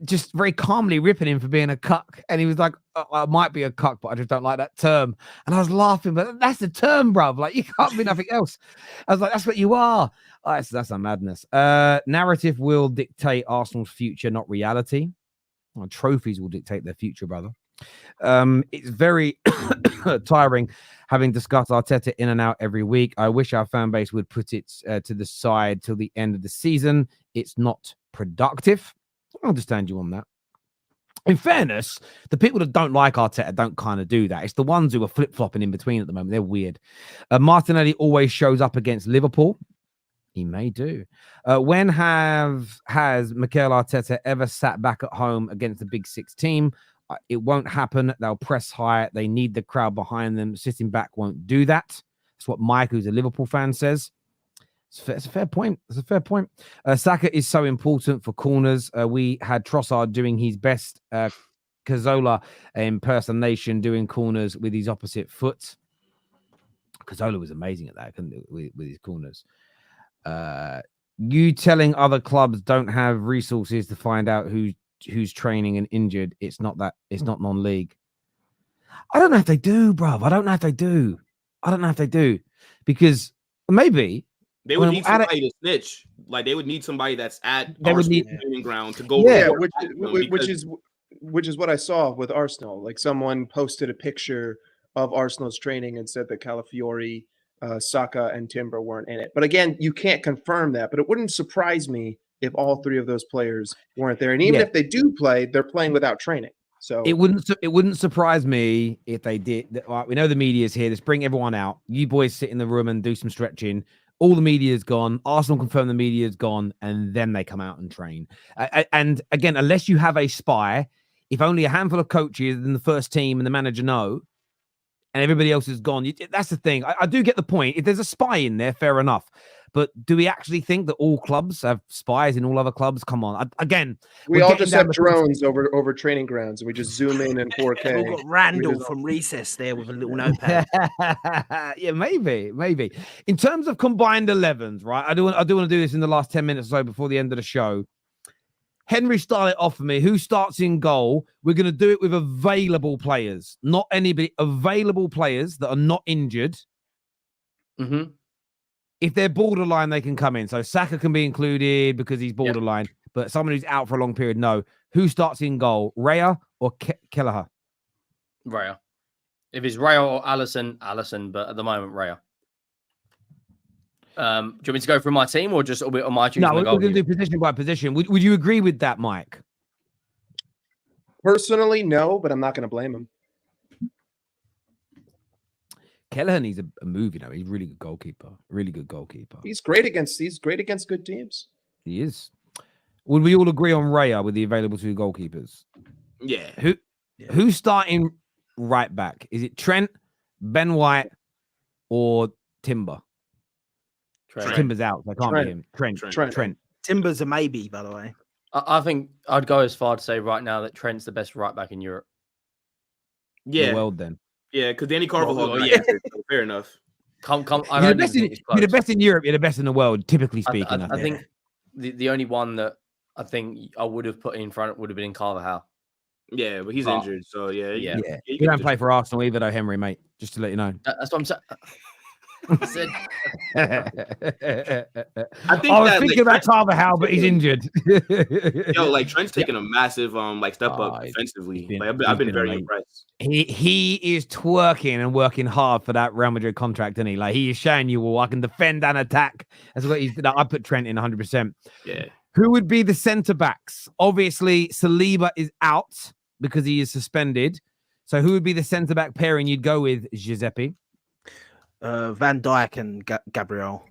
just very calmly ripping him for being a cuck, and he was like, I might be a cuck, but I just don't like that term. And I was laughing, but that's the term, bruv. Like, you can't be nothing else. I was like, that's what you are. Oh, that's a madness. Narrative will dictate Arsenal's future, not reality. Well, trophies will dictate their future, brother. It's very tiring having discussed Arteta in and out every week. I wish our fan base would put it to the side till the end of the season. It's not productive. I understand you on that. In fairness, the people that don't like Arteta don't kind of do that. It's the ones who are flip-flopping in between at the moment. They're weird. Martinelli always shows up against Liverpool. He may do. When has Mikel Arteta ever sat back at home against the Big Six team? It won't happen. They'll press high. They need the crowd behind them. Sitting back won't do that. That's what Mike, who's a Liverpool fan, says. It's a fair point. It's a fair point. Saka is so important for corners. We had Trossard doing his best Cazorla impersonation doing corners with his opposite foot. Cazorla was amazing at that with his corners. You telling other clubs don't have resources to find out who's training and injured. It's not non-league. I don't know if they do, bruv. I don't know if they do. Because maybe They would need somebody to snitch. Like, they would need somebody that's at Arsenal training ground to go. Yeah, report which is what I saw with Arsenal. Like, someone posted a picture of Arsenal's training and said that Calafiori, Saka, and Timber weren't in it. But again, you can't confirm that. But it wouldn't surprise me if all three of those players weren't there. And even if they do play, they're playing without training. So it wouldn't surprise me if they did. Right, we know the media's here. Let's bring everyone out. You boys sit in the room and do some stretching. All the media's gone. Arsenal confirm the media's gone, and then they come out and train. And again, unless you have a spy, if only a handful of coaches in the first team and the manager know, and everybody else is gone, that's the thing. I do get the point. If there's a spy in there, fair enough. But do we actually think that all clubs have spies in all other clubs? Come on. we all just have drones over training grounds, and we just zoom in 4K. We've got Randall from Recess there with a little notepad. Yeah, maybe. In terms of combined 11s, right? I do want to do this in the last 10 minutes or so before the end of the show. Henry started off for me. Who starts in goal? We're going to do it with available players, not anybody. Available players that are not injured. Mm-hmm. If they're borderline, they can come in. So Saka can be included because he's borderline, but someone who's out for a long period, no. Who starts in goal? Raya or Kelleher? Raya. If it's Raya or Allison, but at the moment, Raya. Do you want me to go through my team or just on my choosing? No, we're going to do position by position. Would you agree with that, Mike? Personally, no, but I'm not going to blame him. Kelleher needs a move, you know. He's a really good goalkeeper. He's great against good teams. He is. Would we all agree on Raya with the available two goalkeepers? Yeah. Who's starting right back? Is it Trent, Ben White, or Timber? Trent. Timber's out. So I can't be him. Trent. Timber's a maybe, by the way. I think I'd go as far to say right now that Trent's the best right back in Europe. Yeah. The world then. Yeah, because Danny Carvajal. Fair enough. Come. You're the best in Europe. You're the best in the world, typically speaking. I think the only one that I think I would have put in front would have been Carvajal. Yeah, but he's injured, so yeah. You don't play for Arsenal either, though, Henry, mate. Just to let you know. That's what I'm saying. I said, I think I was that, thinking like, about Carvajal, but he's injured. Yo, like Trent's taking a massive step up Oh, he's defensively. been- Like, I've he's been been very amazing. impressed. He is twerking and working hard for that Real Madrid contract, isn't he? Like he is showing you, well, I can defend and attack. That's what he's. I put Trent in 100%. Yeah. Who would be the centre backs? Obviously, Saliba is out because he is suspended. So who would be the centre back pairing you'd go with, Giuseppe? Van Dijk and Gabriel.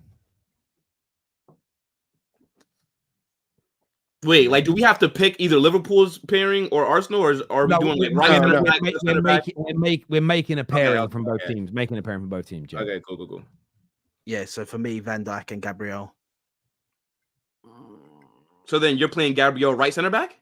Wait, like, do we have to pick either Liverpool's pairing or Arsenal, or are we doing like right center back, left center back? We're making a pairing okay, from both okay. teams. Making a pairing from both teams. Joe. Okay, cool. Yeah, so for me, Van Dijk and Gabriel. So then you're playing Gabriel right center back?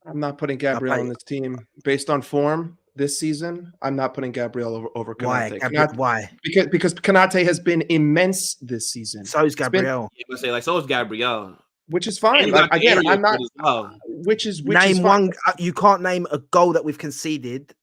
I'm not putting Gabriel on this team based on form this season. I'm not putting Gabriel over Konate. Why? Because Konate has been immense this season. So is Gabriel. You would say like so is Gabriel. Which is And fine. you got the Again, area I'm not. as well. Which is Name fine. one. You can't name a goal that we've conceded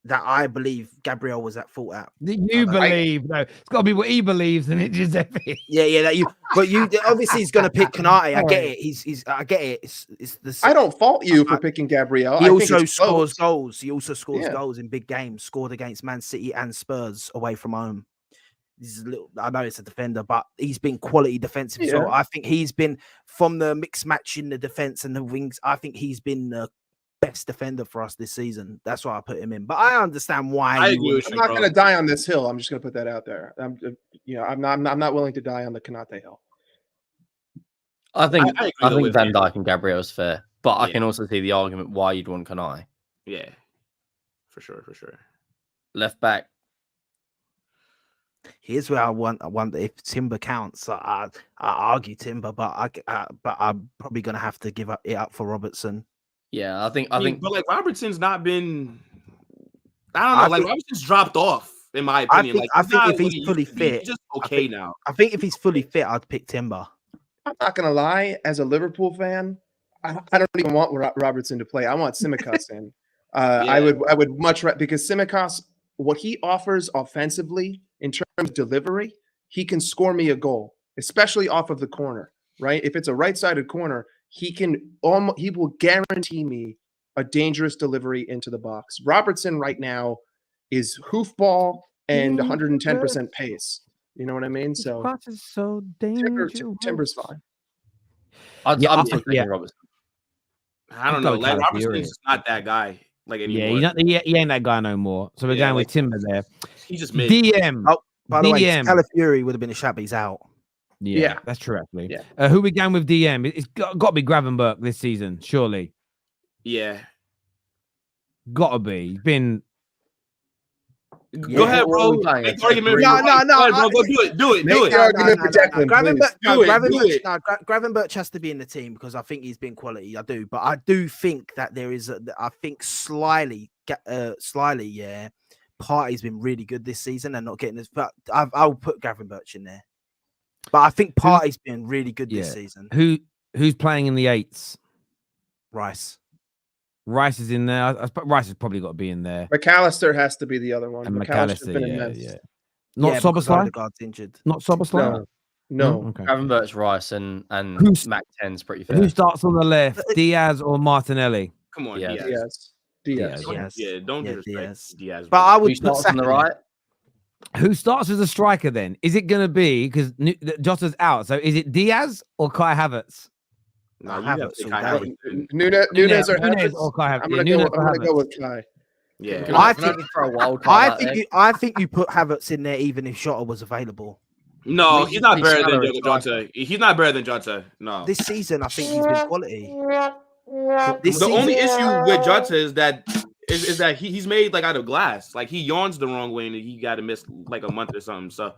that I believe Gabriel was at fault at. You believe? No, it's got to be what he believes, and it Giuseppe. Yeah. That you. But you obviously he's going to pick Konate. I get it. He's. I get it. It's the. I don't fault you for picking Gabriel. He I think also it's scores close. goals. He also scores Yeah. goals in big games. Scored against Man City and Spurs away from home. This is a little. I know it's a defender, but he's been quality defensive. So Yeah. I think he's been from the mixed match in the defense and the wings. I think he's been the best defender for us this season. That's why I put him in. But I understand why. I you agree would- with I'm you, not bro. going to die on this hill. I'm just going to put that out there. I'm not willing to die on the Konate hill. I think I agree I though think with Van you. Dijk and Gabriel is fair, but I Yeah. can also see the argument why you'd want Kanai. Yeah, for sure. Left back. Here's where I wonder if Timber counts. I argue Timber, but I'm probably gonna have to give it up for Robertson. Yeah, I think But like Robertson's not been. I don't know. Like Robertson's dropped off in my opinion. I think if he's fully fit, he's just okay now. I think if he's fully fit, I'd pick Timber. I'm not going to lie. As a Liverpool fan, I don't even want Robertson to play. I want Tsimikas in. I would much rather, because Tsimikas, what he offers offensively in terms of delivery, he can score me a goal, especially off of the corner. Right? If it's a right-sided corner, he will guarantee me a dangerous delivery into the box. Robertson right now is hoofball and 110% pace. You know what I mean? So Cross is so dangerous. Timber's fine. I'm still thinking Robertson. I don't know. Like Robertson's just not that guy. Like anymore. Yeah, he ain't that guy no more. So we're going with Timber there. He just made. DM. Oh, by the way, DM. Calafiori would have been a shot, but he's out. Yeah, that's true actually. Yeah. Who we going with DM? It's got to be Gravenberch this season, surely. Yeah. Got to be. He's been. Go ahead, bro. Make the argument. No. Go ahead, bro. Go do it. Make the argument for Declan, please. Gravenberch has to be in the team because I think he's been quality. I do, but I do think that there is. I think slyly, yeah. Partey's been really good this season and not getting this. But I'll put Gravenberch in there. But I think Partey's been really good this season. Who's playing in the eights? Rice is in there. I suppose Rice has probably got to be in there. McAllister has to be the other one. And McAllister's been McAllister, immense. yeah. Not because Soboslai? Odegaard's injured. Not Soboslai? No. Okay. Gravenberch, Rice, and Who's- Mac 10's pretty fair. Who starts on the left? Diaz or Martinelli? Come on, Yeah. Diaz. Diaz. Diaz. Yeah, don't Yeah, disrespect Diaz. Diaz. But I Who would put starts on the Saka right? Who starts as a striker then? Is it going to be, because Jota's out, so is it Diaz or Kai Havertz? No, you Havertz have to all Kai day. Havertz. Nunez or Nunez Havertz? or Kai Havertz. I'm Yeah, gonna Nunez go. or I'm gonna go Havertz. with Kai. Yeah. Can I I think- just throw a wild card out there? I think you put Havertz in there even if Shota was available. No, We he's not should better than salary Diogo striker. Jota. He's not better than Jota. No. This season, I think he's been quality. The only issue with Jota is that he's made like out of glass. Like he yawns the wrong way and he got to miss like a month or something. So,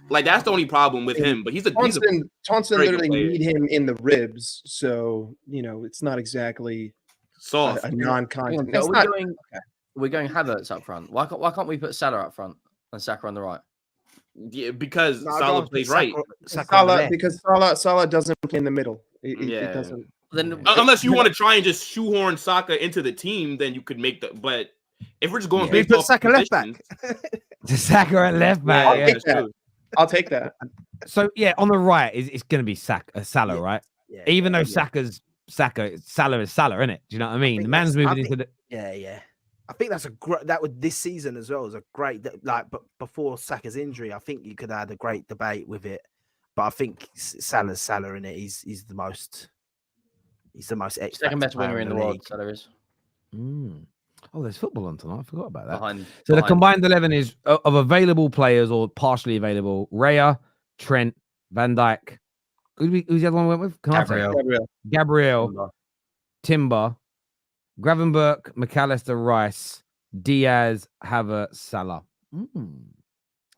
like that's the only problem with him. But he's a Thompson very good literally player. need him in the ribs, so it's not exactly soft. a non-contact. Are It's we not- we're going Havertz up front. Why can't we put Salah up front and Saka on the right? Yeah, because No, I Salah don't plays put right. Saka on the Salah, left. because Salah doesn't play in the middle. It Yeah. doesn't. Then Unless you want to try and just shoehorn Saka into the team, then you could make the. But if we're just going We based put off Saka left back. positions, Saka at left I'll back. take that. I'll take that. So yeah, on the right it's going to be Salah, Yeah. right? Yeah, Even though yeah. Salah is Salah, isn't it? Do you know what I mean? think The man's that's- I moving into think- the. Yeah. I think that's a great. That would this season as well was a great. Like, but before Saka's injury, I think you could have had a great debate with it. But I think Salah's Salah in it. He's the most. He's the most Second best winger in the world. league. So there is Oh, there's football on tonight. I forgot about that. behind. So the behind. combined 11 is of available players or partially available: Raya, Trent, Van Dijk. Who's the other one we went with? Gabriel, Timber, Gravenberch, McAllister, Rice, Diaz, Havertz, Salah.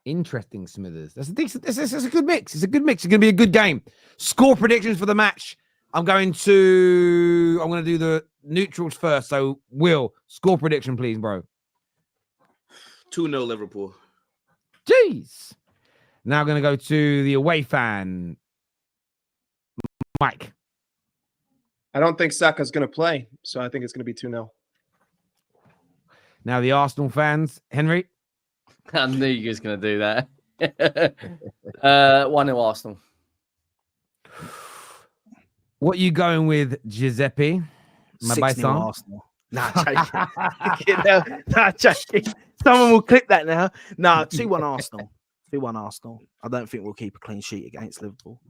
Interesting, Smithers. That's a decent. This is a good mix. It's a good mix. It's going to be a good game. Score predictions for the match. I'm going to do the neutrals first. So, Will, score prediction, please, bro. 2-0 Liverpool. Jeez. Now, going to go to the away fan, Mike. I don't think Saka's going to play, so I think it's going to be 2-0. Now, the Arsenal fans, Henry. I knew you was going to do that. 1-0 Arsenal. What are you going with, Giuseppe? 6-0 Arsenal. Nah, joking. Nah, joking. Someone will clip that now. Nah, 2-1 Arsenal. 2-1 Arsenal. I don't think we'll keep a clean sheet against Liverpool.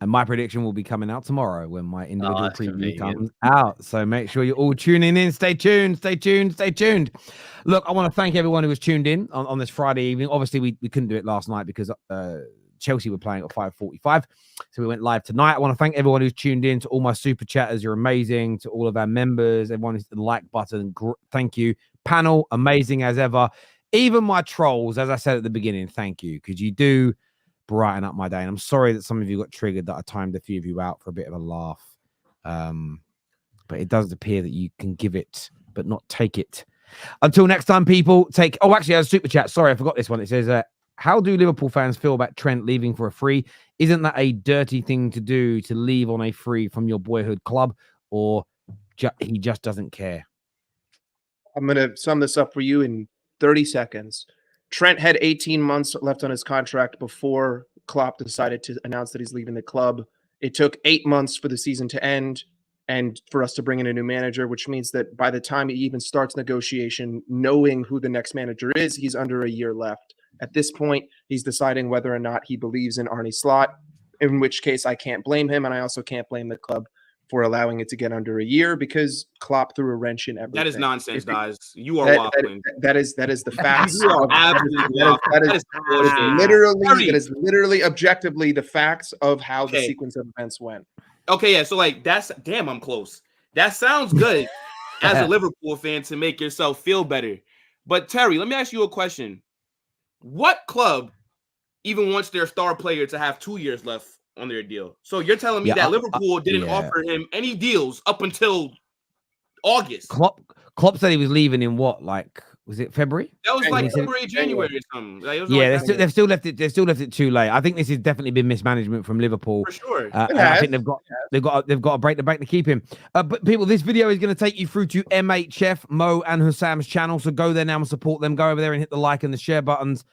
And my prediction will be coming out tomorrow when my individual that's preview convenient. comes out. So make sure you're all tuning in. Stay tuned. Look, I want to thank everyone who was tuned in on this Friday evening. Obviously, we couldn't do it last night because Chelsea were playing at 5:45. So we went live tonight. I want to thank everyone who's tuned in, to all my super chatters. You're amazing. To all of our members, everyone who's hit the like button. Thank you. Panel, amazing as ever. Even my trolls, as I said at the beginning, thank you, because you do brighten up my day. And I'm sorry that some of you got triggered that I timed a few of you out for a bit of a laugh. But it does appear that you can give it, but not take it. Until next time, people, take... Oh, actually, I have a super chat. Sorry, I forgot this one. It says, how do Liverpool fans feel about Trent leaving for a free? Isn't that a dirty thing to do, to leave on a free from your boyhood club? Or he just doesn't care? I'm going to sum this up for you in 30 seconds. Trent had 18 months left on his contract before Klopp decided to announce that he's leaving the club. It took 8 months for the season to end and for us to bring in a new manager, which means that by the time he even starts negotiation, knowing who the next manager is, he's under a year left. At this point, he's deciding whether or not he believes in Arne Slot, in which case I can't blame him, and I also can't blame the club for allowing it to get under a year because Klopp threw a wrench in everything. That is nonsense, guys. You are waffling. That is the facts. You are absolutely waffling. That is literally objectively the facts of how the sequence of events went. Okay, yeah. So like I'm close. That sounds good as a Liverpool fan to make yourself feel better. But Terry, let me ask you a question. What club even wants their star player to have 2 years left on their deal? So you're telling me that Liverpool didn't offer him any deals up until August? Klopp said he was leaving in what, like, was it February? That was like February, January or something. Like, they've still left it too late. I think this has definitely been mismanagement from Liverpool. For sure. And I think they've got to break the bank to keep him. But people, this video is going to take you through to MHF, Mo and Hussam's channel. So go there now and support them. Go over there and hit the like and the share buttons.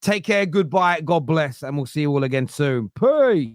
Take care. Goodbye. God bless. And we'll see you all again soon. Peace.